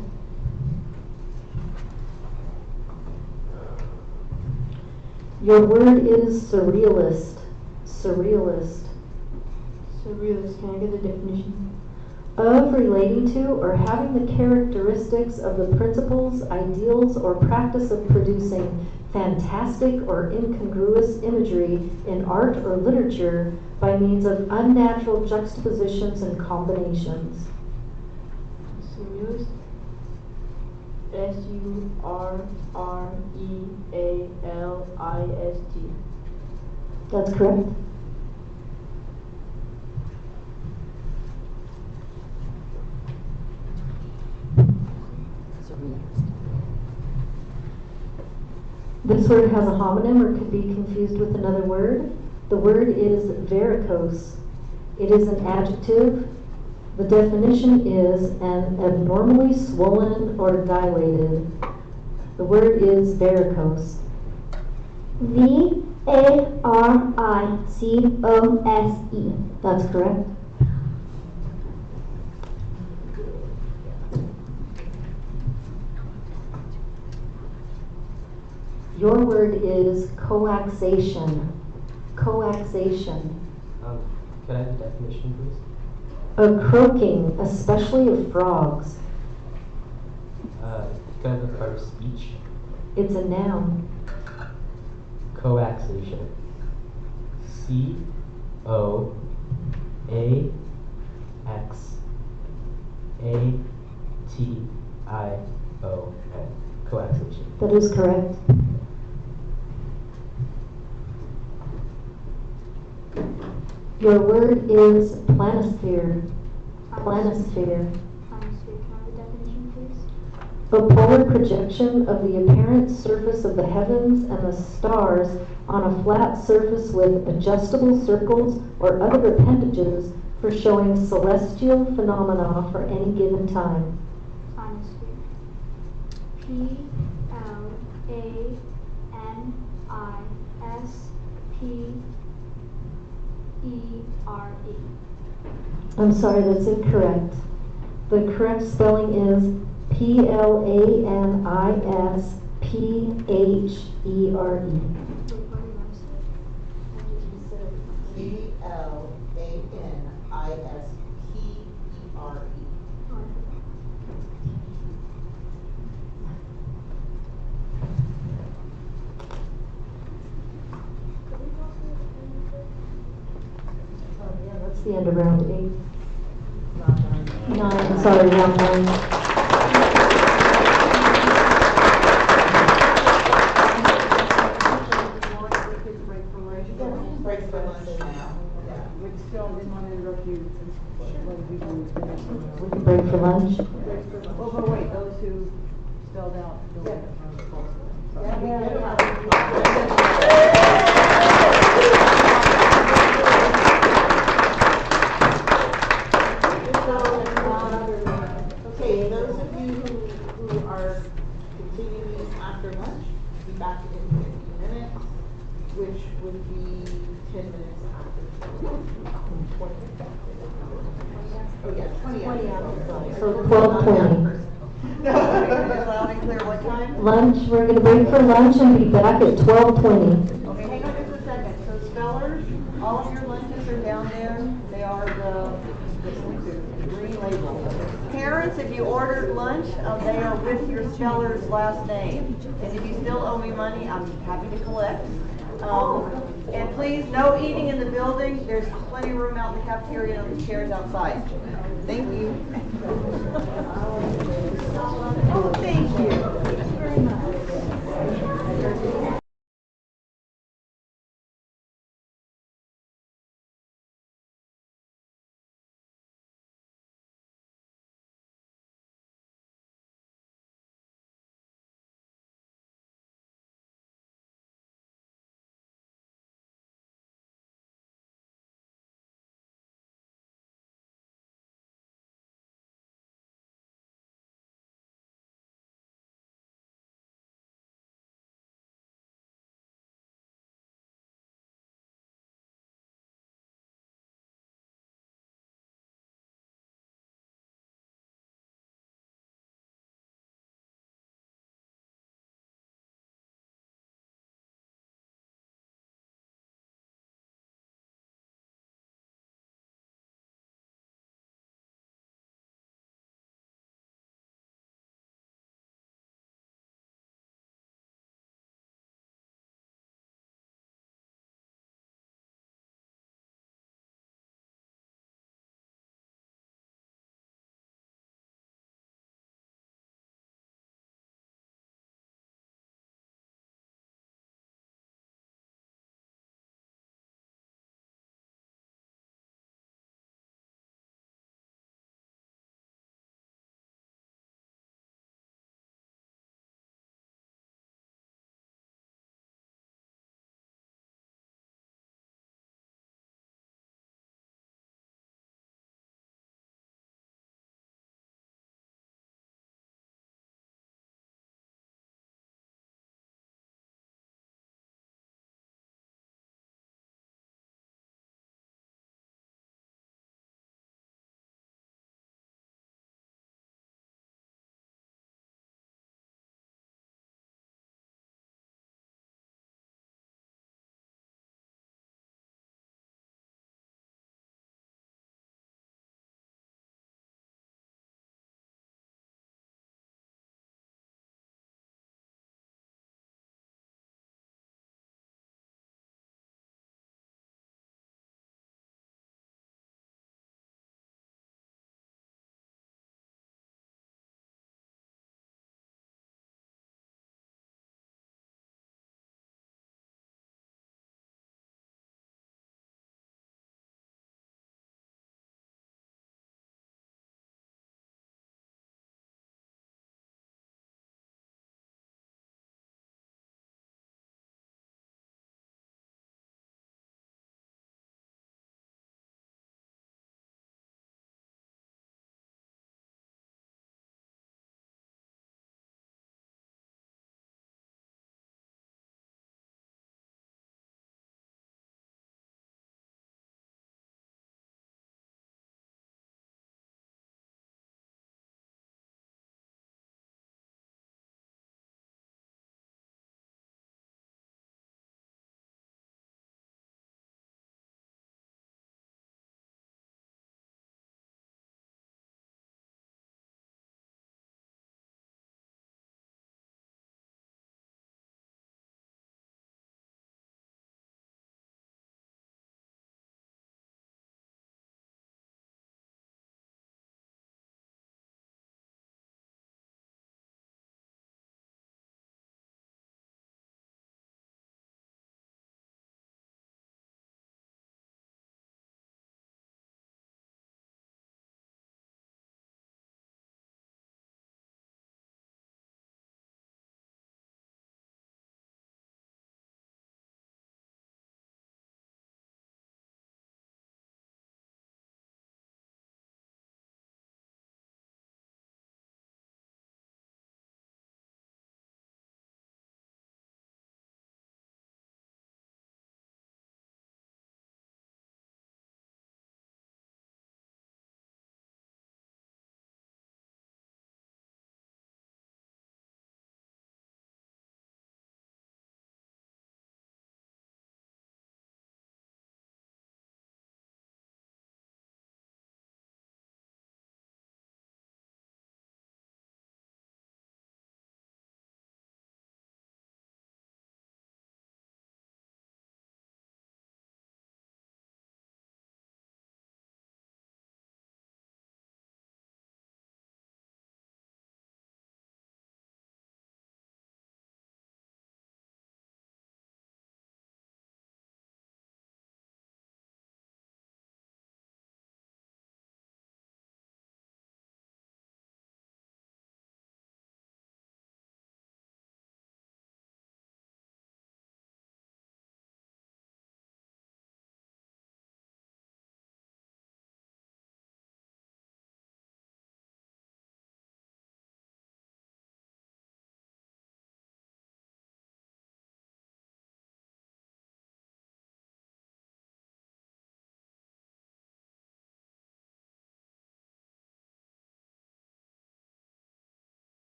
Your word is surrealist. Surrealist. Surrealist. Can I get a definition? Of, relating to, or having the characteristics of the principles, ideals, or practice of producing fantastic or incongruous imagery in art or literature by means of unnatural juxtapositions and combinations. Surrealist. SURREALIST. That's correct. This word has a homonym or could be confused with another word. The word is varicose. It is an adjective. The definition is an abnormally swollen or dilated. The word is varicose. VARICOSE. That's correct. Your word is coaxation. Coaxation. Can I have the definition, please? A croaking, especially of frogs. Can I have the part of speech? It's a noun. Coaxation. COAXATION. Coaxation. That is correct. Your word is planisphere. Planisphere. Can I have the definition, please? A polar projection of the apparent surface of the heavens and the stars on a flat surface with adjustable circles or other appendages for showing celestial phenomena for any given time. Planisphere. PLANISPHERE. I'm sorry, that's incorrect. The correct spelling is PLANISPHERE. Yeah, that's the end of round 8. 9, sorry, round 9. Break for lunch now. We still didn't want to interrupt you. We can break for lunch. Well, but wait, those who spelled out the way. Yeah. be 10 minutes after. 20. Oh, yeah, 20 after. So 12:20. Loud and clear, what time? Lunch, we're gonna break for lunch and be back at 12:20. Okay, hang on just a second. So spellers, all of your lunches are down there. They are the green label. Parents, if you ordered lunch, they are with your speller's last name. And if you still owe me money, I'm happy to collect. And please, no eating in the building. There's plenty of room out in the cafeteria and the chairs outside. Thank you. Oh, thank you. Thank you very much.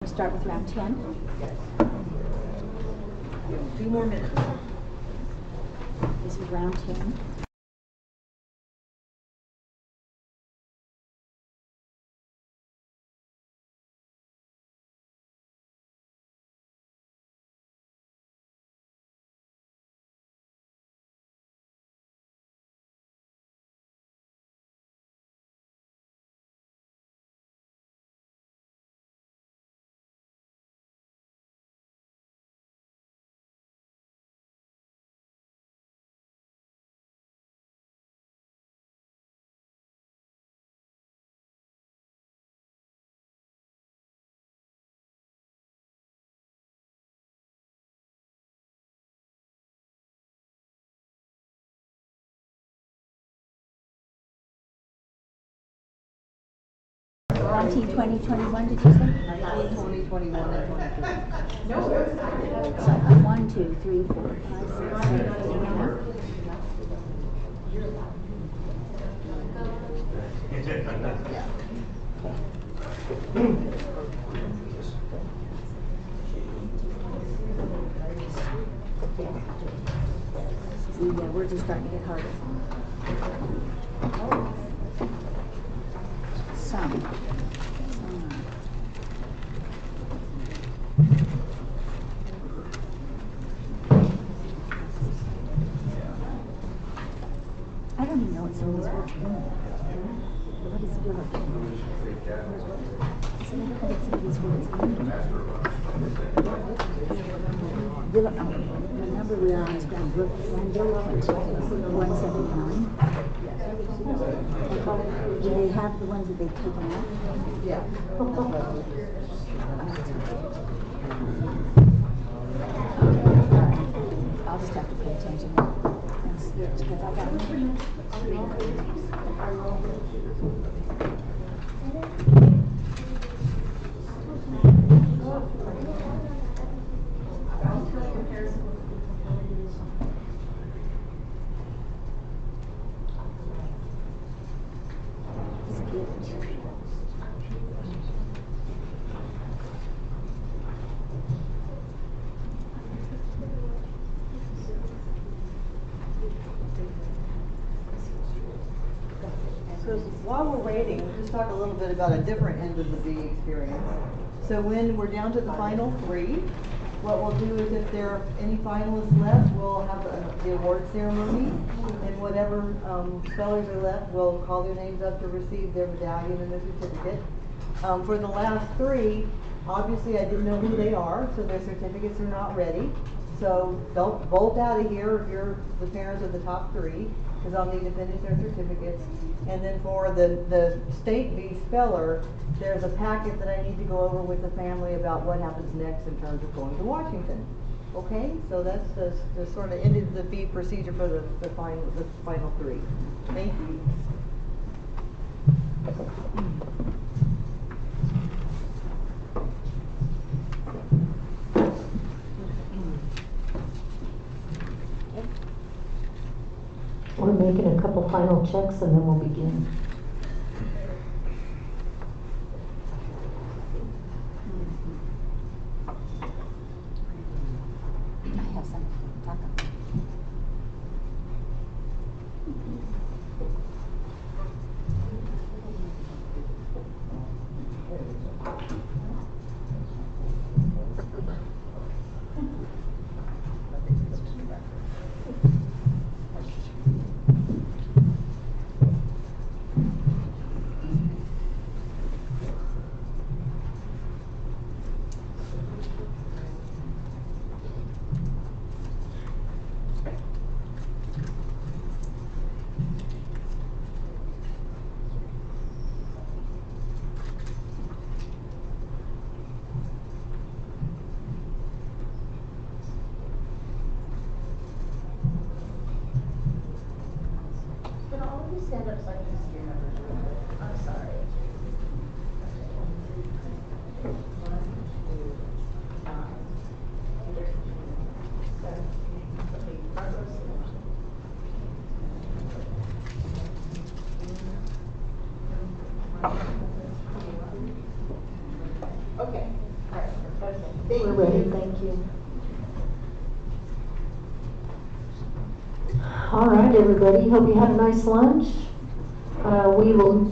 Start with round 10. Give them 2 more minutes. This is round 10. Monty, 2021, did you say? 2021 and 23. So 1, 2, 3, 4, 5, 6, 7, 8, 9. See, yeah, words are starting to get harder. Some. I don't even know what some of these words mean. What is billet? I never heard of some of these words mean. Billet, the number we are on is ground. And delinquent, 179. Do they have the ones that they've taken out? Yeah. I'll just have to pay attention and switch because I got So while we're waiting, we'll just talk a little bit about a different end of the B experience. So when we're down to the final 3, what we'll do is if there are any finalists left, we'll have the award ceremony. And whatever spellers are left, we'll call their names up to receive their medallion and their certificate. For the last 3, obviously I didn't know who they are, so their certificates are not ready. So don't bolt out of here if you're the parents of the top 3, because I'll need to finish their certificates. And then for the state B speller, there's a packet that I need to go over with the family about what happens next in terms of going to Washington. Okay, so that's the sort of ended the B procedure for the final 3. Thank you. We're making a couple final checks and then we'll begin. I have some. Talk about it. Can all of you stand up so I can see your numbers real quick? I'm sorry. 1, 2, 9, 7, 8, front row sit. Okay, all right. Thank We're ready, you. thank you. All right, everybody, hope you had a nice lunch. We will,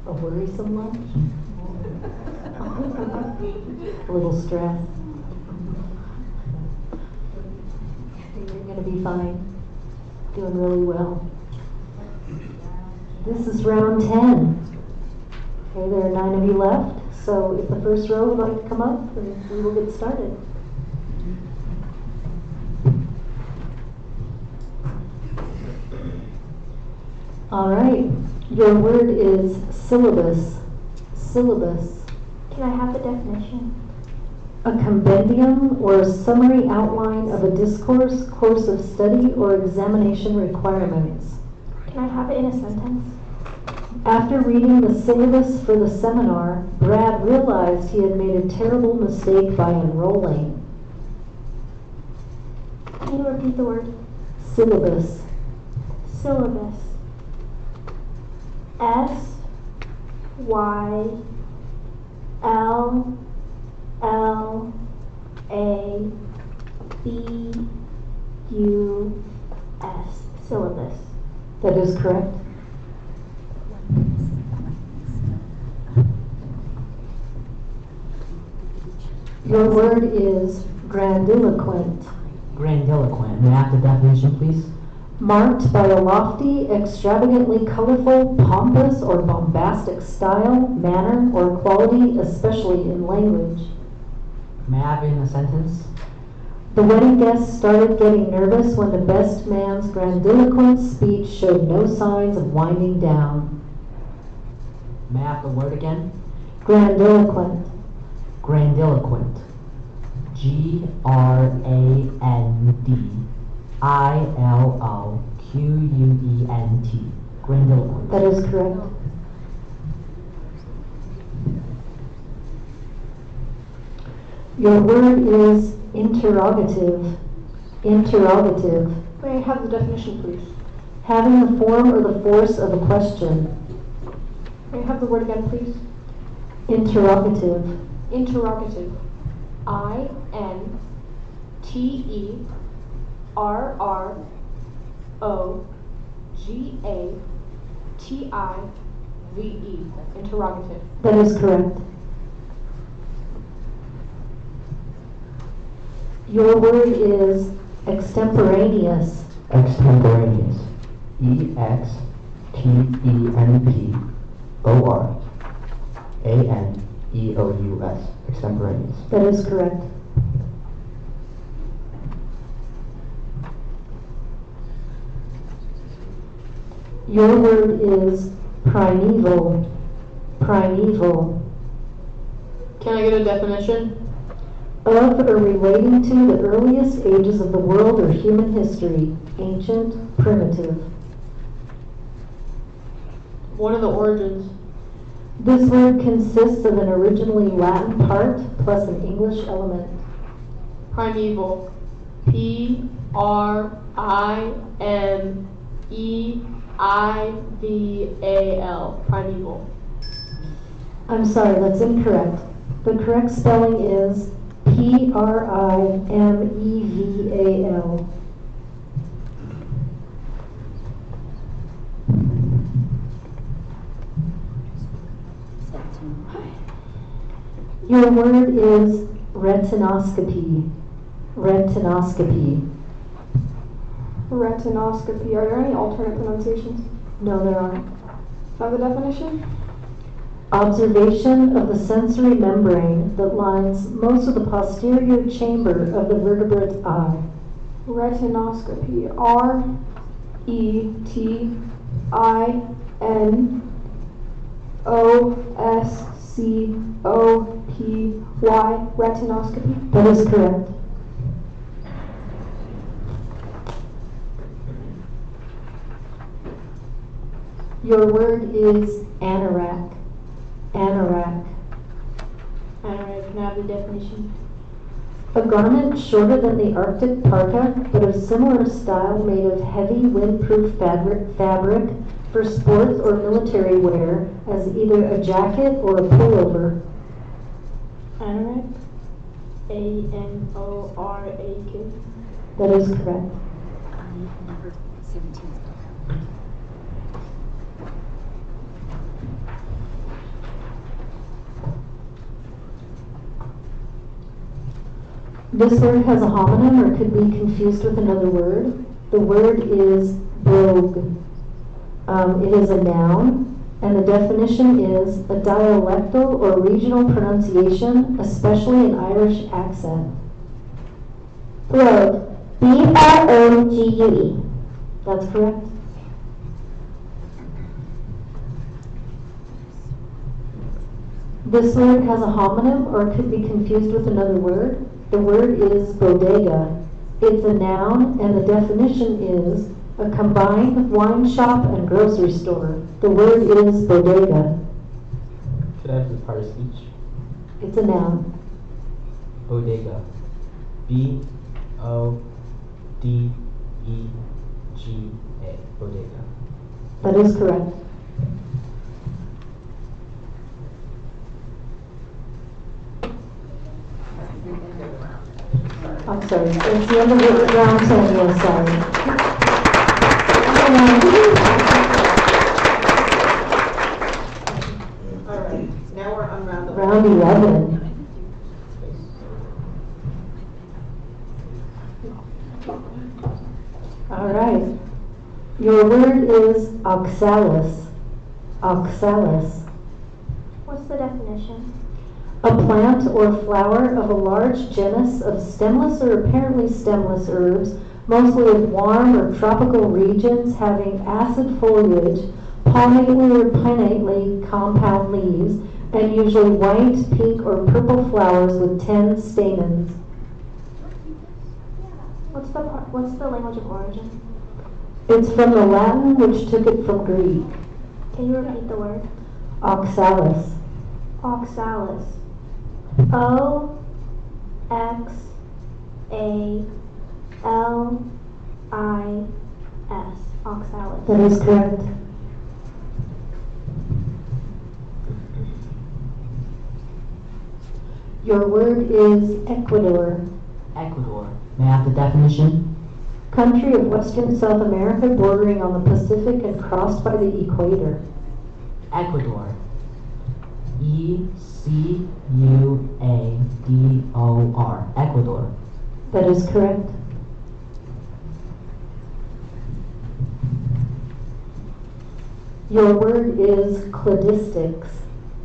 a worrisome lunch? A little stress. You're gonna be fine, doing really well. This is round 10. Okay, there are 9 of you left, so if the first row would like to come up, then we will get started. All right, your word is syllabus. Syllabus. Can I have the definition? A compendium or summary outline of a discourse, course of study, or examination requirements. Can I have it in a sentence? After reading the syllabus for the seminar, Brad realized he had made a terrible mistake by enrolling. Can you repeat the word? Syllabus. Syllabus. S-Y-L-L-A-B-U-S. Syllabus. That is correct. Your word is grandiloquent. Grandiloquent. May I have the definition, please? Marked by a lofty, extravagantly colorful, pompous, or bombastic style, manner, or quality, especially in language. May I have it in a sentence? The wedding guests started getting nervous when the best man's grandiloquent speech showed no signs of winding down. May I have the word again? Grandiloquent. Grandiloquent. Grandiloquent. Grandiloquent. That is correct. Your word is interrogative. Interrogative. May I have the definition, please? Having the form or the force of a question. May I have the word again, please? Interrogative. Interrogative. I-N-T-E-R-R-O-G-A-T-I-V-E. Interrogative. That is correct. Your word is extemporaneous. Extemporaneous. E-X-T-E-M-P-O-R-A-N-E-O-U-S. Extemporaneous. That is correct. Your word is primeval. Primeval. Can I get a definition? Of or relating to the earliest ages of the world or human history. Ancient, primitive. What are the origins? This word consists of an originally Latin part plus an English element. Primeval. P-R-I-M-E-I-V-A-L. Primeval. I'm sorry, that's incorrect. The correct spelling is P-R-I-M-E-V-A-L. Your word is retinoscopy. Retinoscopy. Retinoscopy. Are there any alternate pronunciations? No, there aren't. Have the definition? Observation of the sensory membrane that lines most of the posterior chamber of the vertebrate eye. Retinoscopy. R-E-T-I-N-O-S-C-O-P-Y. Retinoscopy. That is correct. Your word is anorak. Anorak. Anorak. Can I have the definition? A garment shorter than the Arctic parka, but of similar style, made of heavy windproof fabric for sports or military wear as either a jacket or a pullover. Anorak. Anorak. That is correct. Number 17. This word has a homonym or could be confused with another word. The word is brogue. It is a noun, and the definition is a dialectal or regional pronunciation, especially an Irish accent. Brogue. B-R-O-G-U-E. That's correct. This word has a homonym or could be confused with another word. The word is bodega. It's a noun, and the definition is a combined wine shop and grocery store. The word is bodega. Could I have the part of speech? It's a noun. Bodega. B-O-D-E-G-A. Bodega. That is correct. I'm sorry, it's the end of the round 10, yes, sorry. All right, now we're on round 11. Round 11. All right. Your word is oxalis. Oxalis. What's the definition? A plant or flower of a large genus of stemless or apparently stemless herbs, mostly of warm or tropical regions, having acid foliage, palmately or pinnately compound leaves, and usually white, pink, or purple flowers with 10 stamens. What's the language of origin? It's from the Latin, which took it from Greek. Can you repeat the word? Oxalis. Oxalis. O-X-A-L-I-S. Oxalis. That is correct. Your word is Ecuador. Ecuador. May I have the definition? Country of western South America bordering on the Pacific and crossed by the equator. Ecuador. E-C-U-A-D-O-R. Ecuador. That is correct. Your word is cladistics.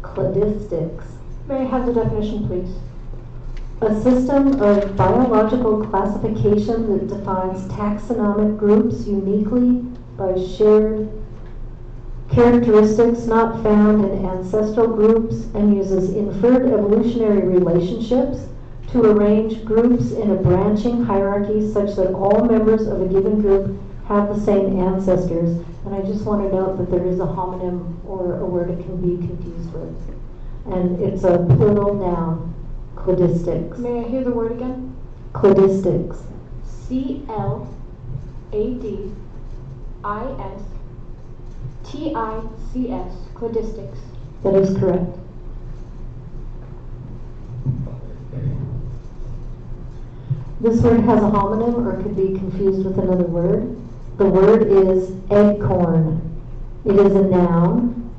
Cladistics. May I have the definition, please? A system of biological classification that defines taxonomic groups uniquely by shared characteristics not found in ancestral groups and uses inferred evolutionary relationships to arrange groups in a branching hierarchy such that all members of a given group have the same ancestors. And I just want to note that there is a homonym or a word it can be confused with. And it's a plural noun, cladistics. May I hear the word again? Cladistics. C-L-A-D-I-S-T-I-C-S. Cladistics. That is correct. This word has a homonym or could be confused with another word. The word is eggcorn. It is a noun,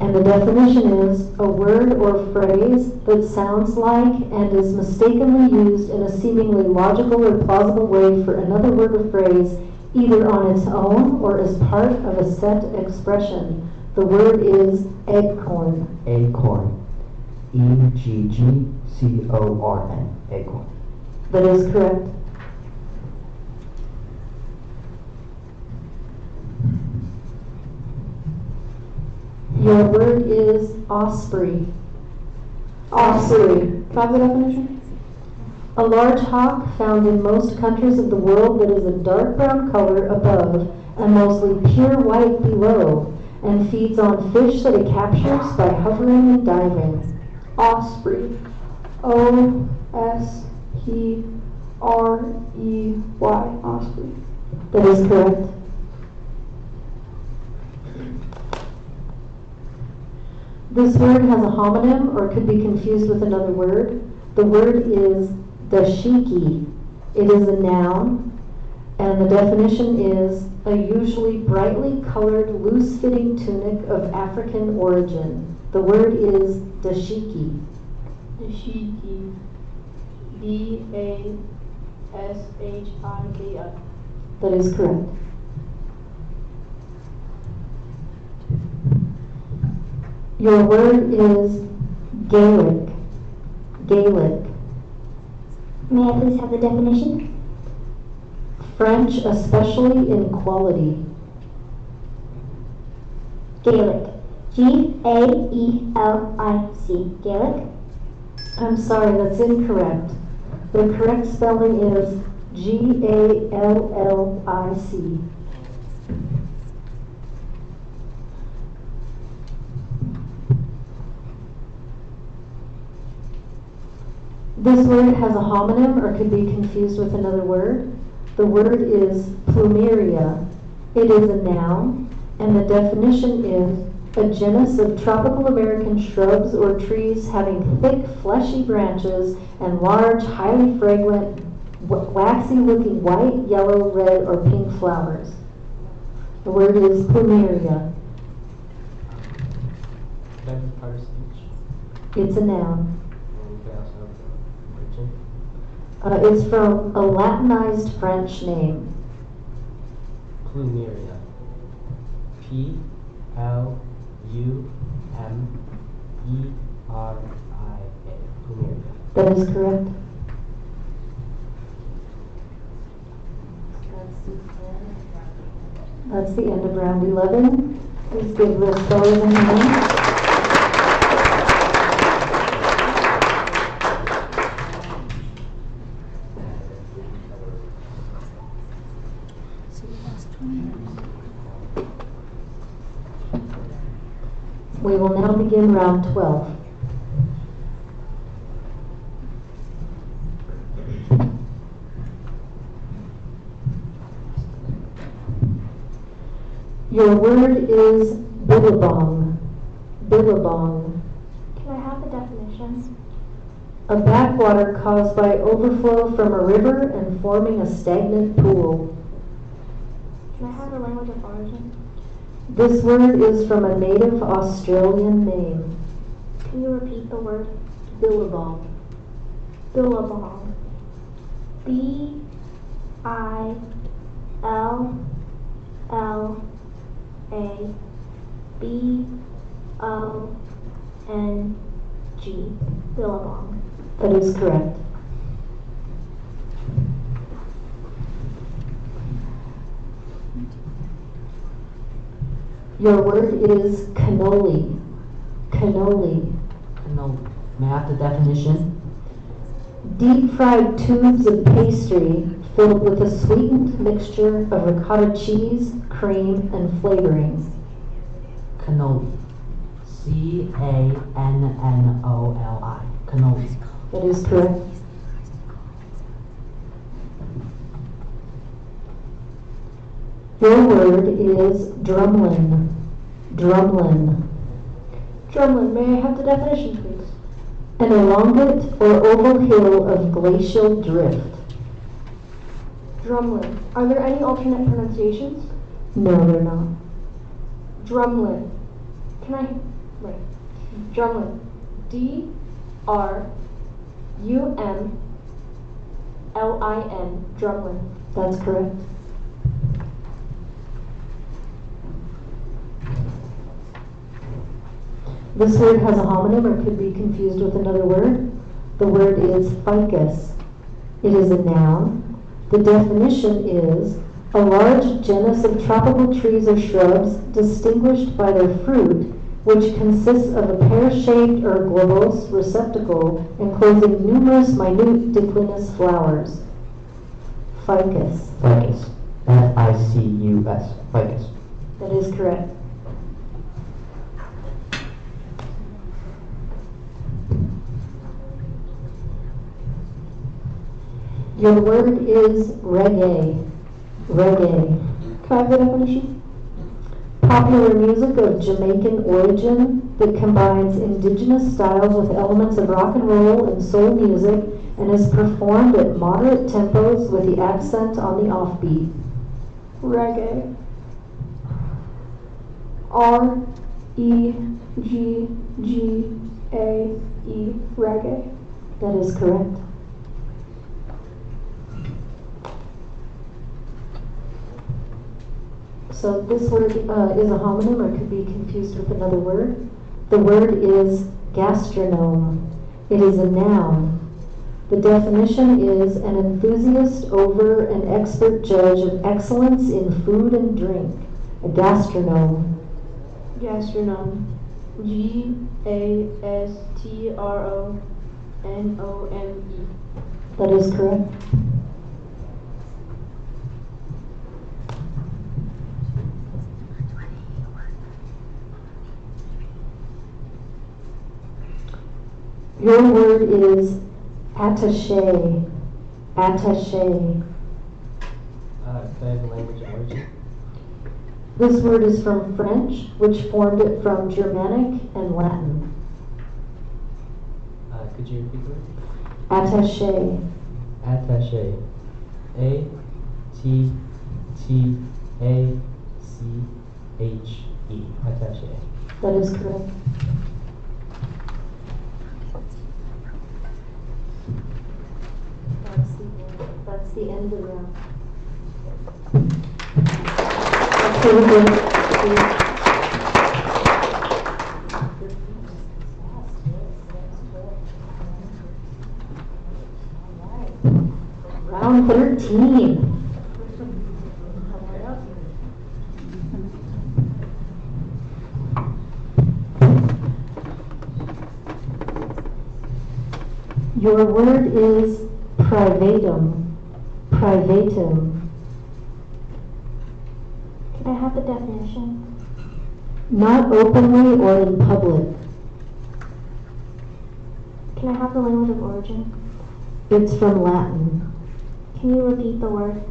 and the definition is a word or phrase that sounds like and is mistakenly used in a seemingly logical or plausible way for another word or phrase, either on its own or as part of a set expression. The word is eggcorn. Acorn. E-G-G-C-O-R-N. Acorn. That is correct. Your word is osprey. Osprey. Can I have the definition? A large hawk found in most countries of the world that is a dark brown color above and mostly pure white below, and feeds on fish that it captures by hovering and diving. Osprey. O-S-P-R-E-Y. Osprey. That is correct. This word has a homonym or could be confused with another word. The word is dashiki. It is a noun, and the definition is a usually brightly colored, loose-fitting tunic of African origin. The word is dashiki. Dashiki. D-A-S-H-I-K-I. That is correct. Your word is Gaelic. Gaelic. May I please have the definition? French, especially in quality. Gaelic. G-A-E-L-I-C. Gaelic. I'm sorry, that's incorrect. The correct spelling is G-A-L-L-I-C. This word has a homonym or could be confused with another word. The word is plumeria. It is a noun, and the definition is a genus of tropical American shrubs or trees having thick, fleshy branches and large, highly fragrant, waxy-looking white, yellow, red, or pink flowers. The word is plumeria. That is part of speech. It's a noun. And we can also have the origin. It's from a Latinized French name. Plumeria. P-L-U-M-E-R-I-A. Plumeria. That is correct. That's the end of round 11. Please give the spelling a hand. We will now begin round 12. Your word is billabong. Billabong. Can I have the definition? A backwater caused by overflow from a river and forming a stagnant pool. Can I have the language of origin? This word is from a native Australian name. Can you repeat the word? Billabong. Billabong. B-I-L-L-A-B-O-N-G. Billabong. That is correct. Your word is cannoli. Cannoli. Cannoli. May I have the definition? Deep fried tubes of pastry filled with a sweetened mixture of ricotta cheese, cream, and flavorings. Cannoli. C-A-N-N-O-L-I. Cannoli. That is correct. Your word is drumlin. Drumlin. Drumlin, may I have the definition, please? An elongate or oval hill of glacial drift. Drumlin. Are there any alternate pronunciations? No, they're not. Drumlin. Can I? Wait. Drumlin. D-R-U-M-L-I-N. Drumlin. That's correct. This word has a homonym or could be confused with another word. The word is ficus. It is a noun. The definition is a large genus of tropical trees or shrubs distinguished by their fruit, which consists of a pear-shaped or globose receptacle enclosing numerous minute declinous flowers. Ficus. Ficus. F-I-C-U-S. Ficus. That is correct. Your word is reggae. Reggae. Can I have the definition? Popular music of Jamaican origin, that combines indigenous styles with elements of rock and roll and soul music and is performed at moderate tempos with the accent on the offbeat. Reggae. R-E-G-G-A-E. Reggae. That is correct. So this word is a homonym or could be confused with another word. The word is gastronome. It is a noun. The definition is an enthusiast over an expert judge of excellence in food and drink. A gastronome. Gastronome. G-A-S-T-R-O-N-O-M-E. That is correct. Your word is attaché. Attaché. Can I have the language of origin? This word is from French, which formed it from Germanic and Latin. Could you repeat the word? Attaché. Attaché. A-T-T-A-C-H-E. Attaché. That is correct. That's the end of the round. Round 13. Your word is privatum. Privatum. Can I have the definition? Not openly or in public. Can I have the language of origin? It's from Latin. Can you repeat the word?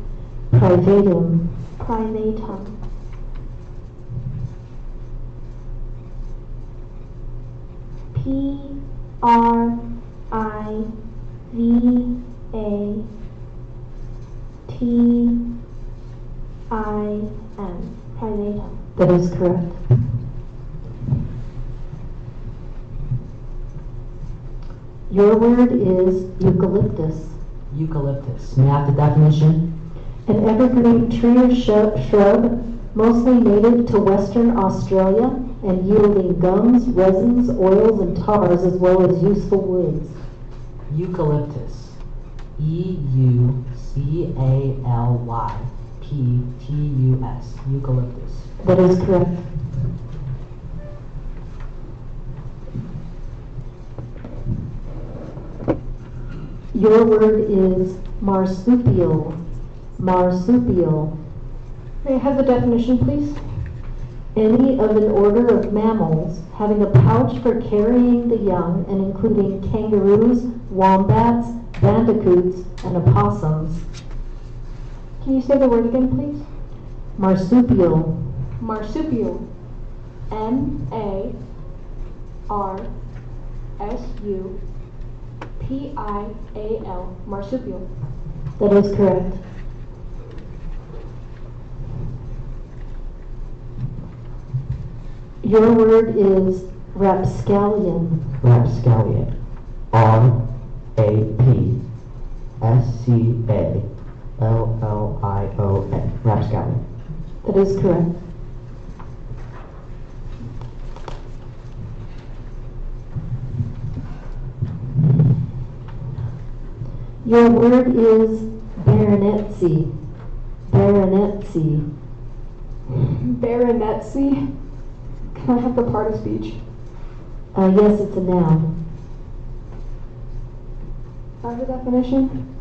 Privatum. Privatum. P-R-I-V-A-T-I-M. Privatum. That is correct. Your word is eucalyptus. Eucalyptus. May I have the definition? An evergreen tree or shrub, mostly native to Western Australia and yielding gums, resins, oils, and tars, as well as useful woods. Eucalyptus. E-U-C-A-L-Y-P-T-U-S. Eucalyptus. That is correct. Your word is marsupial. Marsupial. May I have the definition, please? Any of an order of mammals having a pouch for carrying the young and including kangaroos, wombats, bandicoots, and opossums. Can you say the word again, please? Marsupial. Marsupial. M-A-R-S-U-P-I-A-L. Marsupial. That is correct. Your word is rapscallion. Rapscallion. R-A-P-S-C-A-L-L-I-O-N. Rapscallion. That is correct. Your word is baronetcy. Baronetcy. Baronetcy. Can I have the part of speech? Yes, it's a noun. The definition?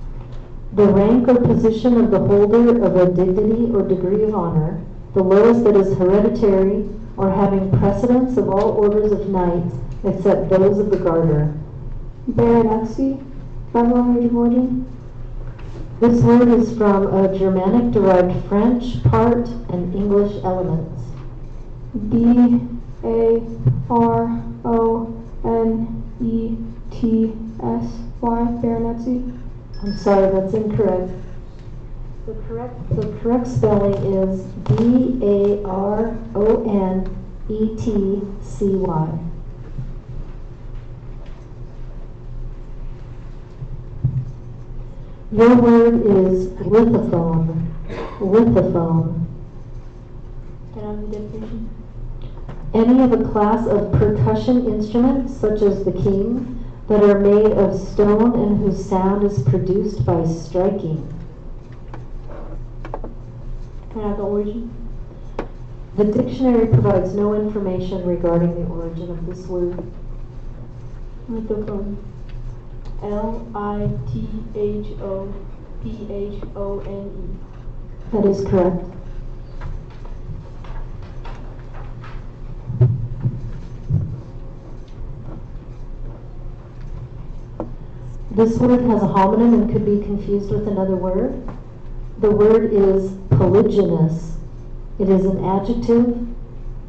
The rank or position of the holder of a dignity or degree of honor, the lowest that is hereditary or having precedence of all orders of knights except those of the garter. Baronetcy. By the language of origin? This word is from a Germanic derived French part and English elements. Baronetsy. I'm sorry, that's incorrect. The correct spelling is Baronetcy. Your word is lithophone. Lithophone. Can I have the definition? Any of a class of percussion instruments, such as the king, that are made of stone and whose sound is produced by striking. Can I have the origin? The dictionary provides no information regarding the origin of this word. Lithophone. Lithophone. That is correct. This word has a homonym and could be confused with another word. The word is polygynous. It is an adjective,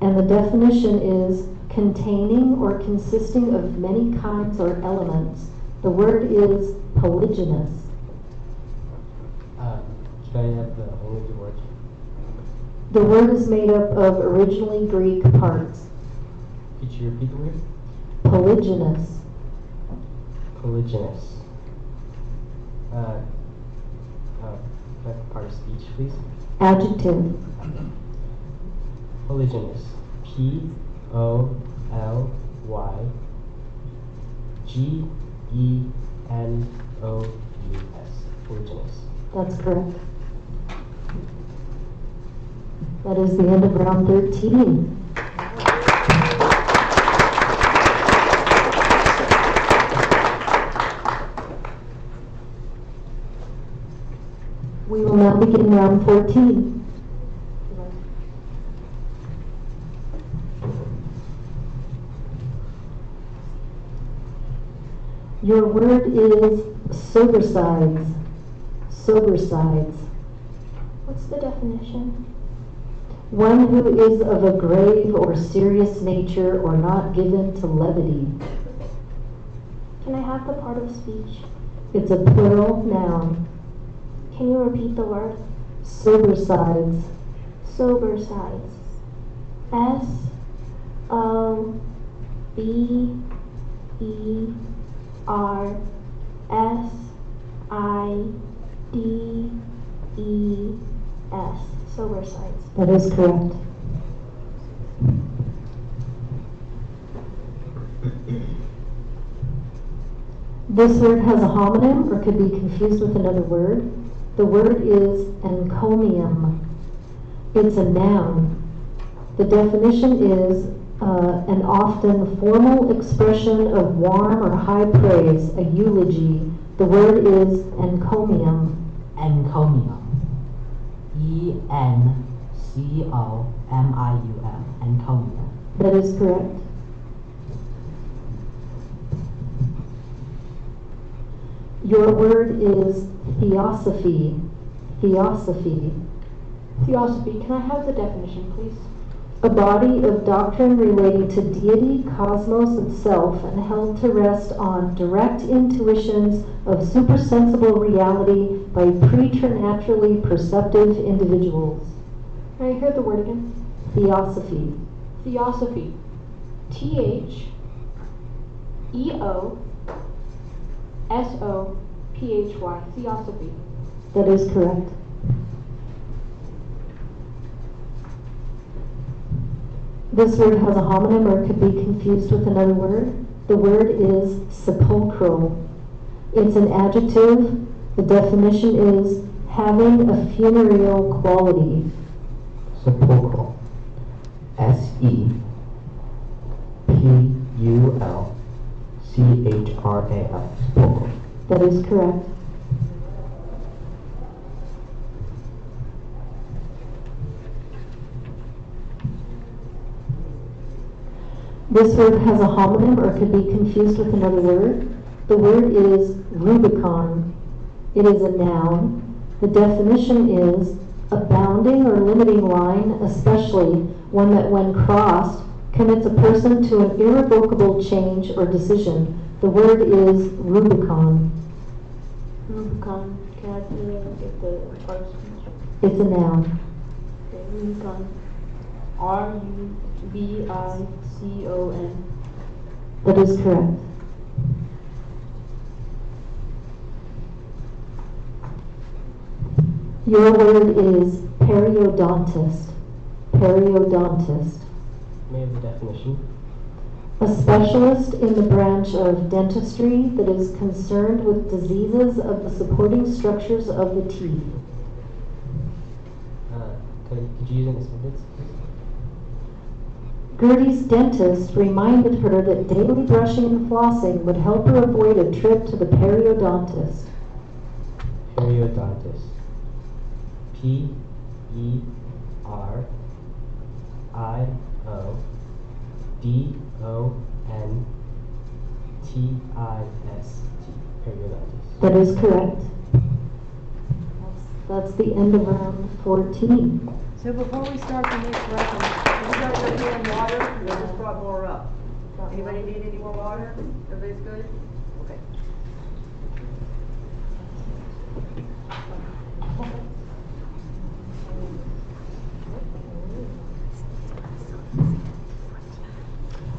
and the definition is containing or consisting of many kinds or elements. The word is polygynous. Can I have the only the word? The word is made up of originally Greek parts. Could you repeat the word? Polygynous. Polygynous. Part of speech, please. Adjective. Polygynous. Polygynous. Polygynous. That's correct. That is the end of round 13. We will now begin round 14. Your word is sobersides. Sobersides. What's the definition? One who is of a grave or serious nature or not given to levity. Can I have the part of speech? It's a plural noun. Can you repeat the word? Sobersides. Sobersides. Sobersides. Sobersides. That is correct. This word has a homonym or could be confused with another word. The word is encomium. It's a noun. The definition is an often formal expression of warm or high praise, a eulogy. The word is encomium. Encomium. E-N-C-O-M-I-U-M. Encomium. That is correct. Your word is theosophy. Theosophy. Theosophy. Can I have the definition, please? A body of doctrine relating to deity, cosmos, and self, and held to rest on direct intuitions of supersensible reality by preternaturally perceptive individuals. Can I hear the word again? Theosophy. Theosophy. Theosophy. Theosophy. That is correct. This word has a homonym or could be confused with another word. The word is sepulchral. It's an adjective. The definition is having a funereal quality. Sepulchral. S-E-P-U-L-C-H-R-A-L. Sepulchral. That is correct. This word has a homonym or could be confused with another word. The word is Rubicon. It is a noun. The definition is a bounding or limiting line, especially one that when crossed commits a person to an irrevocable change or decision. The word is Rubicon. Rubicon. Can I get the part of speech? It's a noun. Okay, Rubicon. R-U-B-I-C-O-N. That is correct. Your word is periodontist. Periodontist. May I have the definition? A specialist in the branch of dentistry that is concerned with diseases of the supporting structures of the teeth. Could you use it in a sentence, please? Gertie's dentist reminded her that daily brushing and flossing would help her avoid a trip to the periodontist. Periodontist. P-E-R-I-O-D-O-N-T-I-S-T. Periodontist. That is correct. That's the end of round 14. So before we start the next round, you guys are getting water? I just brought more up. Anybody need any more water? Everybody's good? Okay.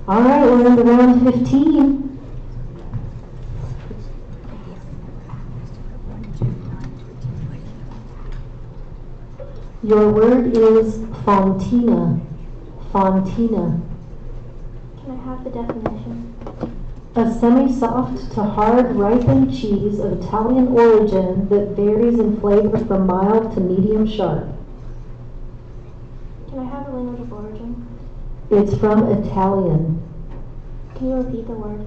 All right, we're into round 15. Your word is fontina. Fontina. Can I have the definition? A semi-soft to hard ripened cheese of Italian origin that varies in flavor from mild to medium sharp. Can I have the language of origin? It's from Italian. Can you repeat the word?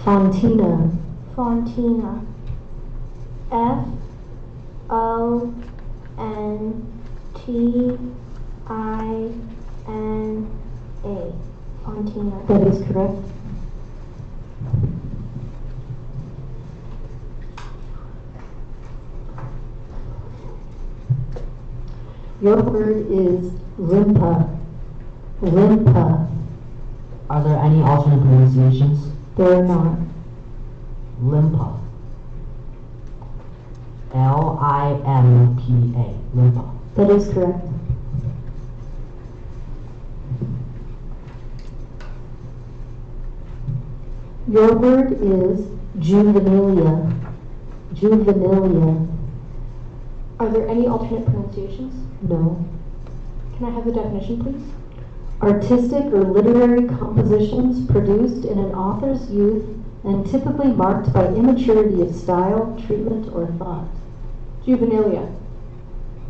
Fontina. Fontina. F-O-N-T-I-N-A. Fontina. That is correct. Your word is limpa. Limpa. Are there any alternate pronunciations? There are not. Limpa. L-I-M-P-A. Limpa. That is correct. Your word is juvenilia. Juvenilia. Are there any alternate pronunciations? No. Can I have the definition, please? Artistic or literary compositions produced in an author's youth and typically marked by immaturity of style, treatment, or thought. Juvenilia.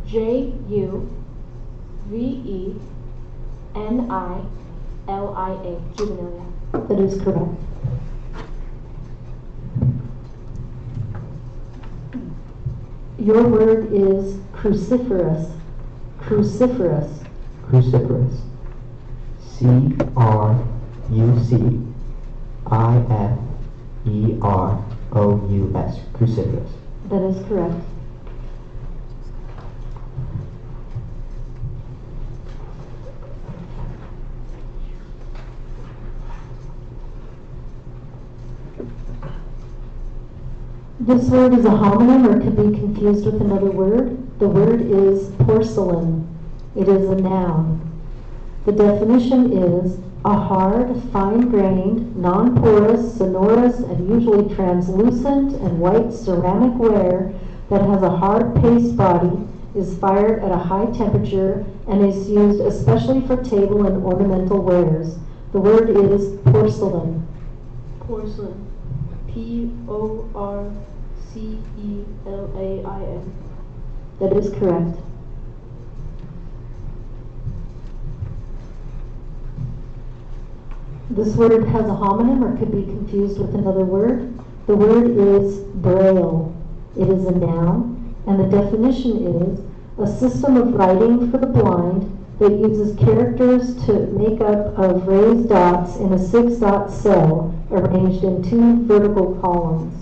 J-U-V-E-N-I-L-I-A. Juvenilia. That is correct. Your word is cruciferous. Cruciferous. Cruciferous. C-R-U-C-I-F-E-R-O-U-S. Cruciferous. That is correct. This word is a homonym or could be confused with another word. The word is porcelain. It is a noun. The definition is a hard, fine-grained, non-porous, sonorous, and usually translucent and white ceramic ware that has a hard paste body, is fired at a high temperature, and is used especially for table and ornamental wares. The word is porcelain. Porcelain. P-O-R-C-E-L-A-I-N. That is correct. This word has a homonym or could be confused with another word. The word is braille. It is a noun, and the definition is a system of writing for the blind that uses characters to make up of raised dots in a 6-dot cell arranged in 2 vertical columns.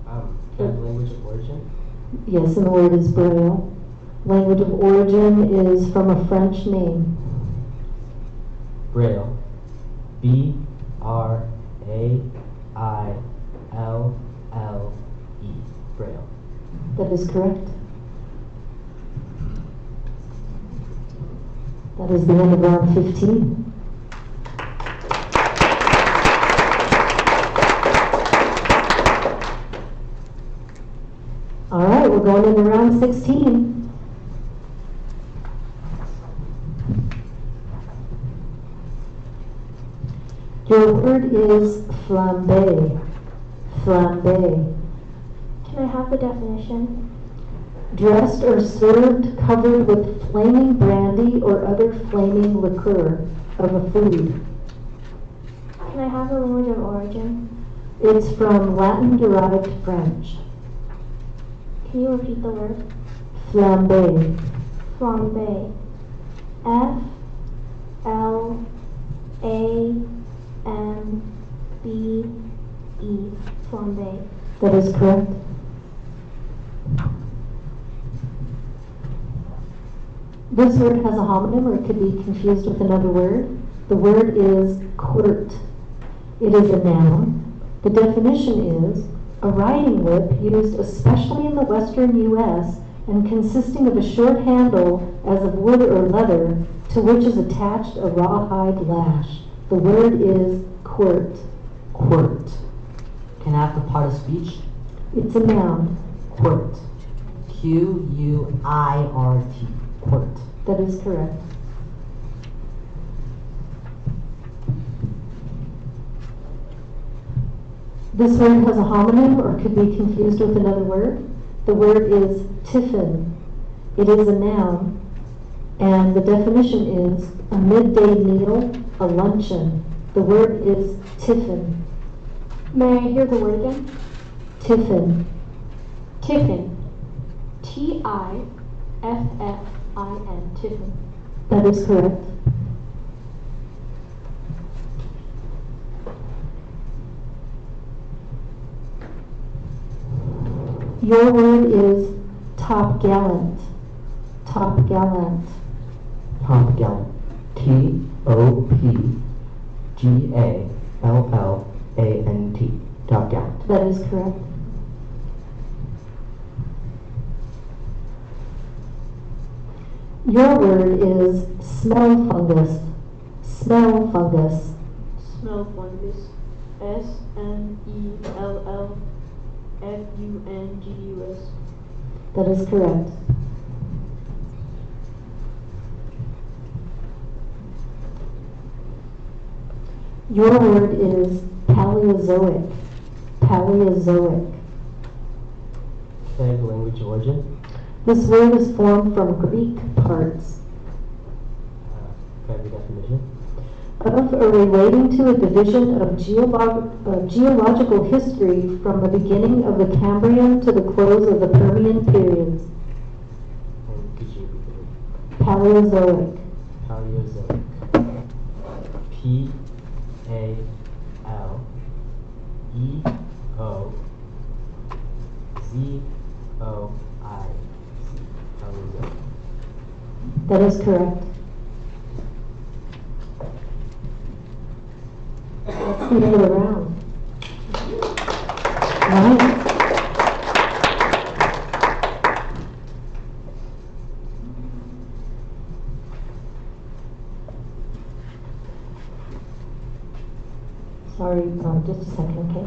Can I have the language of origin? Yes, and the word is braille. Language of origin is from a French name. Braille. B-R-A-I-L-L-E. Braille. That is correct. That is the end of round 15. All right, we're going into round 16. Your word is flambe. Flambe. Can I have the definition? Dressed or served covered with flaming brandy or other flaming liqueur of a food. Can I have the language of origin? It's from Latin-derived French. Can you repeat the word? Flambe. Flambe. F-L-A-M-B-E. Flambe. That is correct. This word has a homonym, or it could be confused with another word. The word is quirt. It is a noun. The definition is a riding whip used especially in the western U.S. and consisting of a short handle as of wood or leather to which is attached a rawhide lash. The word is quirt. Quirt. Can I have the part of speech? It's a noun. Quirt. Q-U-I-R-T. Quirt. That is correct. This word has a homonym, or could be confused with another word. The word is tiffin. It is a noun, and the definition is a midday meal, a luncheon. The word is tiffin. May I hear the word again? Tiffin. Tiffin. T-I-F-F-I-N. Tiffin. That is correct. Your word is top gallant. Top gallant. Top gallant. T-O-P-G-A-L-L-A-N-T. Top gallant. That is correct. Your word is smell fungus. Smell fungus. Smell fungus. S-M-E-L-L-F-U-N-G-U-S. That is correct. Your word is Paleozoic. Paleozoic. Can I have the language of origin? This word is formed from Greek parts Can I have the definition? of or relating to a division of geological history from the beginning of the Cambrian to the close of the Permian periods. And could you repeat the word? Paleozoic. Paleozoic. P-A-L-E-O-Z-O-I-C. Paleozoic. That is correct. That's the end of the round. All right. Sorry, just a second, okay?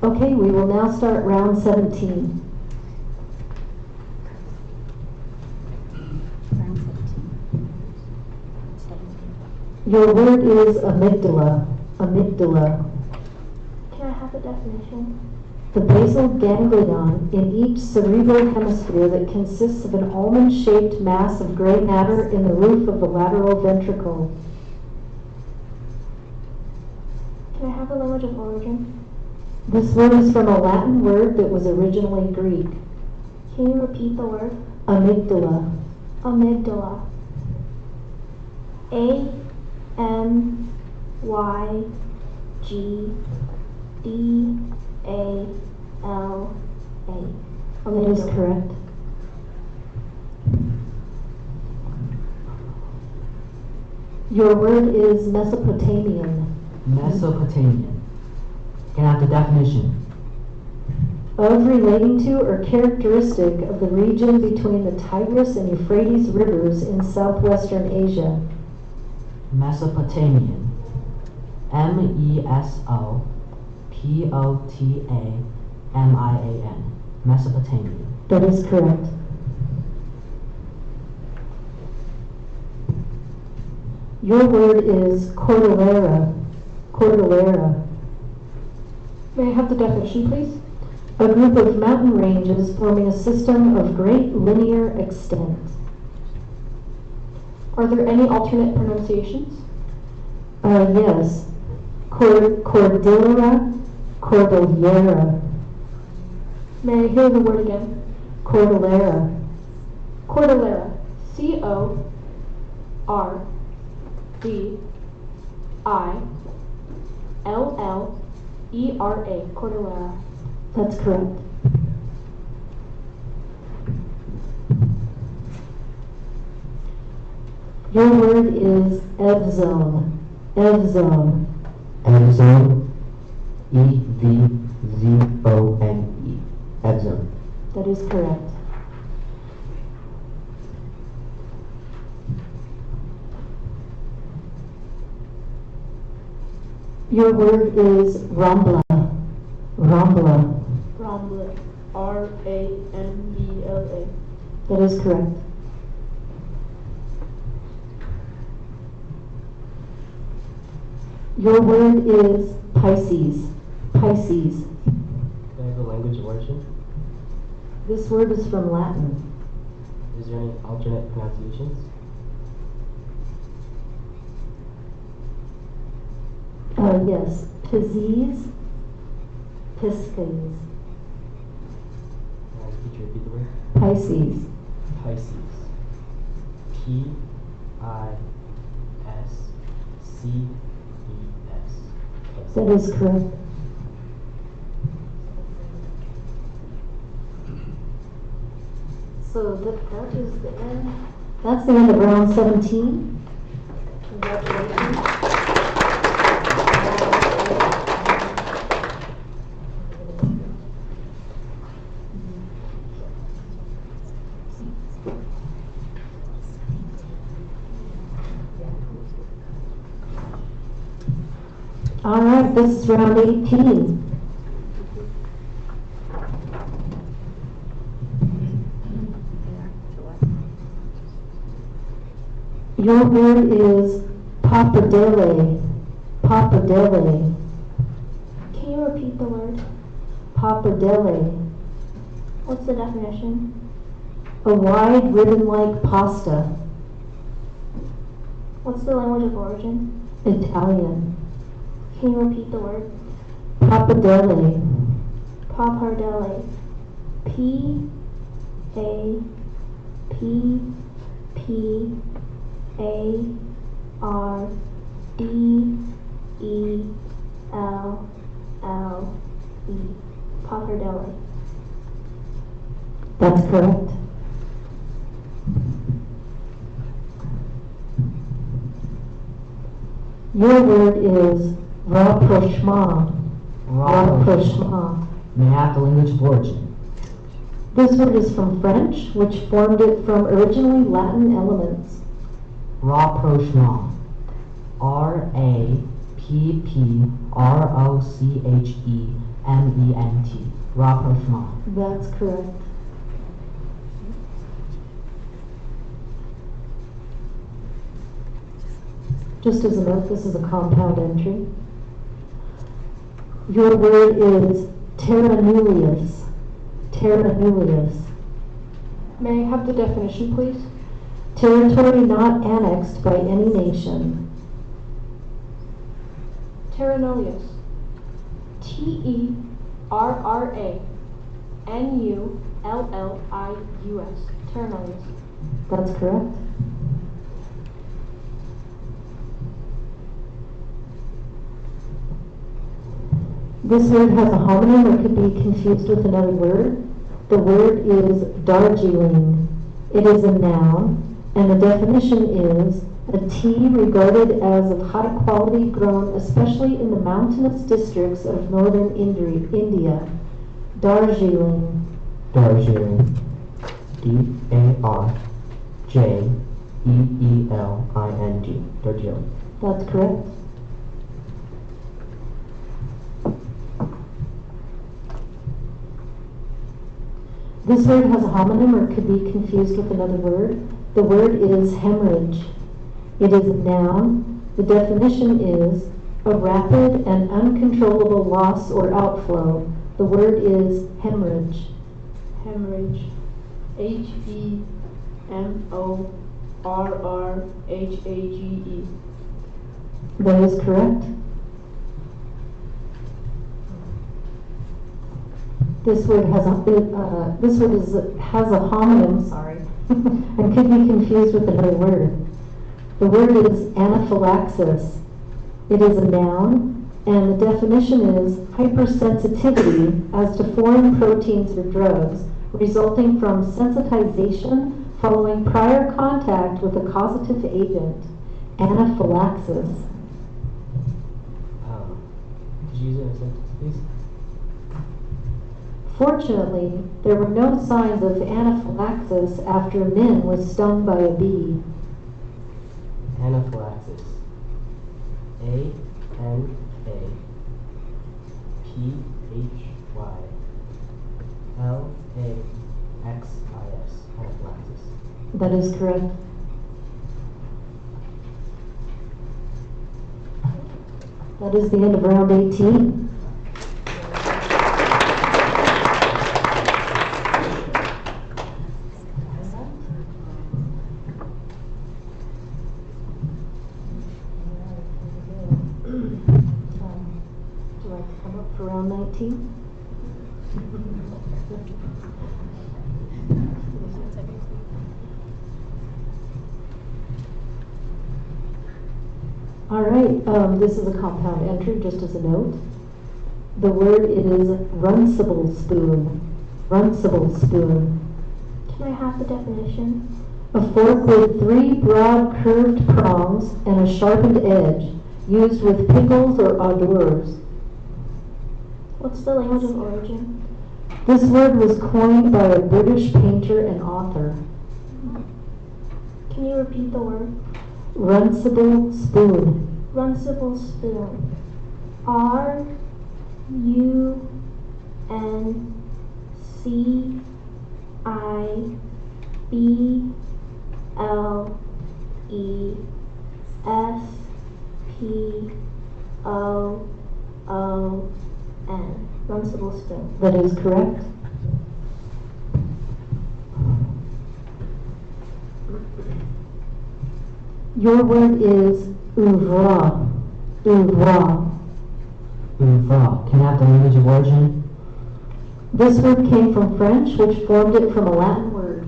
Okay, we will now start round 17. Round 17. Your word is amygdala. Amygdala. Can I have a definition? The basal ganglion in each cerebral hemisphere that consists of an almond-shaped mass of gray matter in the roof of the lateral ventricle. Can I have a language of origin? This word is from a Latin word that was originally Greek. Can you repeat the word? Amygdala. Amygdala. A-M-Y-G-D-A-L-A. That is correct. Your word is Mesopotamian. Mesopotamian. Can I have the definition? Of, relating to, or characteristic of the region between the Tigris and Euphrates rivers in southwestern Asia. Mesopotamian. M-E-S-O-P-O-T-A-M-I-A-N. Mesopotamian. That is correct. Your word is cordillera. Cordillera. May I have the definition, please? A group of mountain ranges forming a system of great linear extent. Are there any alternate pronunciations? Yes. Cordillera, Cordillera. May I hear the word again? Cordillera. Cordillera. C-O-R-D-I-L-L-E-R-A. Cordillera. That's correct. Your word is Evzone. Evzone. Evzone. E-V-Z-O-N-E. Evzone. That is correct. Your word is Rambla. Rambla. Rambla. R-A-M-B-L-A. That is correct. Your word is Pisces. Pisces. Can I have the language of origin? This word is from Latin. Is there any alternate pronunciations? Yes. Pisces. Pisces. Could you repeat the word? Pisces. Pisces. P-I-S-C-E-S. That is correct. So that is the end. That's the end of round 17. Congratulations. All right, this is round 18. Your word is pappardelle. Pappardelle. Can you repeat the word? Pappardelle. What's the definition? A wide ribbon-like pasta. What's the language of origin? Italian. Can you repeat the word? Pappardelle. Pappardelle. P-A-P-P-A-R-D-E-L-L-E. Pappardelle. That's correct. Your word is rapprochement. Rapprochement. May I have the language of origin? This word is from French, which formed it from originally Latin elements. Rapprochement. R-A-P-P-R-O-C-H-E M-E-N-T, rapprochement. That's correct. Just as a note, this is a compound entry. Your word is terra nullius. Terra nullius. May I have the definition, please? Territory not annexed by any nation. Terra nullius. T-E-R-R-A-N-U-L-L-I-U-S. Terra nullius. That's correct. This word has a homonym or could be confused with another word. The word is Darjeeling. It is a noun, and the definition is a tea regarded as of high quality, grown especially in the mountainous districts of northern India. Darjeeling. Darjeeling. D-A-R-J-E-E-L-I-N-G. Darjeeling. That's correct. This word has a homonym or could be confused with another word. The word is hemorrhage. It is a noun. The definition is a rapid and uncontrollable loss or outflow. The word is hemorrhage. Hemorrhage. H-E-M-O-R-R-H-A-G-E. That is correct. This word has a homonym, sorry, and could be confused with another word. The word is anaphylaxis. It is a noun, and the definition is hypersensitivity as to foreign proteins or drugs resulting from sensitization following prior contact with a causative agent. Anaphylaxis. Could you use it in a sentence, please? Fortunately, there were no signs of anaphylaxis after Min was stung by a bee. Anaphylaxis. A-N-A-P-H-Y-L-A-X-I-S. Anaphylaxis. That is correct. That is the end of round 18. Would you like to come up for round 19? All right, this is a compound entry, just as a note. The word is runcible spoon. Runcible spoon. Can I have the definition? A fork with 3 broad curved prongs and a sharpened edge, used with pickles or hors d'oeuvres. What's the language of origin? This word was coined by a British painter and author. Can you repeat the word? Runcible spoon. Runcible spoon. R-U-N-C-I-B-L-E-S-P-O-O-N. Runcible spoon. That is correct. Your word is ouvra. Ouvra. Ouvra. Can I have the language of origin? This word came from French, which formed it from a Latin word.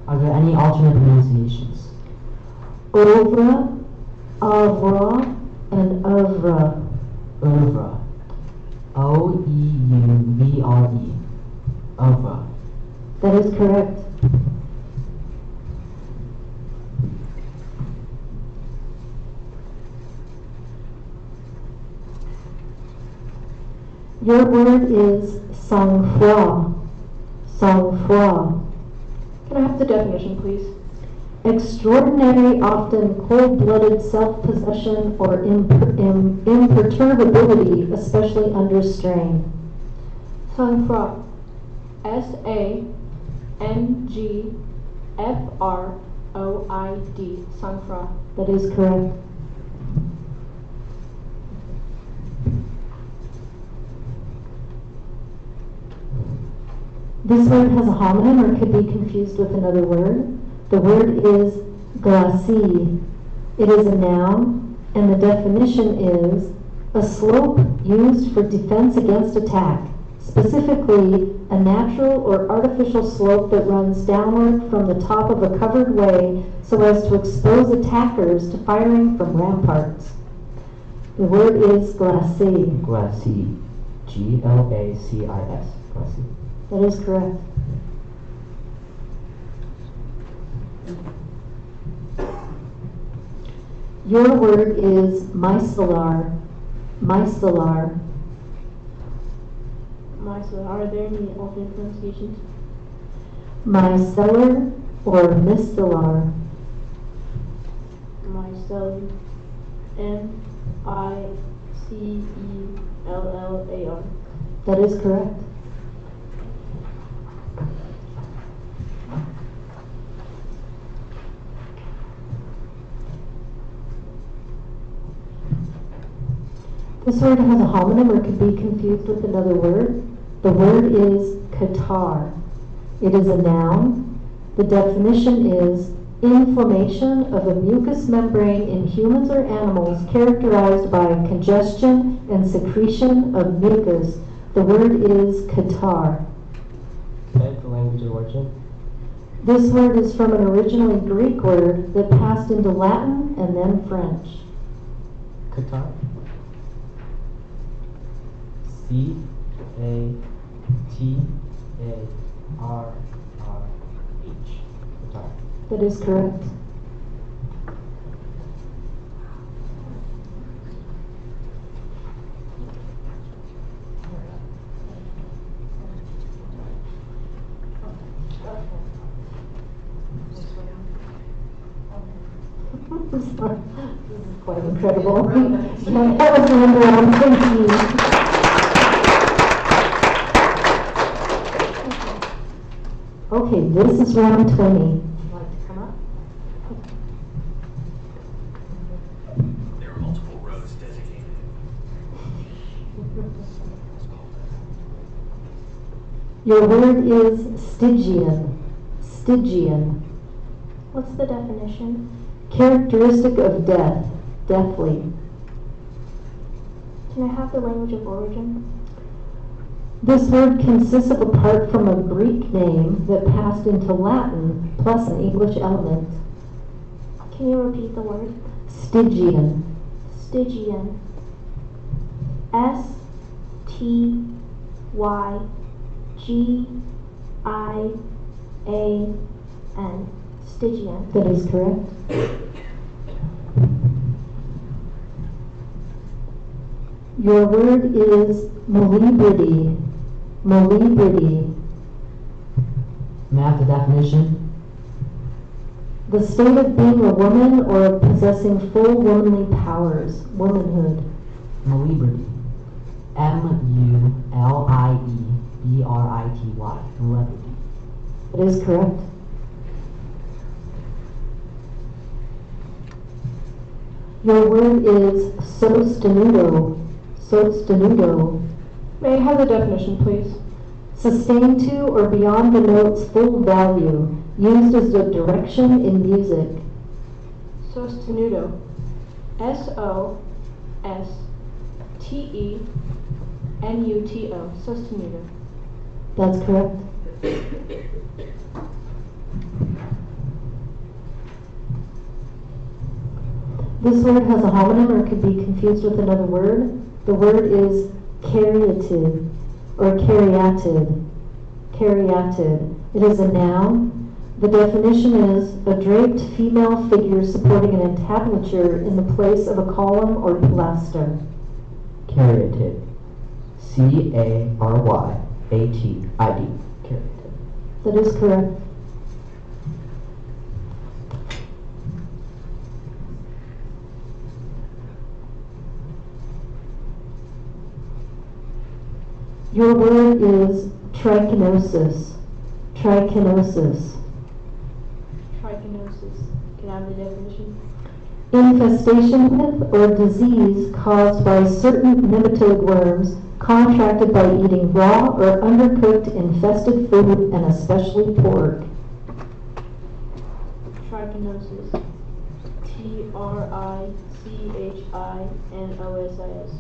Are there any alternate pronunciations? Ouvra, avra, and oeuvre. Oeuvre. O-E-U-V-R-E. Oeuvre. That is correct. Your word is sang-froid. Sang-froid. Can I have the definition, please? Extraordinary, often cold-blooded self-possession or imperturbability, especially under strain. Sangfroid. S-A-N-G-F-R-O-I-D. Sangfroid. That is correct. This word has a homonym or could be confused with another word. The word is glacis. It is a noun, and the definition is a slope used for defense against attack, specifically a natural or artificial slope that runs downward from the top of a covered way so as to expose attackers to firing from ramparts. The word is glacis. Glacis. G-L-A-C-I-S. Glacis. That is correct. Your word is micellar. Micellar. Are there any alternate pronunciations? Micellar or micellar. Micellar. M-I-C-E-L-L-A-R. That is correct. This word has a homonym or could be confused with another word. The word is catarrh. It is a noun. The definition is inflammation of a mucous membrane in humans or animals characterized by congestion and secretion of mucus. The word is catarrh. Okay, the language of origin. This word is from an originally Greek word that passed into Latin and then French. Qatar. C-A-T-A-R-R-H. Qatar. That is correct. I'm sorry. This is quite incredible. That was number one. Thank you. Okay, this is round 20. Would you like to come up? There are multiple roads designated. Your word is Stygian. Stygian. What's the definition? Characteristic of death. Deathly. Can I have the language of origin? This word consists of a part from a Greek name that passed into Latin plus an English element. Can you repeat the word? Stygian. Stygian. S-T-Y-G-I-A-N. Stygian. That is correct. Your word is malibrity. Malibrity. May I have the definition? The state of being a woman or of possessing full womanly powers. Womanhood. Malibrity. M-U-L-I-E-B-R-I-T-Y. Malibrity. That is correct. Your word is sostenuto. Sostenuto. May I have the definition, please? Sustained to or beyond the note's full value, used as a direction in music. Sostenuto. S-O-S-T-E-N-U-T-O. Sostenuto. That's correct. This word has a homonym or could be confused with another word. The word is caryatid or caryatid. Caryatid. It is a noun. The definition is a draped female figure supporting an entablature in the place of a column or pilaster. Caryatid. C-A-R-Y-A-T-I-D. Caryatid. That is correct. Your word is trichinosis. Trichinosis. Trichinosis. Can I have the definition? Infestation with or disease caused by certain nematode worms contracted by eating raw or undercooked infested food and especially pork. Trichinosis. Trichinosis.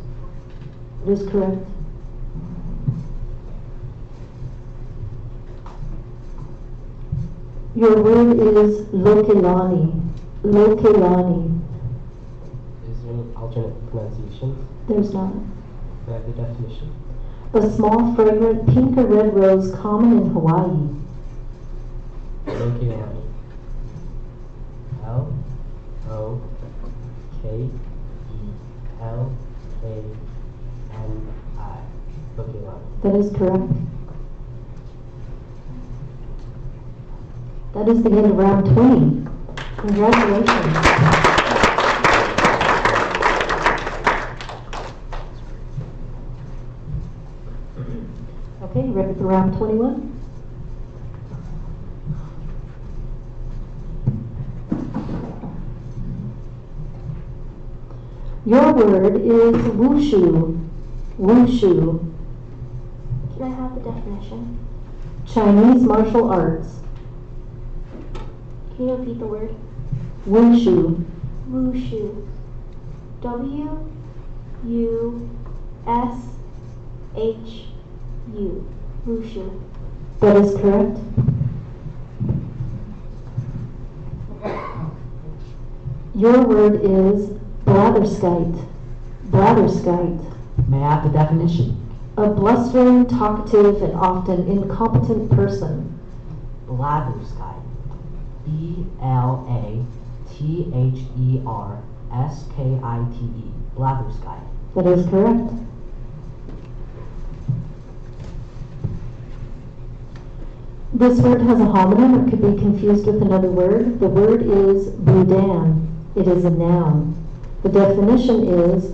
It is correct. Your word is lokelani. Lokelani. Is there any alternate pronunciations? There's not. Can I have the definition? A small, fragrant pink or red rose common in Hawaii. Lokelani. L-O-K-E-L-A-N-I. Lokelani. That is correct. That is the end of round 20. Congratulations. Okay, you ready for round 21? Your word is wushu. Wushu. Can I have the definition? Chinese martial arts. Can you repeat the word? Wushu. Wushu. W-U-S-H-U. Wushu. That is correct. Your word is blatherskite. Blatherskite. May I have the definition? A blustering, talkative, and often incompetent person. Blatherskite. B-L-A-T-H-E-R-S-K-I-T-E. Blatherskite. That is correct. This word has a homonym. It could be confused with another word. The word is boudin. It is a noun. The definition is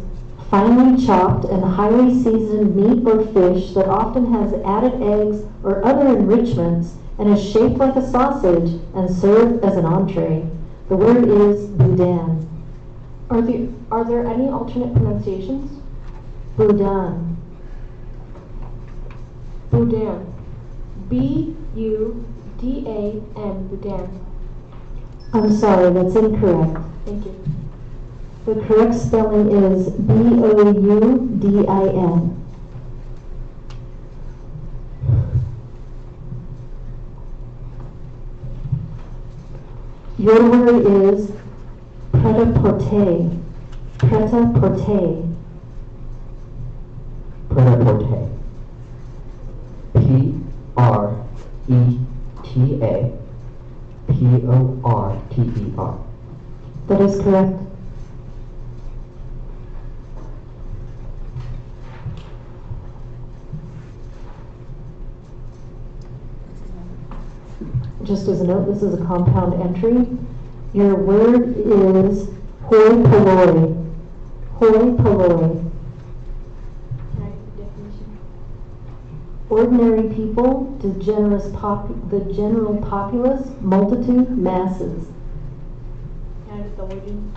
finely chopped and highly seasoned meat or fish that often has added eggs or other enrichments and is shaped like a sausage and served as an entree. The word is boudin. Are there any alternate pronunciations? Boudin. Boudin. B-U-D-A-N. Boudin. I'm sorry, that's incorrect. Thank you. The correct spelling is B-O-U-D-I-N. Your word is pret-a-porter. Pret-a-porter. Pret-a-porter. P-R-E-T-A-P-O-R-T-E-R. That is correct. Just as a note, this is a compound entry. Your word is hoi polloi. Hoi polloi. Can I have the definition? Ordinary people, the general populace, multitude, masses. Can I have the origin?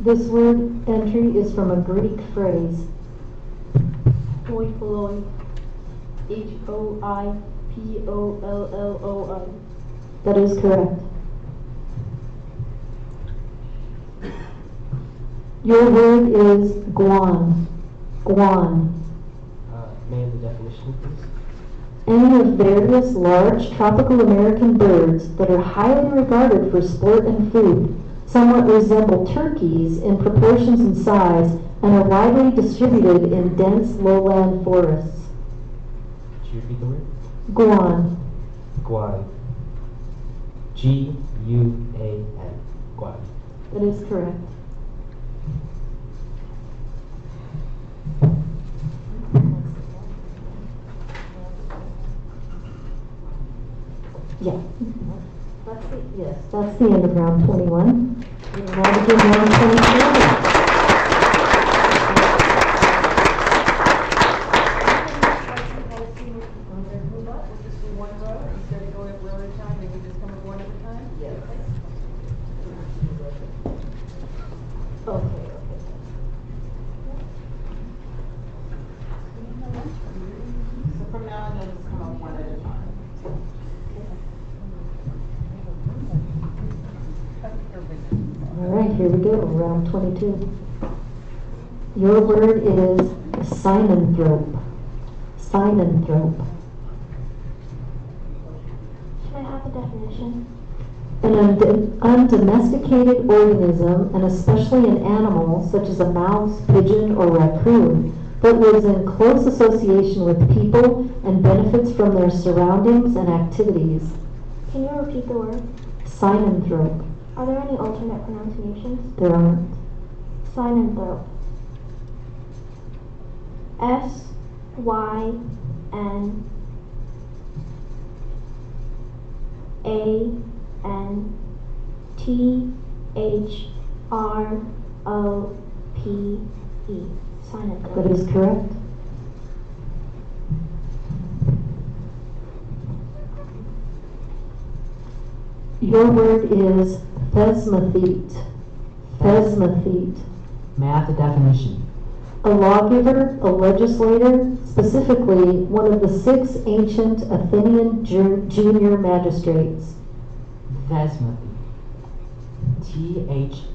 This word entry is from a Greek phrase. Hoi polloi. H-O-I-P-O-L-L-O-I. That is correct. Your word is guan. Guan. May I have the definition, please? Any of various large tropical American birds that are highly regarded for sport and food, somewhat resemble turkeys in proportions and size, and are widely distributed in dense lowland forests. Could you repeat the word? Guan. Guan. G-U-A-N. Guan. That is correct. Yeah. That's the end of round 21. We will now begin round 22. we go, round 22. Your word is synanthrope. Synanthrope. Should I have a definition? An undomesticated organism, and especially an animal such as a mouse, pigeon, or raccoon, that lives in close association with people and benefits from their surroundings and activities. Can you repeat the word? Synanthrope. Are there any alternate pronunciations? There aren't. Synanthrope. S-Y-N A-N-T-H-R-O-P-E. Synanthrope. That is correct. Your word is thesmothete. Thesmothete. May I have the definition? A lawgiver, a legislator, specifically one of the 6 ancient Athenian junior magistrates. Thesmothete. Thesmothete.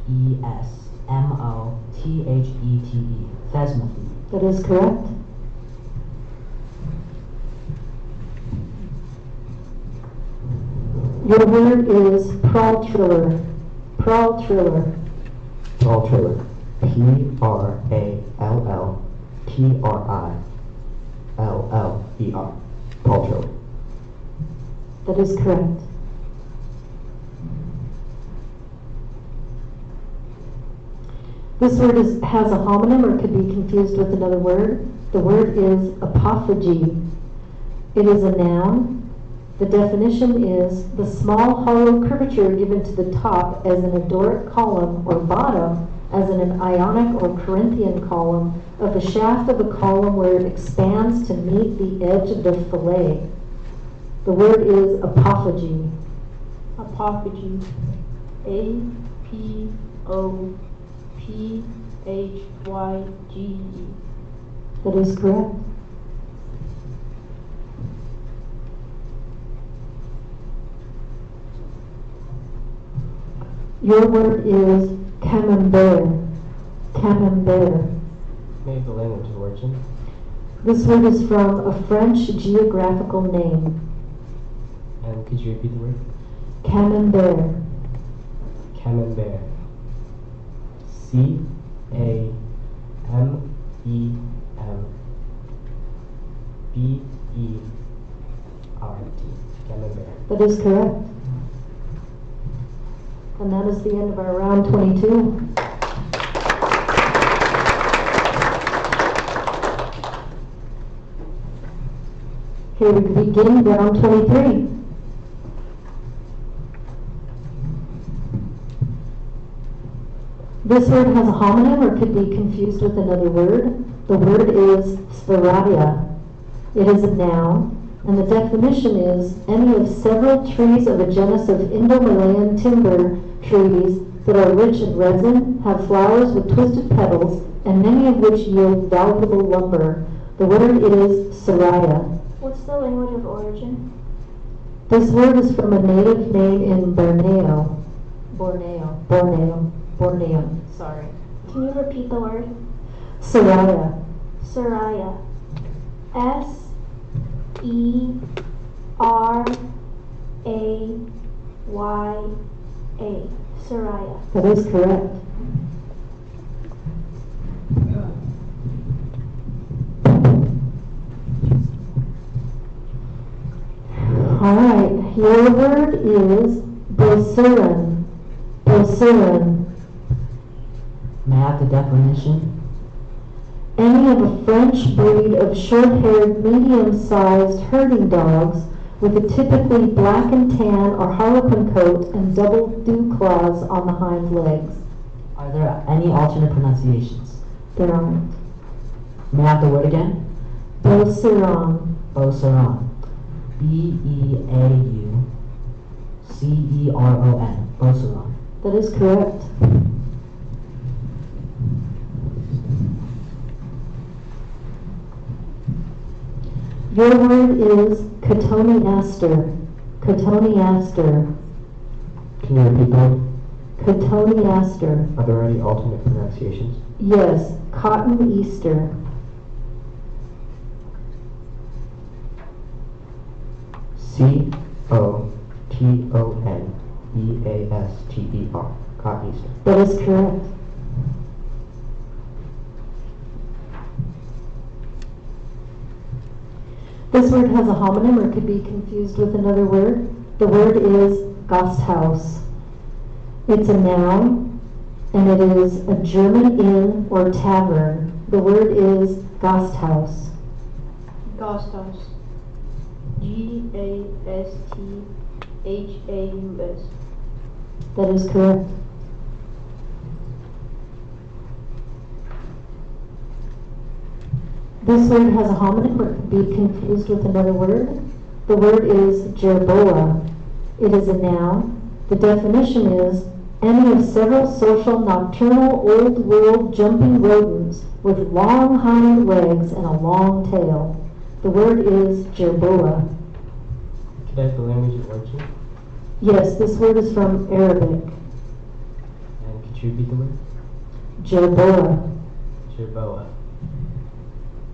Thesmothete. That is correct. Your word is pralltriller. Pralltriller. Pralltriller. P-R-A-L-L-T-R-I-L-L-E-R. Pralltriller. That is correct. This word has a homonym or could be confused with another word. The word is apophagy. It is a noun. The definition is the small hollow curvature given to the top as in a Doric column or bottom as in an Ionic or Corinthian column of the shaft of a column where it expands to meet the edge of the fillet. The word is apophagy. Apophagy. A-P-O-P-H-Y-G-E. That is correct. Your word is camembert. Camembert. May I have the language of origin? This word is from a French geographical name. And could you repeat the word? Camembert. Camembert. C-A-M-E-M-B-E-R-T. Camembert. That is correct. And that is the end of our round 22. Here we begin round 23. This word has a homonym or could be confused with another word. The word is spiraea. It is a noun, and the definition is any of several trees of a genus of Indo-Malayan timber trees that are rich in resin, have flowers with twisted petals, and many of which yield valuable lumber. The word is spiraea. What's the language of origin? This word is from a native name in Borneo. Borneo. Sorry. Can you repeat the word? Spiraea. Soraya. S-E-R-A-Y-A. Soraya. That is correct. All right, your word is bociran. Bociran. May I have the definition? Any of a French breed of short-haired, medium-sized herding dogs with a typically black and tan or harlequin coat and double dew claws on the hind legs. Are there any alternate pronunciations? There aren't. May I have the word again? Bociran. Bociran. B-E-A-U-C-E-R-O-N. Bociran. That is correct. Your word is cotoneaster. Cotoneaster. Can you repeat that? Cotoneaster. Are there any alternate pronunciations? Yes, Cotton Easter. Cotoneaster. Cotton Easter. That is correct. This word has a homonym or could be confused with another word. The word is Gasthaus. It's a noun and it is a German inn or tavern. The word is Gasthaus. Gasthaus. Gasthaus. That is correct. This word has a homonym or could be confused with another word. The word is jerboa. It is a noun. The definition is any of several social nocturnal old world jumping rodents with long hind legs and a long tail. The word is jerboa. Could I have the language of origin? Yes, this word is from Arabic. And could you repeat the word? Jerboa. Jerboa.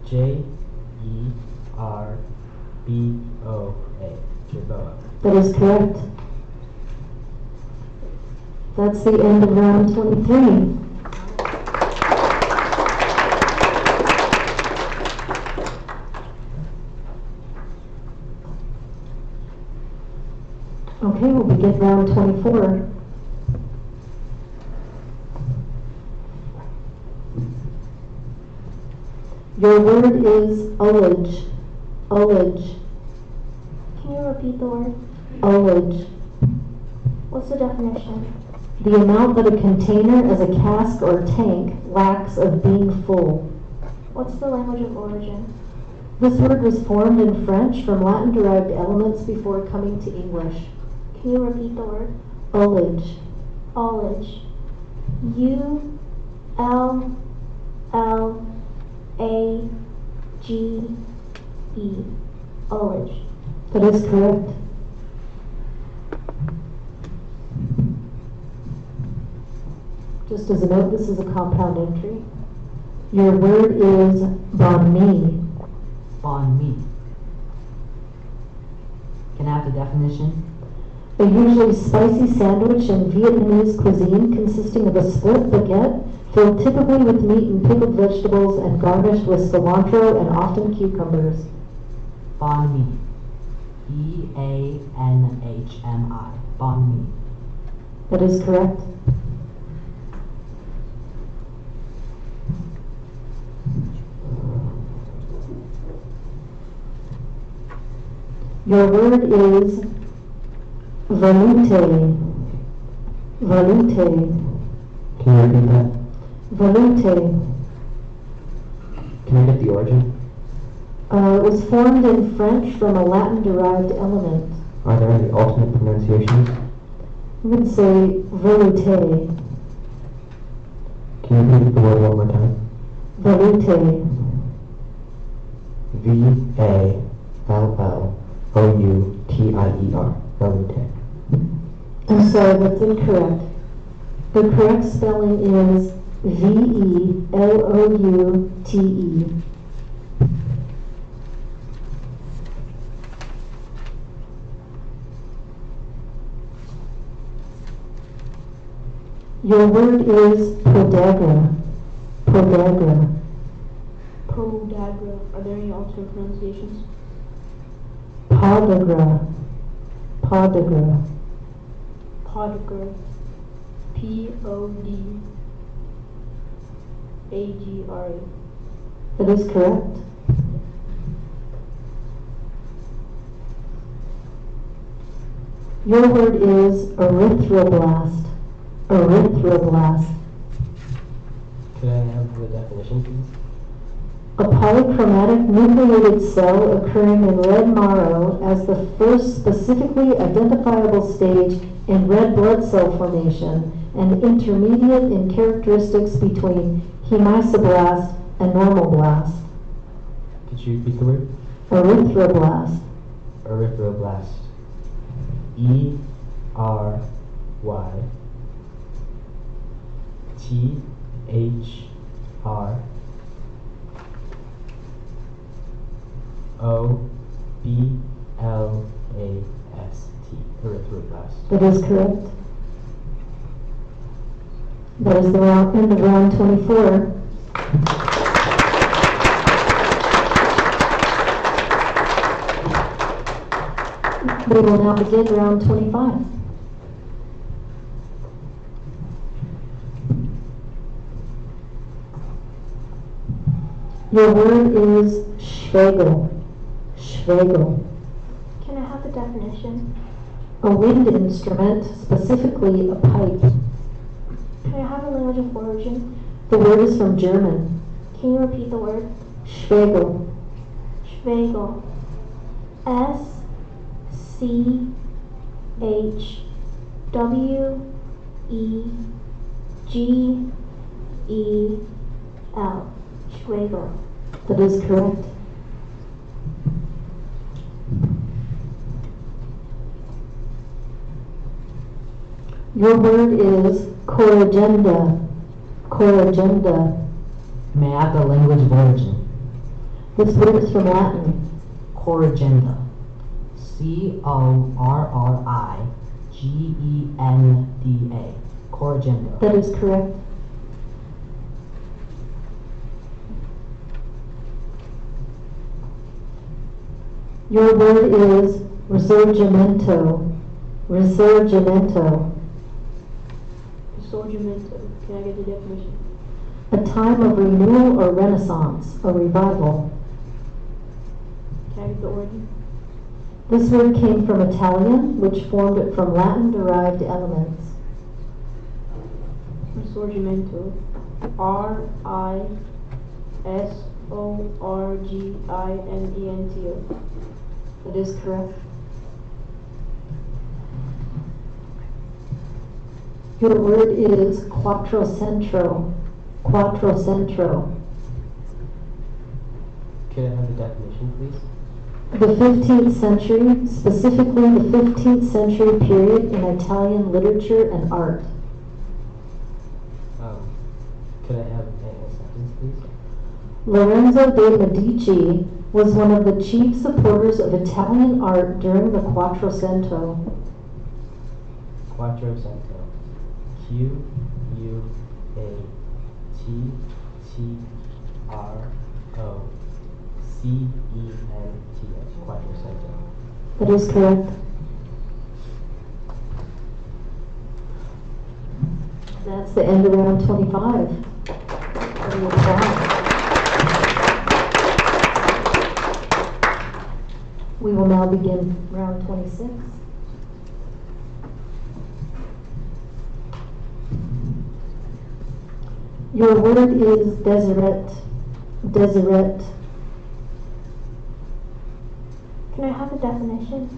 Jerboa. Jerboa. That is correct. That's the end of round 23. Okay, we'll begin round 24. Your word is ullage. Ullage. Can you repeat the word? Ullage. What's the definition? The amount that a container as a cask or tank lacks of being full. What's the language of origin? This word was formed in French from Latin-derived elements before coming to English. Can you repeat the word? Ullage. Ullage. U-L-L-A-G-E. Ullage. That is correct. Just as a note, this is a compound entry. Your word is banh mi. Banh mi. Can I have the definition? A usually spicy sandwich in Vietnamese cuisine consisting of a split baguette filled typically with meat and pickled vegetables and garnished with cilantro and often cucumbers. Banh mi. B-A-N-H-M-I. Banh mi. That is correct. Your word is valute. Valute. Can you repeat that? Valute. Can I get the origin? It was formed in French from a Latin-derived element. Are there any alternate pronunciations? I'm going to say valute. Can you repeat the word one more time? Valute. V-A-L-L-O-U-T-I-E-R. Valute. I'm sorry, that's incorrect. The correct spelling is V-E-L-O-U-T-E. Your word is podagra. Podagra. Podagra. Are there any alternate pronunciations? Podagra. Podagra. Podagra. P-O-D-A-G-R-A. That is correct. Your word is erythroblast. Erythroblast. Could I have the definition, please? A polychromatic nucleated cell occurring in red marrow as the first specifically identifiable stage in red blood cell formation and intermediate in characteristics between hemisoblast and normalblast. Could you repeat the word? Erythroblast. Erythroblast. Erythroblasts. That is correct. That is the end of round 24. We will now begin round 25. Your word is Schwegel. Schwegel. Can I have the definition? A wind instrument, specifically a pipe. Can I have a language of origin? The word is from German. Can you repeat the word? Schwegel. Schwegel. S-C-H-W-E-G-E-L. Schwegel. That is correct. Your word is corrigenda. Corrigenda. May I have the language of origin? This word is from Latin. Corrigenda. C-O-R-R-I-G-E-N-D-A. Corrigenda. That is correct. Your word is risorgimento. Risorgimento. Risorgimento. Can I get the definition? A time of renewal or renaissance, a revival. Can I get the origin? This word came from Italian, which formed it from Latin-derived elements. Risorgimento. R-I-S-O-R-G-I-M-E-N-T-O. That is correct. Your word is quattrocentro. Quattrocentro. Can I have the definition, please? The 15th century, specifically the 15th century period in Italian literature and art. Can I have a sentence, please? Lorenzo de' Medici was one of the chief supporters of Italian art during the Quattrocento. Quattrocento. Q-U-A-T-T-R-O-C-E-N-T-O. Quattrocento. That is correct. That's the end of round 25. We will now begin round 26. Your word is Deseret. Deseret. Can I have the definition?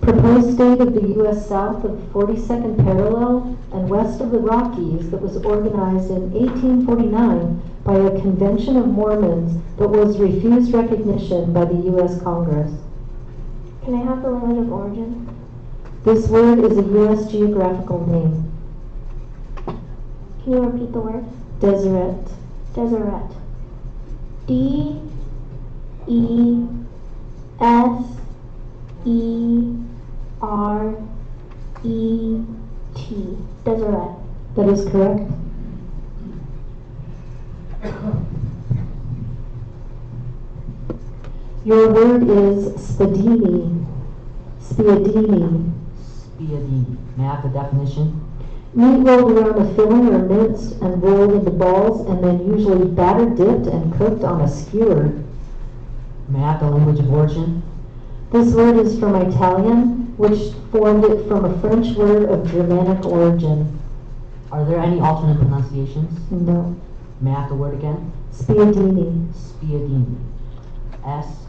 Proposed state of the U.S. south of 42nd parallel and west of the Rockies that was organized in 1849 by a convention of Mormons but was refused recognition by the U.S. Congress. Can I have the language of origin? This word is a U.S. geographical name. Can you repeat the word? Deseret. Deseret. D-E-S-E-R-E-T. Deseret. That is correct. Your word is spadini. Spiadini. Spiadini. May I have the definition? Meat rolled around a filling or minced and rolled into balls and then usually battered, dipped, and cooked on a skewer. May I have the language of origin? This word is from Italian, which formed it from a French word of Germanic origin. Are there any alternate pronunciations? No. May I have the word again? Spiadini. Spiadini. S-P-I-E-D-I-N-I.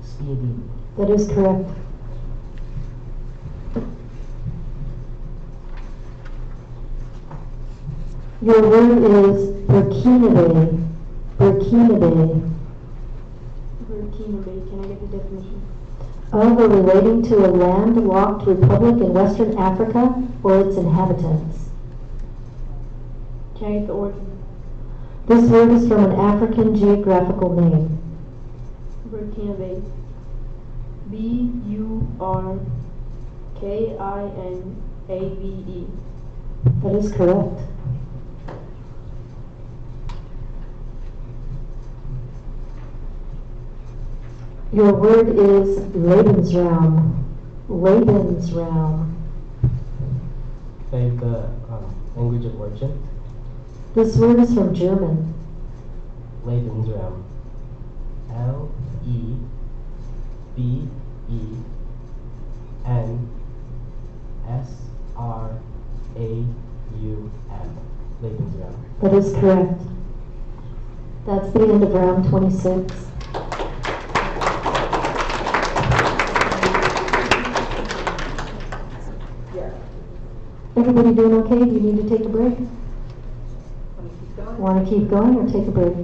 Spiadini. That is correct. Your word is Burkinabe. Burkinabe. Burkinabe. Can I get the definition? of or relating to a landlocked republic in Western Africa or its inhabitants. Can I get the origin? This word is from an African geographical name. Burkina Faso. Burkinabe. That is correct. Your word is Lebensraum. Lebensraum. Can I have the language of origin? This word is from German. Lebensraum. Lebensraum. Lebensraum. That is correct. That's the end of round 26. Everybody doing okay? Do you need to take a break? Want to keep going or take a break? Do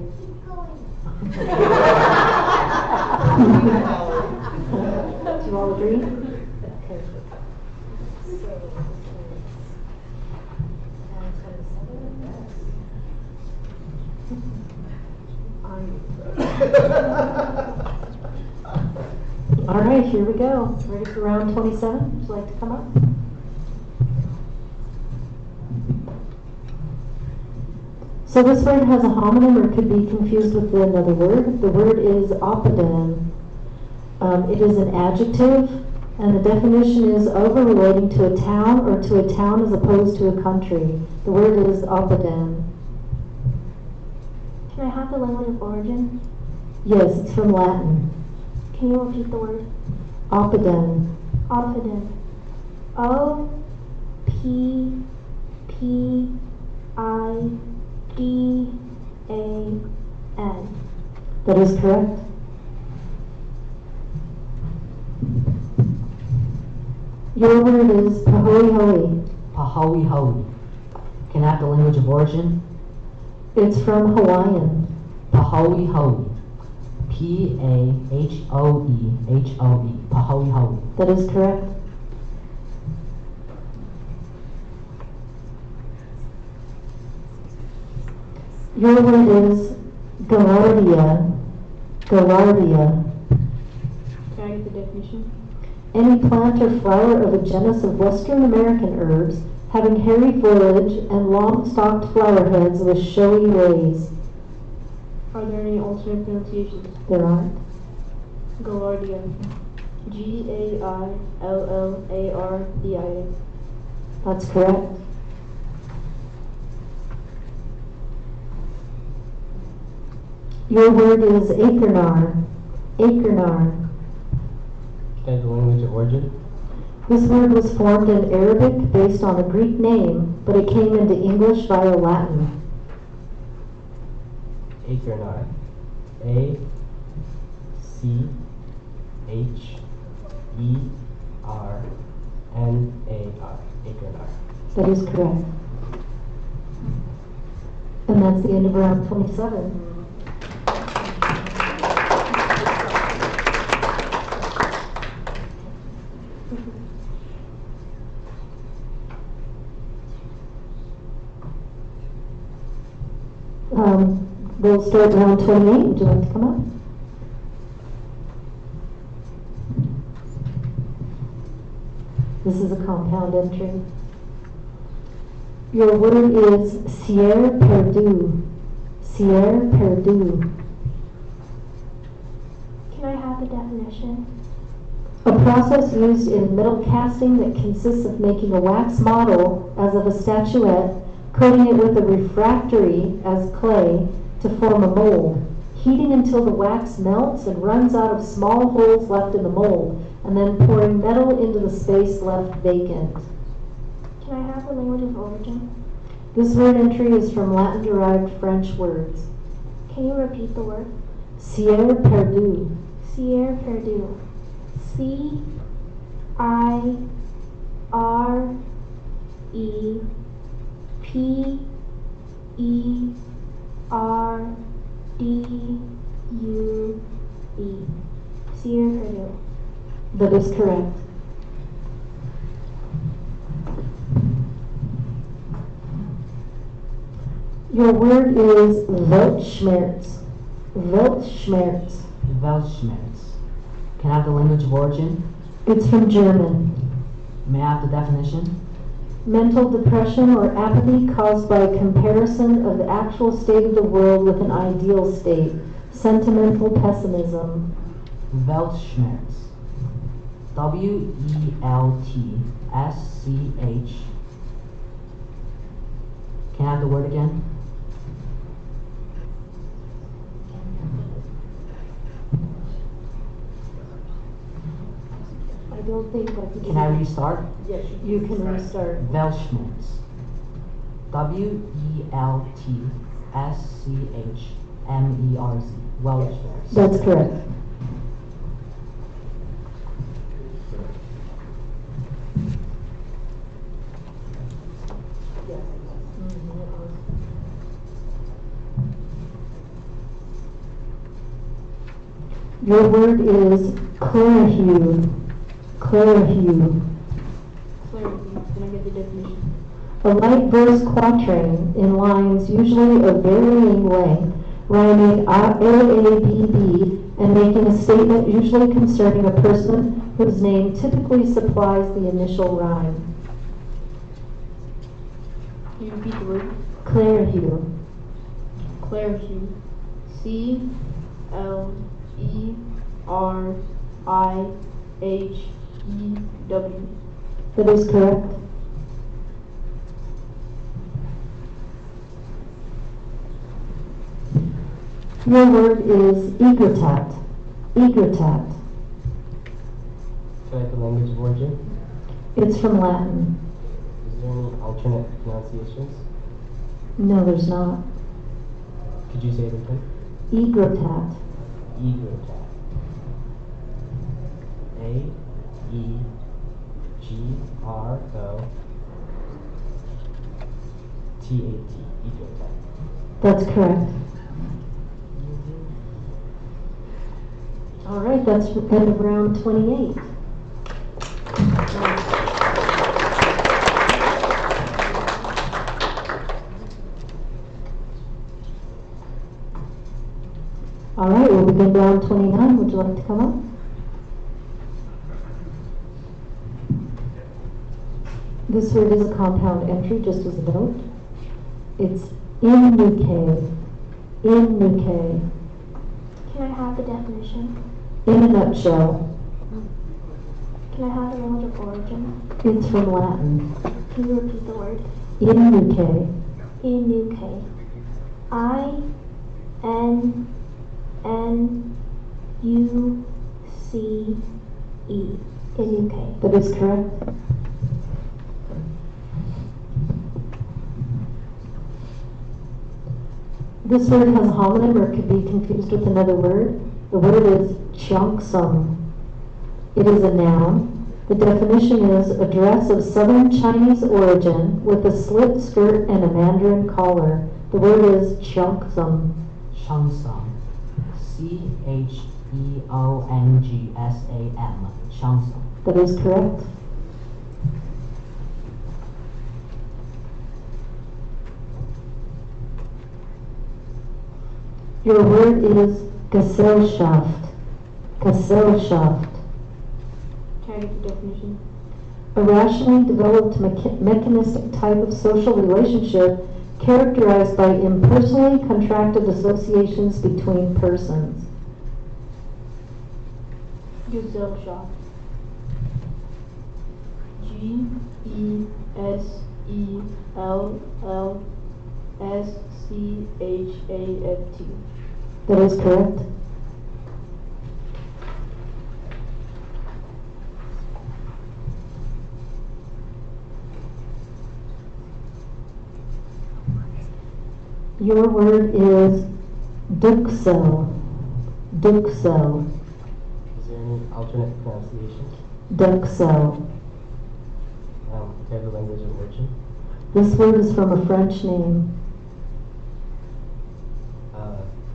you all agree? Okay. All right, here we go. Ready for round 27? Would you like to come up? So this word has a homonym or could be confused with another word. The word is oppoden. It is an adjective, and the definition is of or relating to a town or to a town as opposed to a country. The word is oppoden. Can I have the language of origin? Yes, it's from Latin. Can you repeat the word? Oppoden. Oppoden. O-P-P-I-D-A-N. That is correct. Your word is pahoehoe. Pahoehoe. Can I have the language of origin? It's from Hawaiian. Pahoehoe. P-A-H-O-E-H-O-E. Pahoehoe. That is correct. Your word is gaillardia. Gaillardia. Can I get the definition? Any plant or flower of a genus of Western American herbs having hairy foliage and long-stalked flower heads with showy rays. Are there any alternate pronunciations? There aren't. Gaillardia. G-A-I-L-L-A-R-D-I-A. That's correct. Your word is achernar. Achernar. Can I have the language of origin? This word was formed in Arabic based on a Greek name, but it came into English via Latin. Achernar. A-C-H-E-R-N-A-R. Achernar. That is correct. And that's the end of round 27. We'll start round 28. Would you like to come up? This is a compound entry. Your word is Sierre Perdu. Sierre Perdu. Can I have the definition? A process used in metal casting that consists of making a wax model, as of a statuette, coating it with a refractory, as clay, to form a mold, heating until the wax melts and runs out of small holes left in the mold, and then pouring metal into the space left vacant. Can I have the language of origin? This word entry is from Latin-derived French words. Can you repeat the word? Sierre Perdu. Sierre Perdu. C-I-R-E-P-E-R-D-U-E. Sierre Perdu. That is correct. Your word is Weltschmerz. Weltschmerz. Weltschmerz. Can I have the language of origin? It's from German. May I have the definition? Mental depression or apathy caused by a comparison of the actual state of the world with an ideal state. Sentimental pessimism. Weltschmerz. W-E-L-T-S-C-H. Can I have the word again? I don't think I can. Can I restart? Yes, you can restart. Weltschmerz. W-E-L-T-S-C-H-M-E-R-Z. Weltschmerz. That's correct. Your word is clarihue. Clarihue. Clarity. Can I get the definition? A light verse quatrain in lines usually of varying length, rhyming A-A-B-B, and making a statement usually concerning a person whose name typically supplies the initial rhyme. Can you repeat the word? Clarihue. Clarihue. C-L-E-R-I-H-E-W. That is correct. Your word is egretat. Egretat. Can I have the language of origin? It's from Latin. Is there any alternate pronunciations? No, there's not. Could you say it again? Egretat. Egretat. A-E-G-R-O-T-A-T. Egretat. That's correct. All right, that's the end of round 28. All right, we'll begin round 29. Would you like to come up? This word is a compound entry, just as a note. It's inuke. Inuke. Can I have the definition? In a nutshell, Can I have the language of origin? it's from Latin. Can you repeat the word? Inuke. Inuke. I-N-N-U-C-E. Inuke. That is correct. This word has a homonym or could be confused with another word. The word is cheongsum. It is a noun. The definition is a dress of southern Chinese origin with a slit skirt and a mandarin collar. The word is cheongsum. Cheongsam. C-H-E-O-N-G-S-A-M. Cheongsam. That is correct. Your word is Gesellschaft. Gesellschaft. Can I get the definition? A rationally developed mechanistic type of social relationship characterized by impersonally contracted associations between persons. Gesellschaft. G-E-S-E-L-L-S-C-H-A-F-T. That is correct. Your word is duxel. Duxel. Is there any alternate pronunciations? Duxel. Can I have the language of origin? This word is from a French name.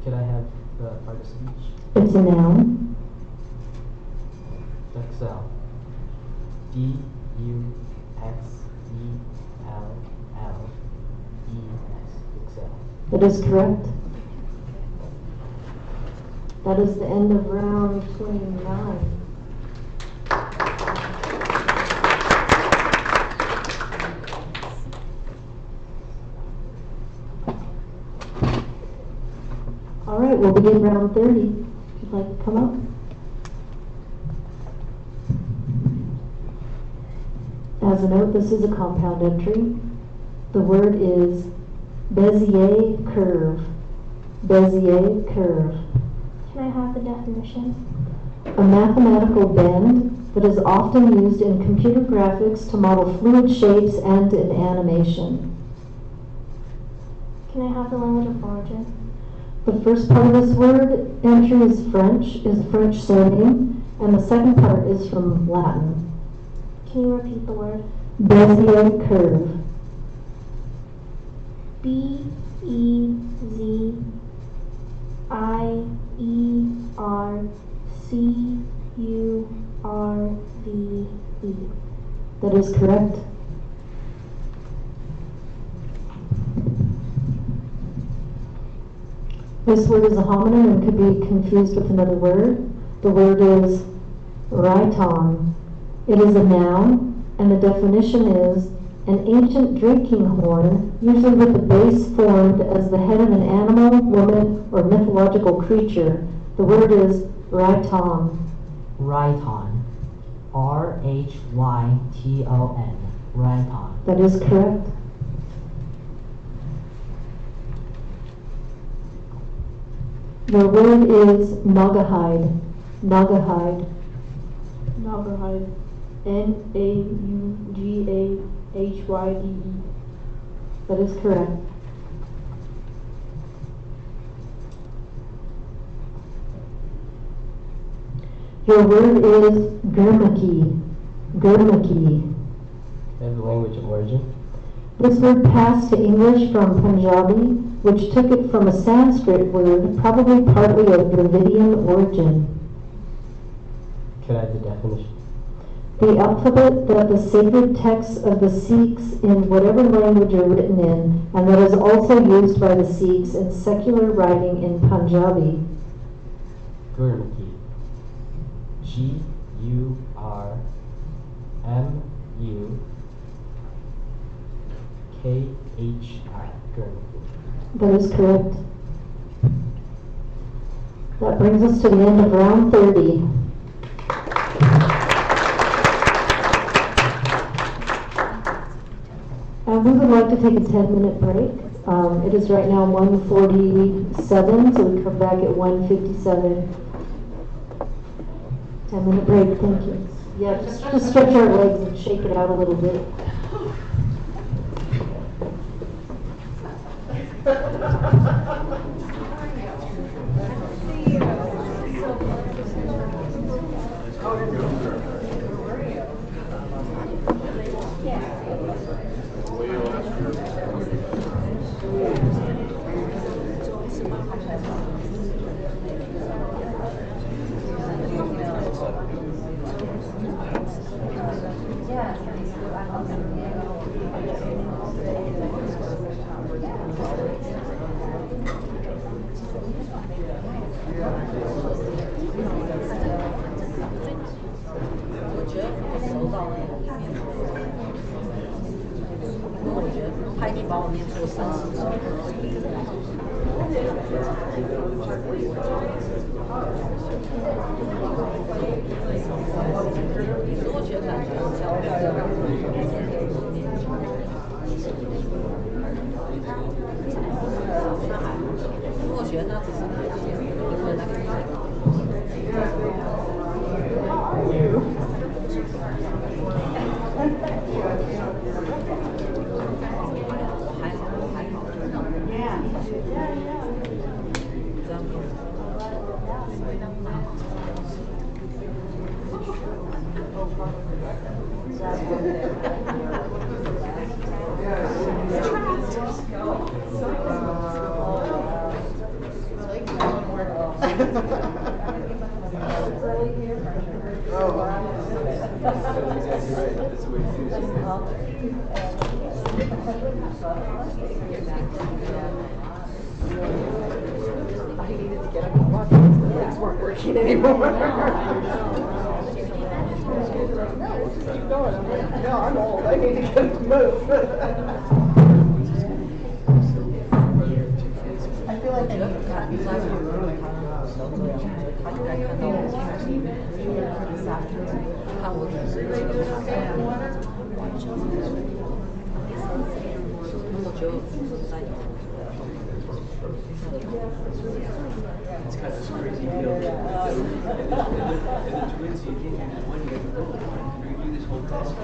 Could I have the part of speech? It's a noun. Duxel. Duxell. D-U-X-E-L-L-E-S. Duxell. That is correct. That is the end of round 29. All right, we'll begin round 30. If you'd like to come up. As a note, this is a compound entry. The word is Bezier curve. Bezier curve. Can I have the definition? A mathematical bend that is often used in computer graphics to model fluid shapes and in animation. Can I have the language of origin? The first part of this word entry is a French surname, and the second part is from Latin. Can you repeat the word? Bezier curve. B-E-Z-I-E-R-C-U-R-V-E. That is correct. This word is a homonym and could be confused with another word. The word is raiton. It is a noun, and the definition is an ancient drinking horn, usually with the base formed as the head of an animal, woman, or mythological creature. The word is raiton. Raiton. R-H-Y-T-O-N. Raiton. That is correct. The word is Naugahyde. Naugahyde. Naugahyde. N-A-U-G-A-H-Y-D-E. That is correct. Your word is Gurmukhi. Gurmukhi. I have the language of origin. This word passed to English from Punjabi, which took it from a Sanskrit word, probably partly of Dravidian origin. Could I have the definition? The alphabet that the sacred texts of the Sikhs in whatever language are written in, and that is also used by the Sikhs in secular writing in Punjabi. Gurmukhi. G-U-R-M-U-K-H-I. Gurmukhi. That is correct. That brings us to the end of round 30. And we would like to take a 10-minute break. It is right now 1:47, so we come back at 1:57. 10-minute break, thank you. Yeah, just stretch our legs and shake it out a little bit. Early here. needed to get up and walk because the legs weren't working anymore. Keep going. I'm like, no, I'm old. I need to get up and move. I feel like I need It's kind of this crazy deal. And the twins, you can't have one year. You do this whole test.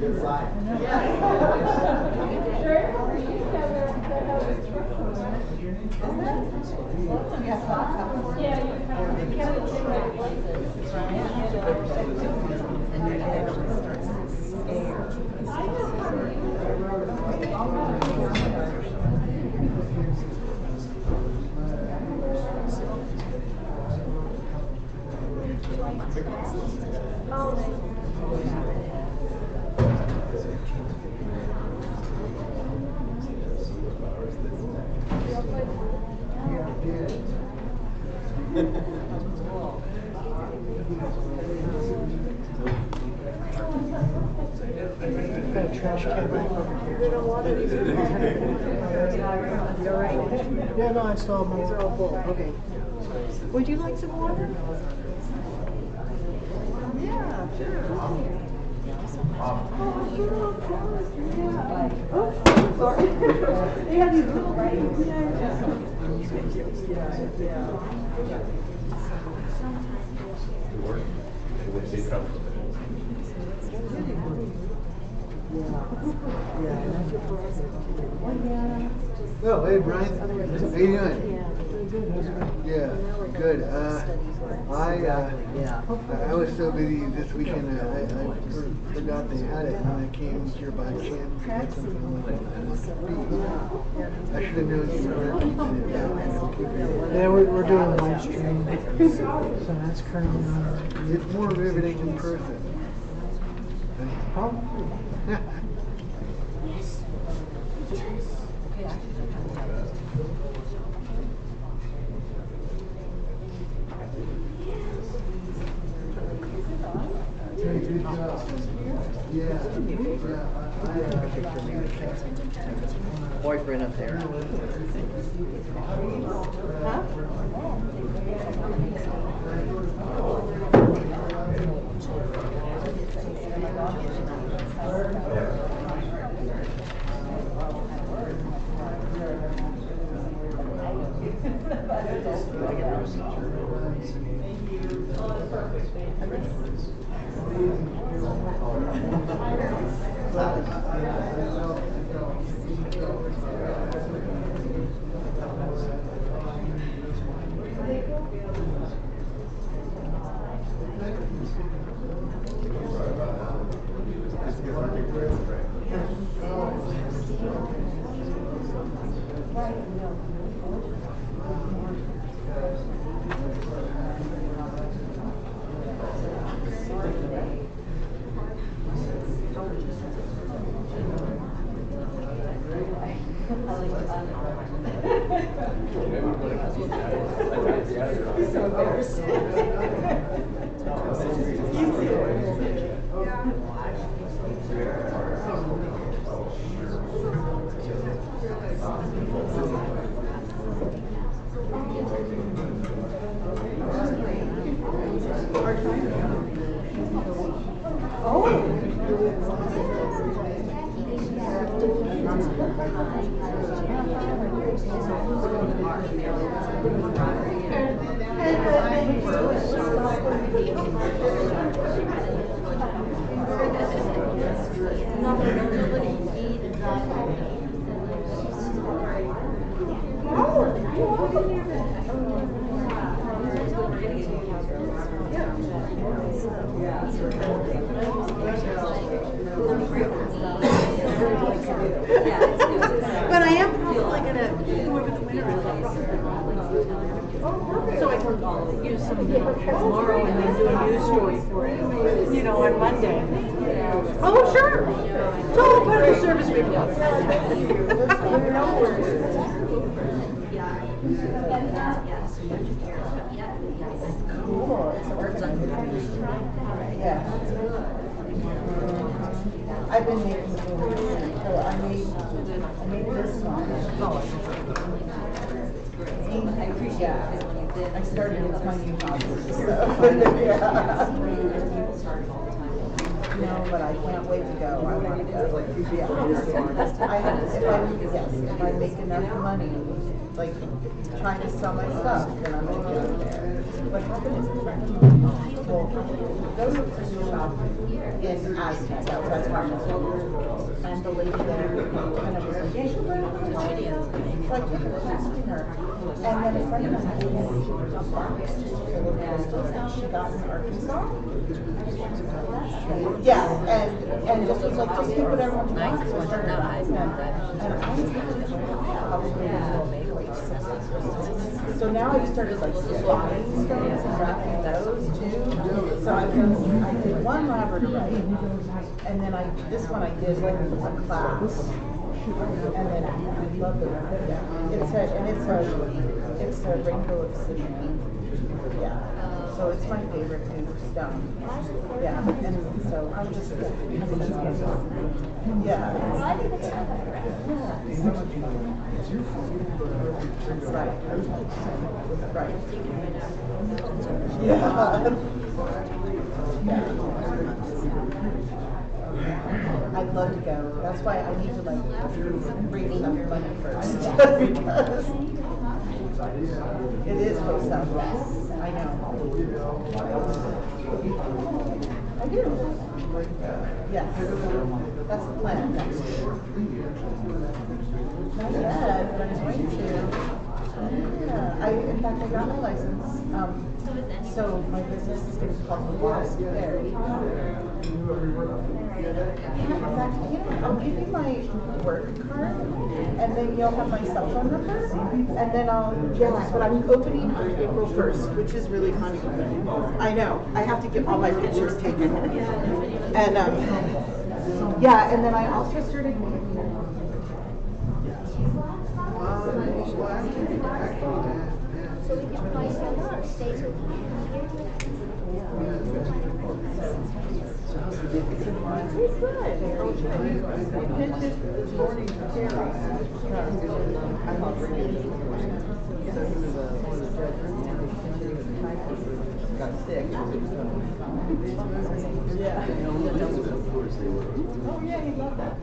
You're right. Yeah, no, I saw them. These are all full. Okay. Would you like some water? Yeah, sure. Oh, sure, of course. Yeah. Oh, sorry. They have these little things. Yeah. Oh, hey Brian, how you doing? Yeah, good. I was so busy this weekend, I forgot they had it, and I came here by chance to get something. I'm like, I should have known you were keeping it. Yeah, we're doing a live stream, so that's currently on. It's more riveting in person. Probably. Good job. Yeah. Boyfriend up there. Huh? But I am probably gonna, whoever the winner is, the paper tomorrow and then do a news story for it, you know, on Monday. Oh, sure. Total part of the service report. No worries. Cool. Yeah. I've been making movies, so I made this one. Yeah. I started with my new hobby. So, yeah. No, but I can't wait to go. I want to go. Yeah. I have, if I make enough money, like trying to sell my stuff, then I'm gonna go there. What happened is a friend of mine, well, those who shop in Aztec outside Washington, and the lady there kind of was like, yeah, she'll wear it. So I took her asking her, and then a friend of mine gave me a box full of crystals that she got in Arkansas. Yeah, and just was like, just take whatever you want. So I started buying them, and I probably like 6 crystals. So now I've started like buying stones and wrapping those too. So I did one labradorite, and then this one I did like a class. And then I love the it's a rainbow obsidian. Yeah. So it's my favorite new stone. Yeah. And so I'm just yeah. Right. Right. Yeah. I'd love to go. That's why I need to like bring enough money first because it is so selfless. I know. I do. Yes. That's the plan next year. Not yet, but I'm going to. Yeah. In fact, I got my license. So my business is going to be called Albuquerque. In fact, I'll give you my work card, and then you'll have my cell phone number, and then that's what I'm opening on April 1st, which is really funny. I know, I have to get all my pictures taken. And, yeah, and then I also started so we can buy some more stays with you. It's good. We pitched it this morning to Terry. I'm not bringing it. Got sick. Yeah. Oh yeah, he loved that.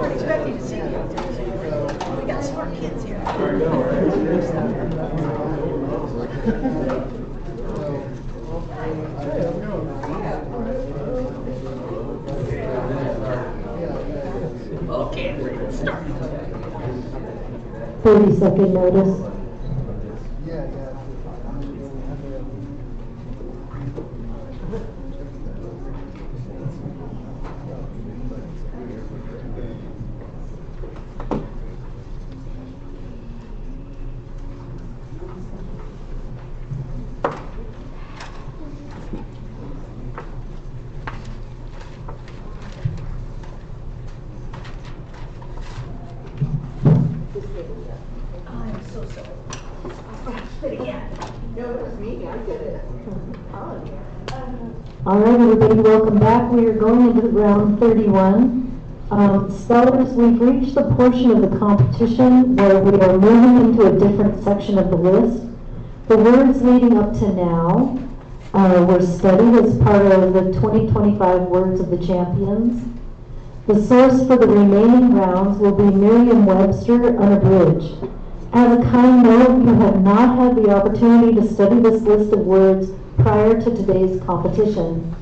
We're expecting to see you. We got smart kids here. Okay, ready to start. 30-second notice. I'm so sorry. But again. No, it was me, I did it. All right, everybody, welcome back. We are going into round 31. Spellers, we've reached the portion of the competition where we are moving into a different section of the list. The words leading up to now were studied as part of the 2025 Words of the Champions. The source for the remaining rounds will be Merriam-Webster Unabridged. As a kind note, you have not had the opportunity to study this list of words prior to today's competition.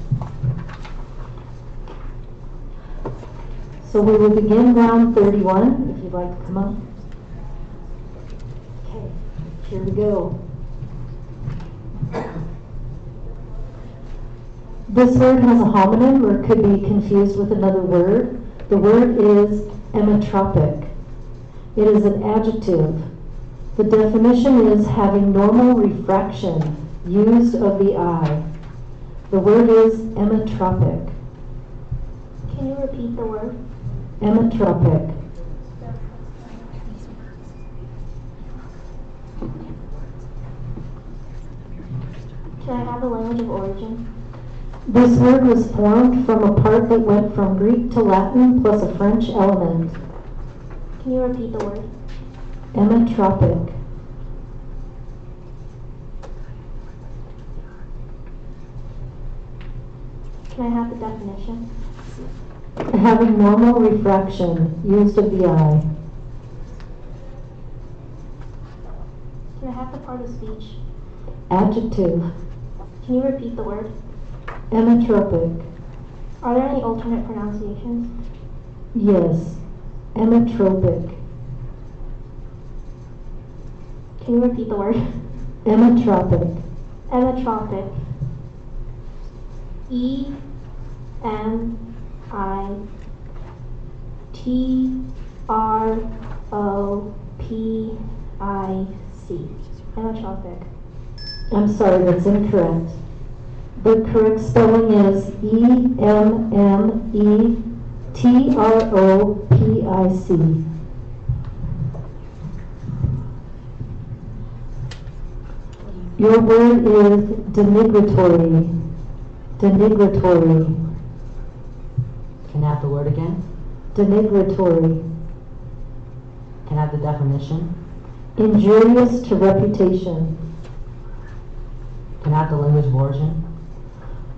So we will begin round 31, if you'd like to come up. Okay, here we go. This word has a homonym or could be confused with another word. The word is emetropic. It is an adjective. The definition is having normal refraction, used of the eye. The word is emetropic. Can you repeat the word? Emetropic. Can I have the language of origin? This word was formed from a part that went from Greek to Latin plus a French element. Can you repeat the word? Emetropic. Can I have the definition? Having normal refraction, used of the eye. Can I have the part of speech? Adjective. Can you repeat the word? Emetropic. Are there any alternate pronunciations? Yes. Emetropic. Can you repeat the word? Emetropic. Emetropic. E-M-I-T-R-O-P-I-C. Emetropic. I'm sorry, that's incorrect. The correct spelling is E-M-M-E-T-R-O-P-I-C. Your word is denigratory. Denigratory. Can I have the word again? Denigratory. Can I have the definition? Injurious to reputation. Can I have the language of origin?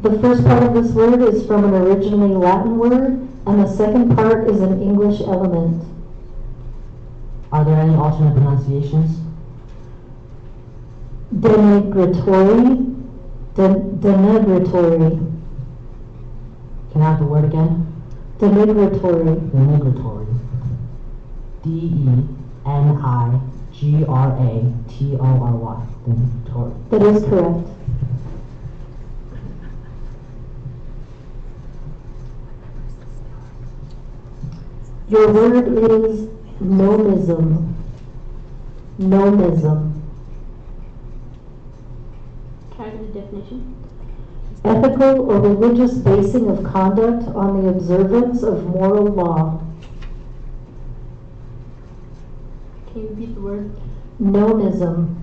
The first part of this word is from an originally Latin word, and the second part is an English element. Are there any alternate pronunciations? Denigratory. Denigratory. Can I have the word again? Denigratory. Denigratory. D-E-N-I-G-R-A-T-O-R-Y. Denigratory. That is correct. Your word is nomism. Nomism. definition. Ethical or religious basing of conduct on the observance of moral law. Can you repeat the word? Nomism.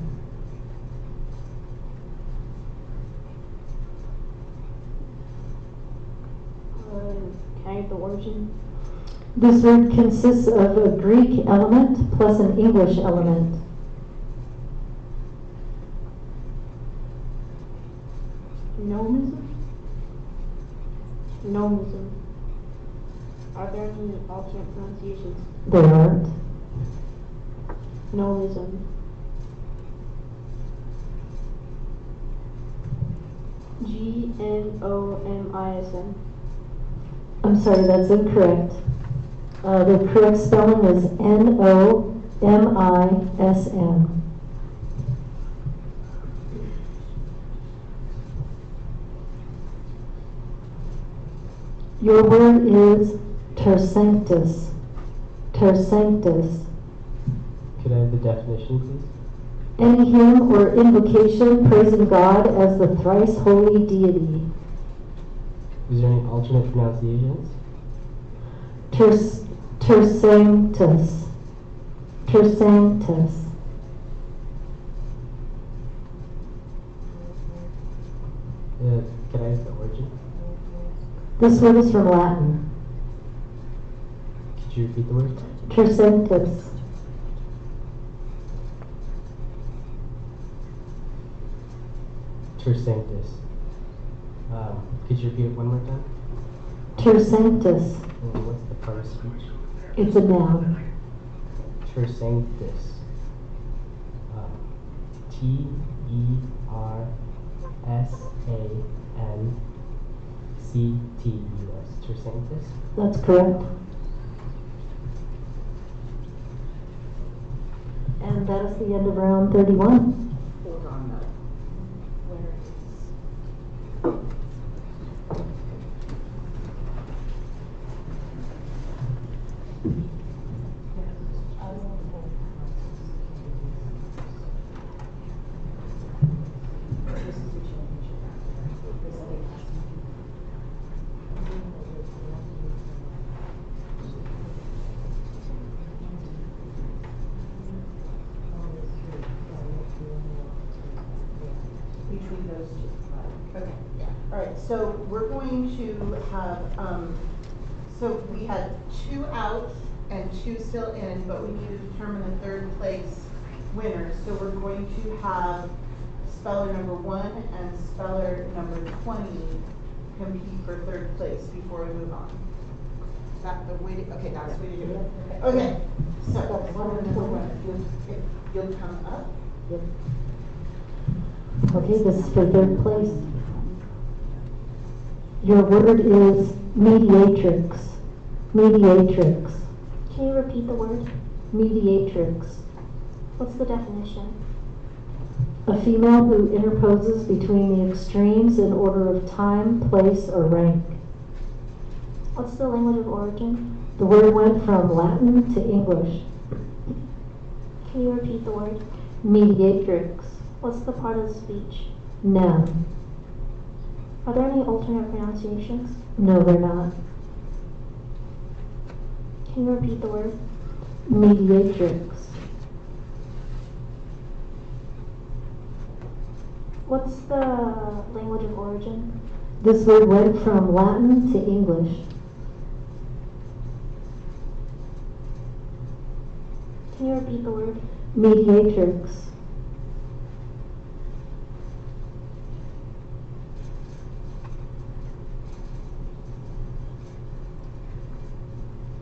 Can I get the origin? This word consists of a Greek element plus an English element. Nomism? Nomism. Are there any alternate pronunciations? There aren't. Nomism. Gnomism. I'm sorry, that's incorrect. The correct spelling is Nomism. Your word is tersanctus. Tersanctus. Could I have the definition, please? Any hymn or invocation praising God as the thrice holy deity. Is there any alternate pronunciations? Tersanctus. Tersanctus. Could I have the origin? This word is from Latin. Could you repeat the word? Tersanctus. Tersanctus. Could you repeat it one more time? Tersanctus. And what's the part of speech? It's a noun. Tersanctus. Tersanctus. Tersanctus. That's correct. And that is the end of round 31. Hold on though. Where is? Between those two. Okay. All right, so we're going to have, so we had 2 out and 2 still in, but we need to determine the 3rd place winners. So we're going to have speller number 1 and speller number 20 compete for 3rd place before we move on. Is that the way to, okay, that's the way to do it. Okay, so if you'll come up. Yep. Okay, this is for 3rd place. Your word is mediatrix. Mediatrix. Can you repeat the word? Mediatrix. What's the definition? A female who interposes between the extremes in order of time, place, or rank. What's the language of origin? The word went from Latin to English. Can you repeat the word? Mediatrix. What's the part of speech? Noun. Are there any alternate pronunciations? No, they're not. Can you repeat the word? Mediatrix. What's the language of origin? This word went from Latin to English. Can you repeat the word? Mediatrix.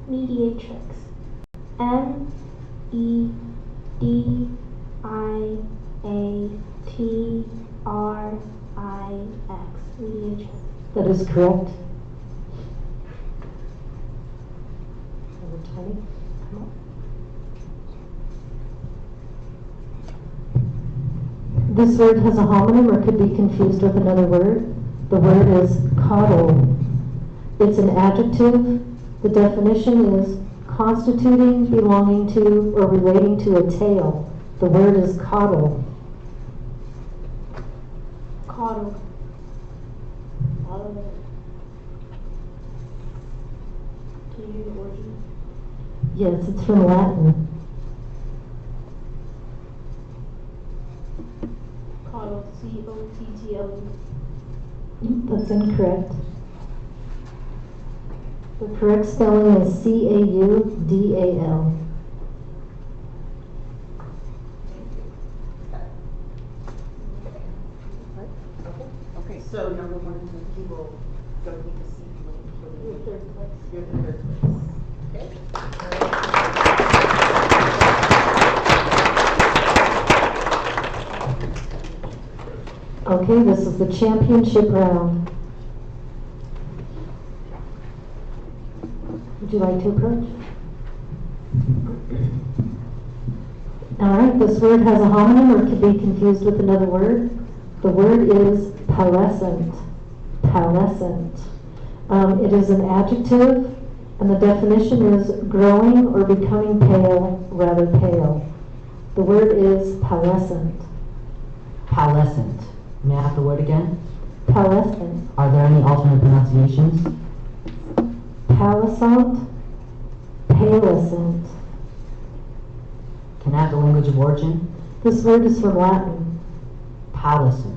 Mediatrix. Mediatrix. Mediatrix. That is correct. Number 20. Come on. This word has a homonym or could be confused with another word. The word is coddle. It's an adjective. The definition is constituting, belonging to, or relating to a tale. The word is coddle. Coddle. All of it. Can you do the origin? Yes, it's from Latin. Coddle. C-O-T-T-L-E. That's incorrect. The correct spelling is C-A-U-D-A-L. Okay, so number one, he will go to the C link for the. You're third place. You're the third place. Okay. Okay, this is the championship round. Would you like to approach? All right, this word has a homonym or could be confused with another word. The word is pallescent. Pallescent. It is an adjective, and the definition is growing or becoming pale, rather pale. The word is pallescent. Pallescent. May I have the word again? Pallescent. Are there any alternate pronunciations? Pallescent. Pallescent. Can I have the language of origin? This word is from Latin. Pallescent.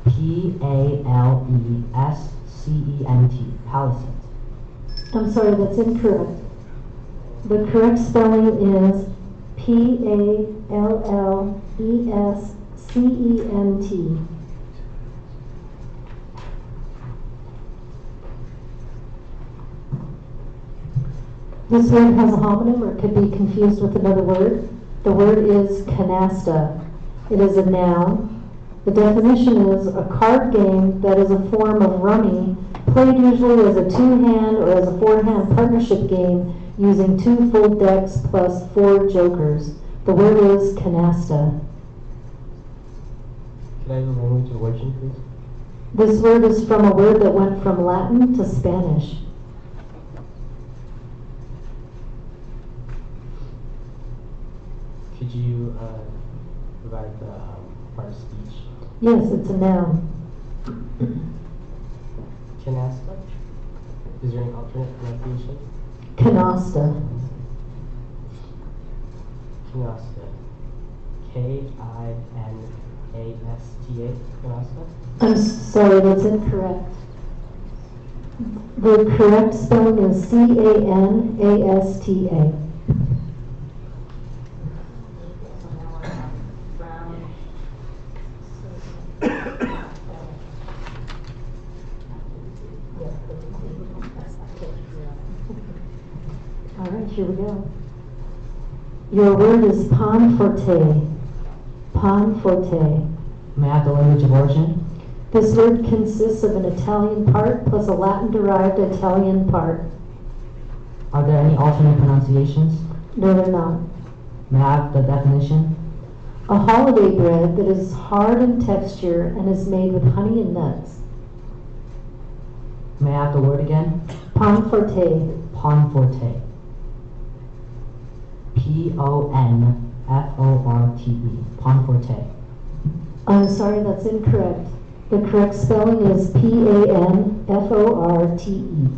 P-A-L-E-S-C-E-N-T. Pallescent. I'm sorry, that's incorrect. The correct spelling is P-A-L-L-E-S-C-E-N-T. This word has a homonym or could be confused with another word. The word is canasta. It is a noun. The definition is a card game that is a form of rummy, played usually as a two-hand or as a four-hand partnership game using 2 full decks plus 4 jokers. The word is canasta. Can I have the language of origin, please? This word is from a word that went from Latin to Spanish. Could you provide the part of speech? Yes, it's a noun. Canasta? Is there any alternate pronunciation? Canasta. Canasta. K-I-N-A-S-T-A. Canasta? I'm sorry, that's incorrect. The correct spelling is C-A-N-A-S-T-A. All right, here we go. Your word is pan forte. Pan forte. May I have the language of origin? This word consists of an Italian part plus a Latin-derived Italian part. Are there any alternate pronunciations? No, they're not. May I have the definition? A holiday bread that is hard in texture and is made with honey and nuts. May I have the word again? Pan forte. Pan forte. P-O-N-F-O-R-T-E. Pan forte. I'm sorry, that's incorrect. The correct spelling is P-A-N-F-O-R-T-E.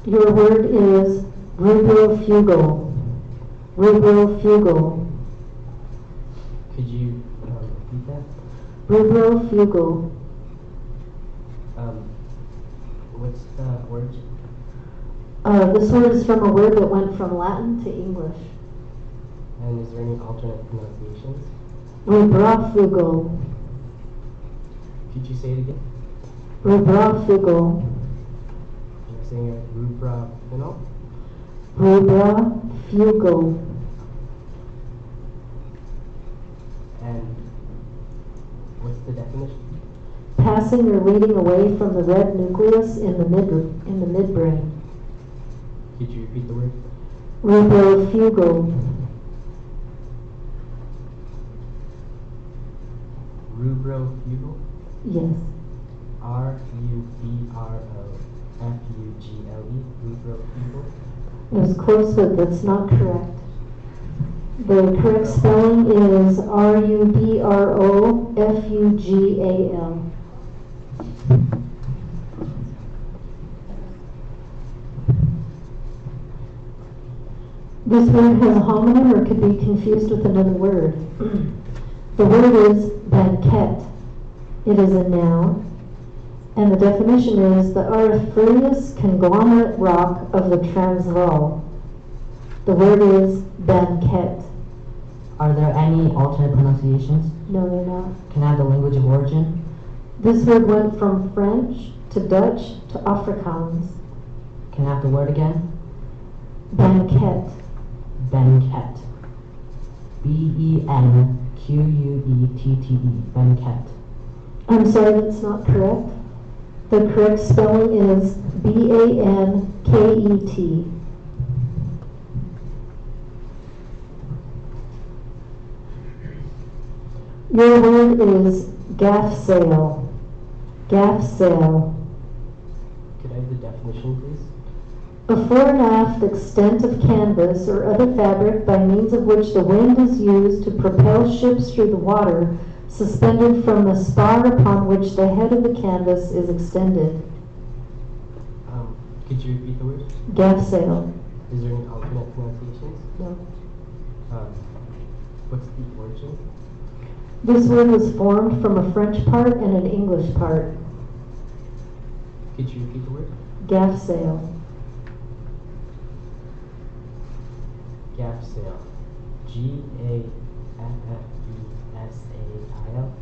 Your word is rubrofugal. Rubrofugal. Could you repeat that? Rubrofugal. What's the origin? This word is from a word that went from Latin to English. And is there any alternate pronunciations? Rubrofugal. Could you say it again? Rubrofugal. You're saying it rubra, you know? Rubrofugal. And what's the definition? Passing or leading away from the red nucleus in the midbrain. Could you repeat the word? Rubrofugal. Rubrofugal? Yes. R-U-B-R-O-F-U-G-L-E. Rubrofugal? It was close, but that's not correct. The correct spelling is Rubrofugal. This word has a homonym or could be confused with another word. The word is banquet. It is a noun, and the definition is the auriferous conglomerate rock of the Transvaal. The word is banquet. Are there any alternate pronunciations? No, they're not. Can I have the language of origin? This word went from French to Dutch to Afrikaans. Can I have the word again? Banquet. Banquet. B-E-N-Q-U-E-T-T-E. Banquet. I'm sorry, that's not correct. The correct spelling is B-A-N-K-E-T. Your word is gaff sail. Gaff sail. Could I have the definition, please? A fore and aft extent of canvas or other fabric by means of which the wind is used to propel ships through the water, suspended from the spar upon which the head of the canvas is extended. Could you repeat the word? Gaff sail. Is there any alternate pronunciations? No. What's the origin? This word was formed from a French part and an English part. Could you repeat the word? Gaff sail. Gaff sail. G-A-F-F-E-S-A-I-L.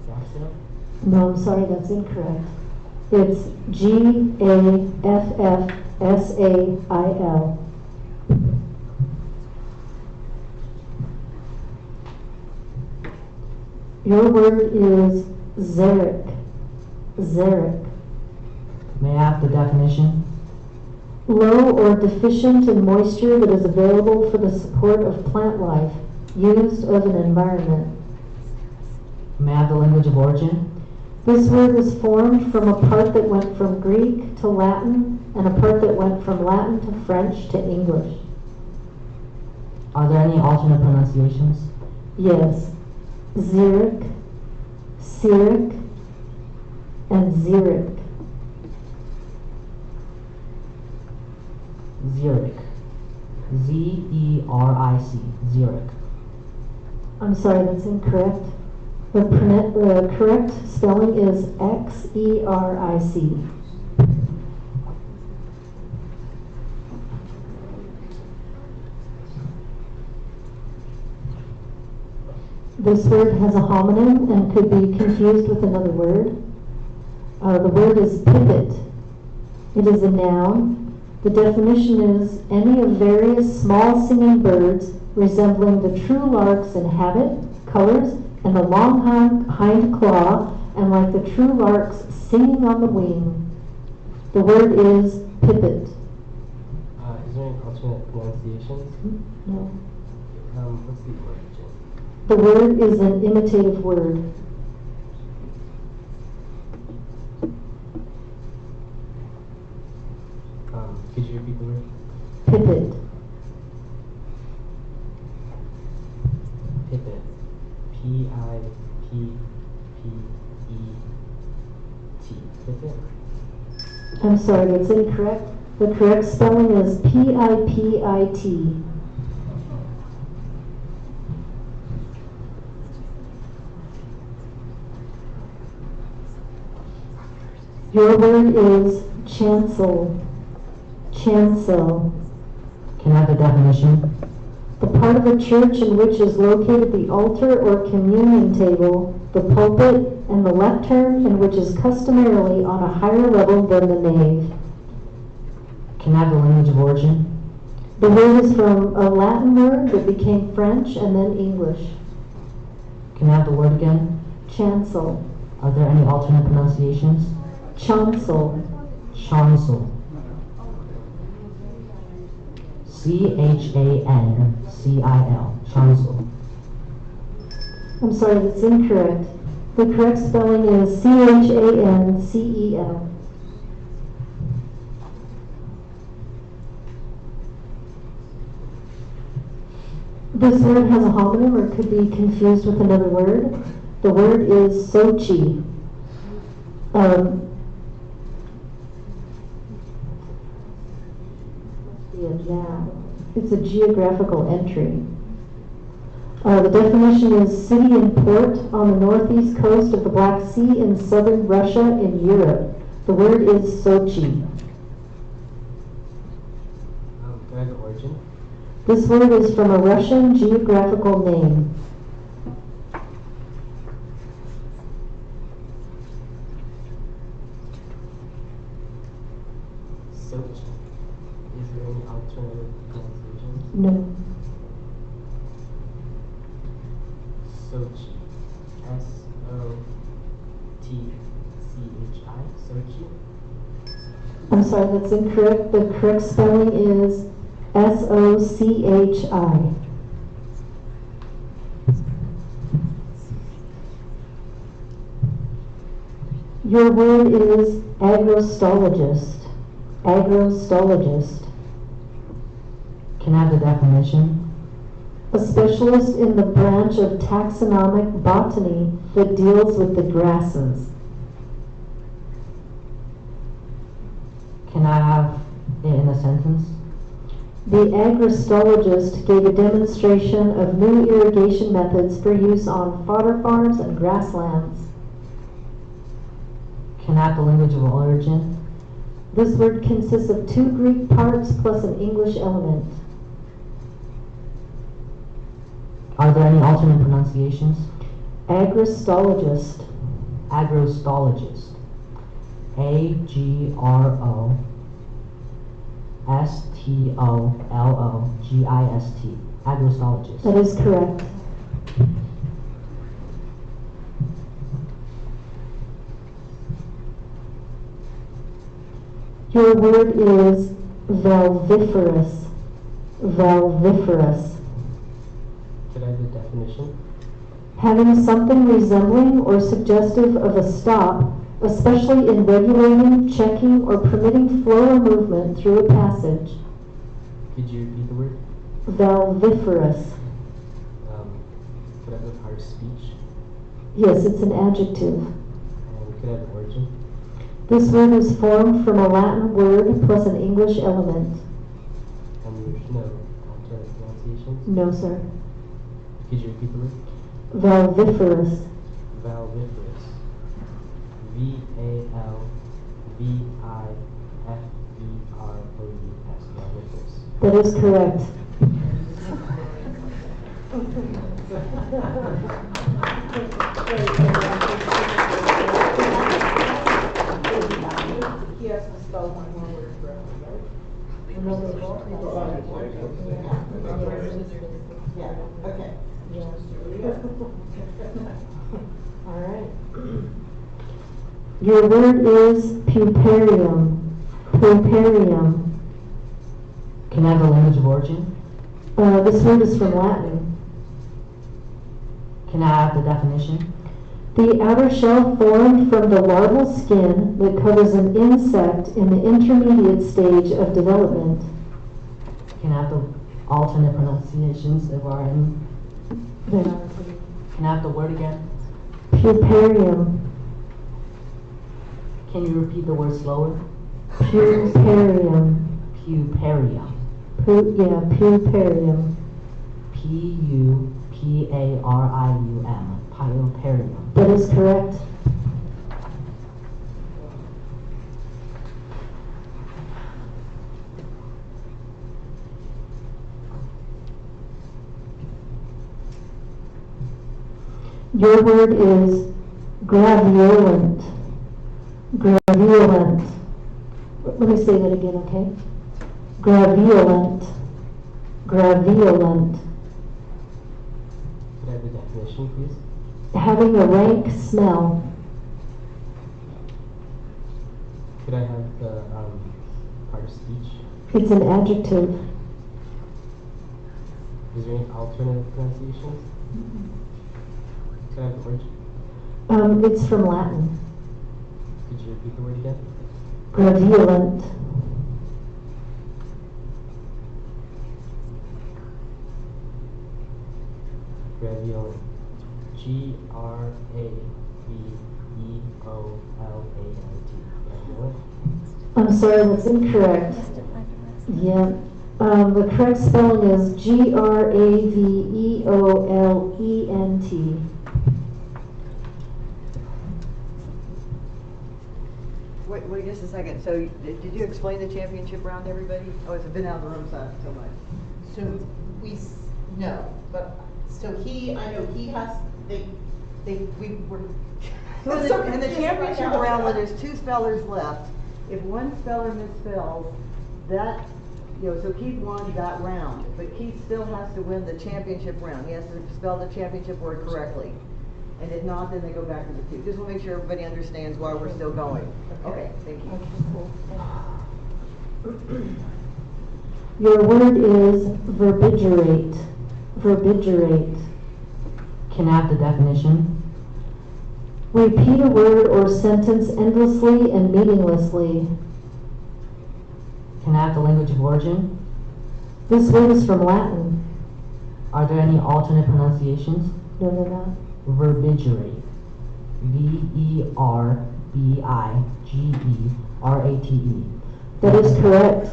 Gaff sail? No, I'm sorry, that's incorrect. It's G-A-F-F-S-A-I-L. Your word is xeric. Xeric. May I have the definition? Low or deficient in moisture that is available for the support of plant life, used of an environment. May I have the language of origin? This word was formed from a part that went from Greek to Latin and a part that went from Latin to French to English. Are there any alternate pronunciations? Yes. Xeric, Cyric, and Xeric. Xeric. Z-E-R-I-C. Xeric. I'm sorry, that's incorrect. The correct spelling is X-E-R-I-C. This word has a homonym and could be confused with another word. The word is pipit. It is a noun. The definition is any of various small singing birds resembling the true larks in habit, colors, and the long hind claw, and like the true larks singing on the wing. The word is pipit. Is there any alternate pronunciations? No. What's the origin? The word is an imitative word. Could you repeat the word? Pipit. Pipit. P-I-P-P-E-T. Pipit? I'm sorry, that's incorrect. The correct spelling is P-I-P-I-T. Your word is chancel. Chancel. Can I have the definition? The part of a church in which is located the altar or communion table, the pulpit, and the lectern, and which is customarily on a higher level than the nave. Can I have the language of origin? The word is from a Latin word that became French and then English. Can I have the word again? Chancel. Are there any alternate pronunciations? Chancel. Chancel. C-H-A-N-C-I-L. Chancel. I'm sorry, that's incorrect. The correct spelling is C-H-A-N-C-E-L. This word has a homonym or could be confused with another word. The word is Sochi. It's a geographical entry. The definition is city and port on the northeast coast of the Black Sea in southern Russia in Europe. The word is Sochi. Can I have the origin? This word is from a Russian geographical name. Sochi. Is there any alternative pronunciation? No. Sochi. S-O-T-C-H-I. Sochi. I'm sorry, that's incorrect. The correct spelling is S-O-C-H-I. Your word is agrostologist. Agrostologist. Can I have the definition? A specialist in the branch of taxonomic botany that deals with the grasses. Can I have it in a sentence? The agrostologist gave a demonstration of new irrigation methods for use on fodder farms and grasslands. Can I have the language of origin? This word consists of 2 Greek parts plus an English element. Are there any alternate pronunciations? Agrostologist. Agrostologist. A-G-R-O-S-T-O-L-O-G-I-S-T. Agrostologist. That is correct. Your word is valviferous. Valviferous. Could I have the definition? Having something resembling or suggestive of a stop, especially in regulating, checking, or permitting flow or movement through a passage. Could you repeat the word? Valviferous. Could I have the part of speech? Yes, it's an adjective. And could I have the origin? This word is formed from a Latin word plus an English element. And there's no alternate pronunciations? No, sir. Could you repeat the word? Valviferous. Valviferous. V-A-L-V-I-F-E-R-O-U-S. Valviferous. That is correct. He has to spell one more word correctly, right? Yeah, okay. All right. Your word is puparium. Puparium. Can I have the language of origin? This word is from Latin. Can I have the definition? The outer shell formed from the larval skin that covers an insect in the intermediate stage of development. Can I have the alternate pronunciations if there are any? Can I have the word again? Puparium. Can you repeat the word slower? Puparium. Puparium. Puparium. P-U-P-A-R-I-U-M. Puparium. That is correct. Your word is graviolent. Graviolent. Let me say that again, okay? Graviolent. Graviolent. Could I have the definition, please? Having a rank smell. Could I have the part of speech? It's an adjective. Is there any alternative pronunciations? Could I have the origin? It's from Latin. Could you repeat the word again? Graviolent. Graveolant. I'm sorry, that's incorrect. Yeah, the correct spelling is Graveolent. Wait just a second. So did you explain the championship round to everybody? Oh, it's been out of the room so much. So no, but, so he, I know he has, we were. So in the championship round where there's 2 spellers left, if one speller misspells, that, so Keith won that round, but Keith still has to win the championship round. He has to spell the championship word correctly. And if not, then they go back to the 2. Just want to make sure everybody understands why we're still going. Okay, thank you. Your word is verbigerate. Verbigerate. Can I have the definition? Repeat a word or sentence endlessly and meaninglessly. Can I have the language of origin? This word is from Latin. Are there any alternate pronunciations? No, they're not. Verbigerate. Verbigerate. That is correct.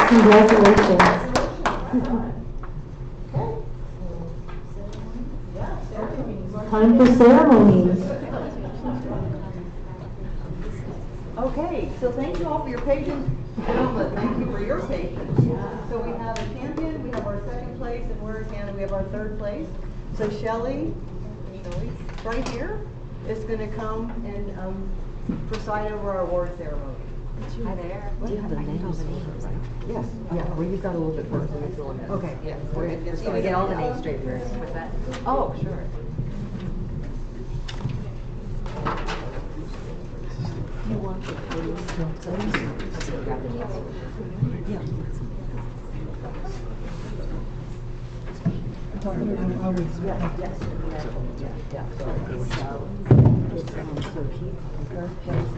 Congratulations. Time for ceremonies. Okay, so thank you all for your patience, gentlemen. Thank you for your patience. So we have a champion, we have our 2nd place in words, and we have our 3rd place. So Shelley, right here, is going to come and preside over our award ceremony. Hi there. Do you have the names? Yes. Yeah. Well, you've got a little bit first. Okay. Yeah. We're going to get all the names straight first. What's that? Oh, sure. You want the photos? Grab the names. Yeah. So Keith, first place is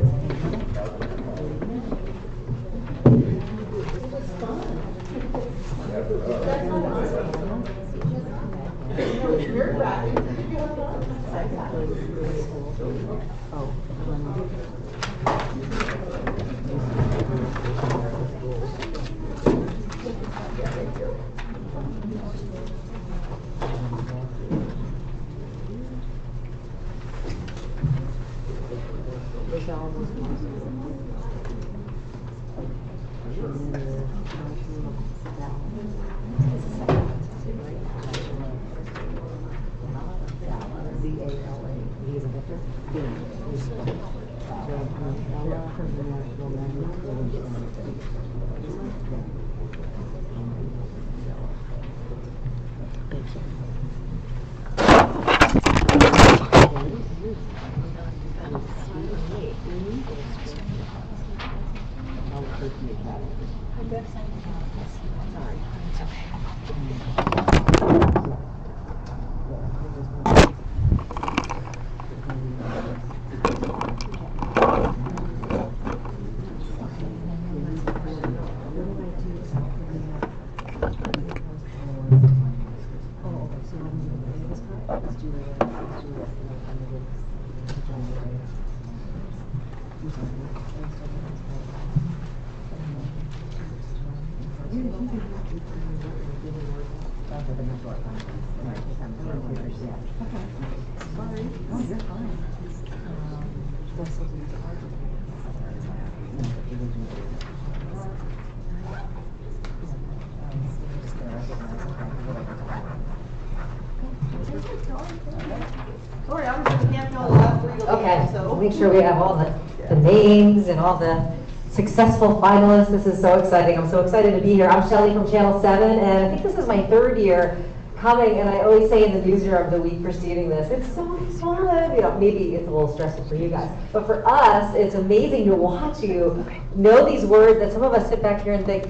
Sorry, I was can't know the last 3 to Okay, so. make sure we have all the names and all the successful finalists. This is so exciting. I'm so excited to be here. I'm Shelley from Channel 7, and I think this is my 3rd year coming, and I always say in the newsroom the week preceding this, it's so fun. You know, maybe it's a little stressful for you guys, but for us, it's amazing to watch you know these words that some of us sit back here and think,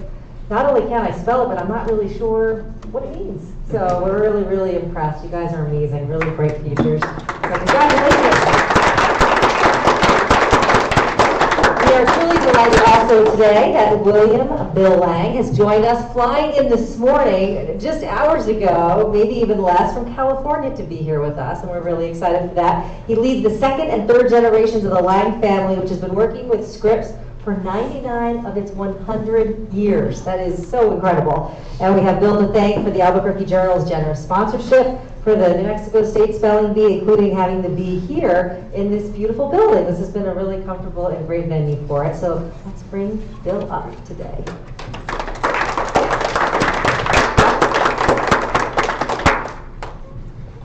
not only can I spell it, but I'm not really sure what it means. So we're really, really impressed. You guys are amazing, really bright futures. So congratulations. are truly delighted also today that William Bill Lang has joined us, flying in this morning, just hours ago, maybe even less, from California to be here with us, and we're really excited for that. He leads the second and third generations of the Lang family, which has been working with Scripps for 99 of its 100 years. That is so incredible. And we have Bill to thank for the Albuquerque Journal's generous sponsorship, for the New Mexico State Spelling Bee, including having the bee here in this beautiful building. This has been a really comfortable and great venue for it. So let's bring Bill up today.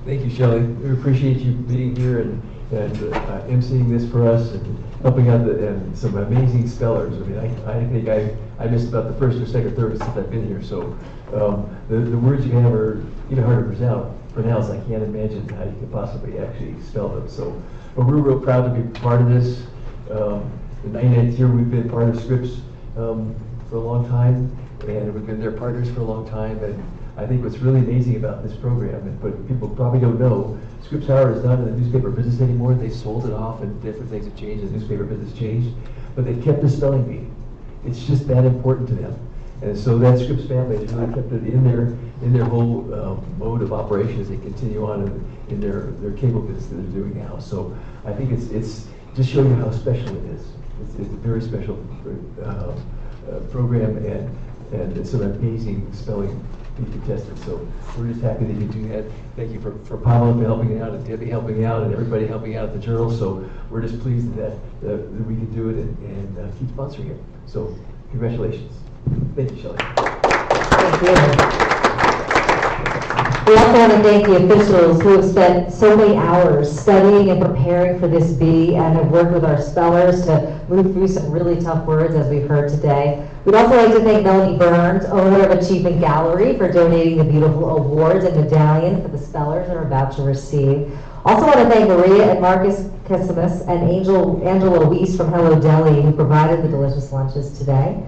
Thank you, Shelley. We appreciate you being here and emceeing this for us and helping out and some amazing spellers. I mean, I think I missed about the first or second or third since I've been here. So the words you have are even hard to pronounce. I can't imagine how you could possibly actually spell them. So, but we're real proud to be part of this. The 99th year we've been part of Scripps for a long time, and we've been their partners for a long time. And I think what's really amazing about this program, and but people probably don't know, Scripps Howard is not in the newspaper business anymore. They sold it off, and different things have changed. The newspaper business changed, but they kept the spelling bee. It's just that important to them. And so that Scripps family has really kept it in their whole mode of operation as they continue on in their cable business that they're doing now. So I think it's just showing you how special it is. It's a very special program and some amazing spelling bee contestants. So we're just happy that you do that. Thank you for Pamela for helping out, and Debbie helping out, and everybody helping out at the Journal. So we're just pleased that we can do it and keep sponsoring it. So congratulations. Thank you, Shelley. Thank you. We also want to thank the officials who have spent so many hours studying and preparing for this bee and have worked with our spellers to move through some really tough words as we've heard today. We'd also like to thank Melanie Burns, owner of Achievement Gallery, for donating the beautiful awards and medallion for the spellers they're about to receive. Also want to thank Maria and Marcus Kessimus and Angela Weiss from Hello Deli, who provided the delicious lunches today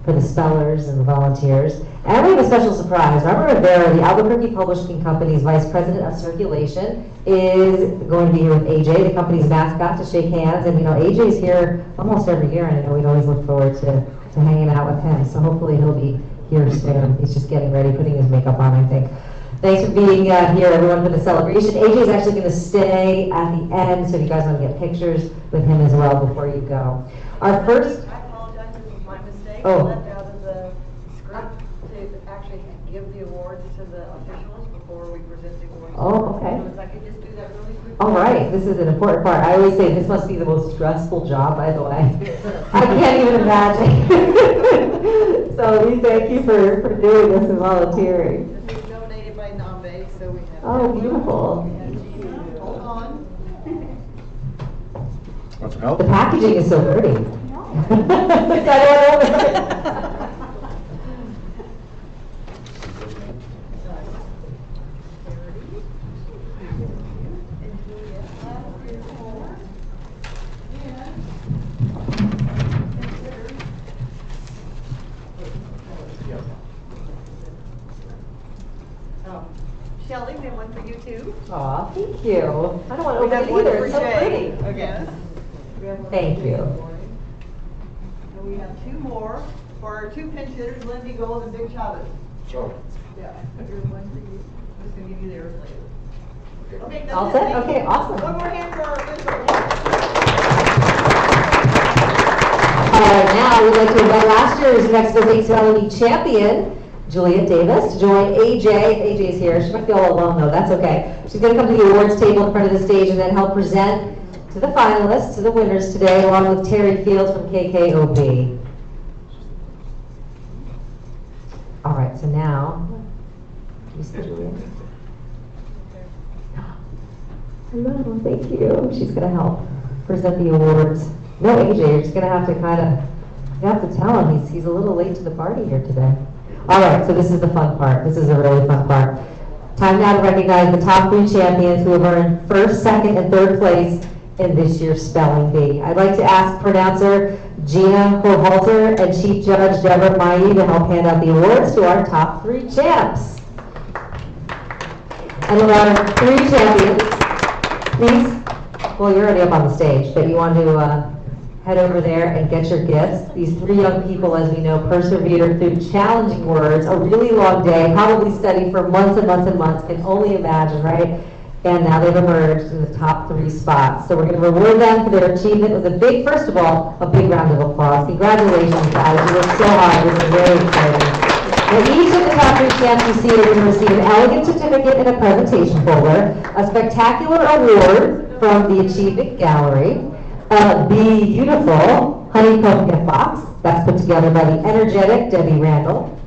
for the spellers and the volunteers. And we have a special surprise. Robert Rivera, the Albuquerque Publishing Company's Vice President of Circulation, is going to be here with AJ, the company's mascot, to shake hands. And you know, AJ's here almost every year, and I know we'd always look forward to hanging out with him. So hopefully he'll be here soon. He's just getting ready, putting his makeup on, I think. Thanks for being here, everyone, for the celebration. AJ is actually going to stay at the end, so if you guys want to get pictures with him as well before you go. Our first... I apologize, this was my mistake. Oh. I left out of the script to actually give the awards to the officials before we present the awards. Oh, okay. So if I could just do that really quickly. All right, this is an important part. I always say this must be the most stressful job, by the way. I can't even imagine. So we thank you for doing this and volunteering. This is donated by Nambe, so we have. Oh, beautiful. Hold on. Want some help? The packaging is so pretty. Shelley, we have one for you too. Aw, thank you. I don't want to We have open it one either. for It's so Jay. pretty. Yes. We have one Thank for Jay you. this morning. And we have two more for our two pinch hitters, Lindy Gold and Big Chavez. Oh. Yeah, here's one for you. I'm just gonna give you theirs later. Okay, that's All it. set? Thank Okay, you. awesome. One more hand for our officials. All right, now we'd like to invite last year's New Mexico State Spelling Bee champion, Juliet Davis, to join AJ. If AJ's here, she might be all alone though, that's okay. She's going to come to the awards table in front of the stage and then help present to the finalists, to the winners today, along with Terry Fields from KKOB. All right, so now, you see Juliet? Hello, thank you. She's going to help present the awards. No, AJ, you're just going to have to you have to tell him he's a little late to the party here today. All right, so this is the fun part. This is a really fun part. Time now to recognize the top 3 champions who have earned first, second, and third place in this year's Spelling Bee. I'd like to ask pronouncer Gina Hohalter and Chief Judge Deborah Mayi to help hand out the awards to our top 3 champs. And our 3 champions, please. Well, you're already up on the stage, but you want to head over there and get your gifts. These 3 young people, as we know, persevered through challenging words, a really long day, probably studied for months and months and months, can only imagine, right? And now they've emerged in the top 3 spots. So we're going to reward them for their achievement with a big, first of all, a big round of applause. Congratulations, guys. You worked so hard. This is very exciting. Now, each of the top 3 champs you see are going to receive an elegant certificate and a presentation folder, a spectacular award from the Achievement Gallery, a beautiful honeycomb gift box that's put together by the energetic Debbie Randall,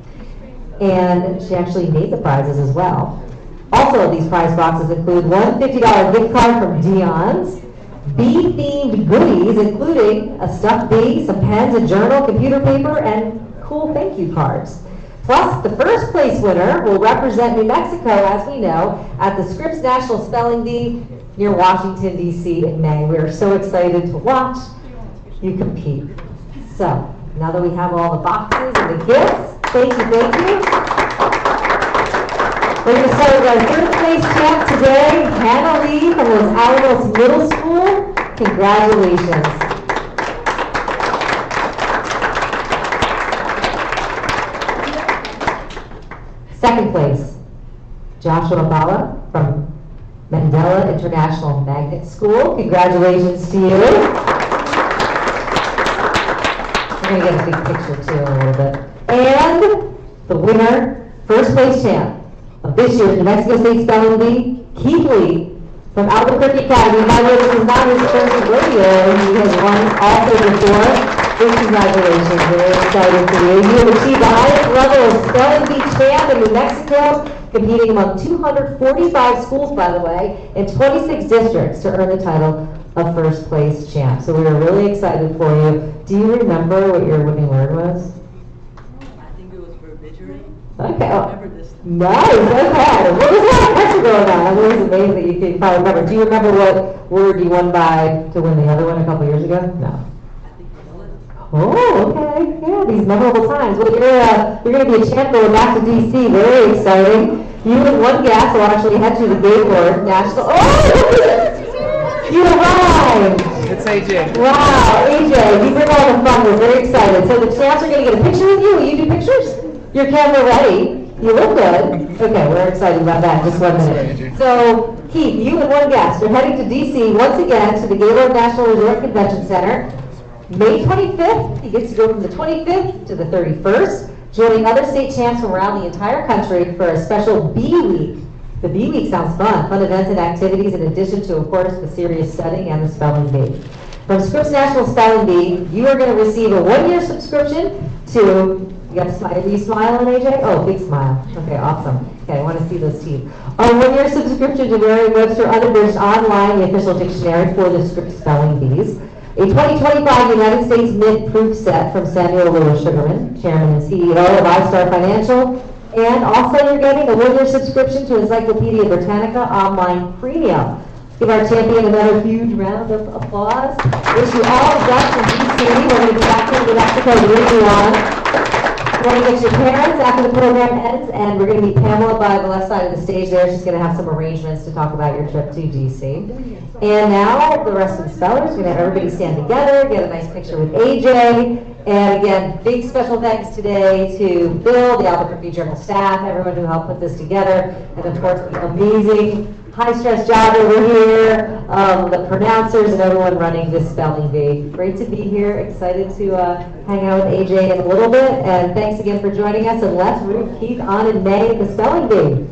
and she actually made the prizes as well. Also, these prize boxes include one $50 gift card from Dion's, bee-themed goodies, including a stuffed bee, some pens, a journal, computer paper, and cool thank you cards. Plus, the first place winner will represent New Mexico, as we know, at the Scripps National Spelling Bee near Washington, D.C. in May. We are so excited to watch you compete. So, now that we have all the boxes and the gifts, thank you. We're going to start with our 3rd place champ today, Hannah Lee from Los Alamos Middle School. Congratulations. Second place, Joshua Bala from Mandela International Magnet School. Congratulations to you. We're going to get a big picture too in a little bit. And the winner, first place champ of this year's New Mexico State Spelling Bee, Keith Lee from Albuquerque Academy. By the way, this is not his first rodeo. He has won also before. Big congratulations. Very excited for you. You have achieved the highest level of Spelling Bee champ in New Mexico, competing among 245 schools, by the way, in 26 districts to earn the title of first place champ. So we are really excited for you. Do you remember what your winning word was? I think it was verbigery. Okay. I remember this. Nice. Okay. Well, there's a lot of pressure going on. I mean, it's amazing that you can probably remember. Do you remember what word you won by to win the other one a couple years ago? No. Oh, okay. Yeah, these memorable times. Well, you're going to be a champ going back to D.C. Very exciting. You and one guest will actually head to the Gaylord National. Oh! You arrived! It's AJ. Wow, AJ, you bring all the fun. We're very excited. So the champs are going to get a picture with you. Will you do pictures? Your camera ready? You look good. Okay, we're excited about that in just 1 minute. So, Keith, you and one guest are heading to D.C. once again to the Gaylord National Resort Convention Center. May 25th, he gets to go from the 25th to the 31st, joining other state champs from around the entire country for a special Bee Week. The Bee Week sounds fun events and activities in addition to, of course, the serious studying and the spelling bee. From Scripps National Spelling Bee, you are going to receive a 1-year subscription to, you got to smile, are you smiling, AJ? Oh, big smile. Okay, awesome. Okay, I want to see those teeth. A 1-year subscription to Merriam-Webster Unabridged Online, the official dictionary for the Scripps Spelling Bees. A 2025 United States Mint proof set from Samuel Lewis Sugarman, Chairman and CEO of iStar Financial. And also you're getting a 1-year subscription to Encyclopedia Britannica Online Premium. Give our champion another huge round of applause. Wish you all the best in D.C. We're going to be back to New Mexico later on. We're going to get your parents after the program ends, and we're going to meet Pamela by the left side of the stage there. She's going to have some arrangements to talk about your trip to D.C. And now, the rest of the spellers, we're going to have everybody stand together, get a nice picture with AJ. And again, big special thanks today to Bill, the Albuquerque Journal staff, everyone who helped put this together, and of course, the amazing high-stress job over here, the pronouncers and everyone running this spelling bee. Great to be here, excited to hang out with AJ in a little bit, and thanks again for joining us, and let's root Keith on in May at the spelling bee.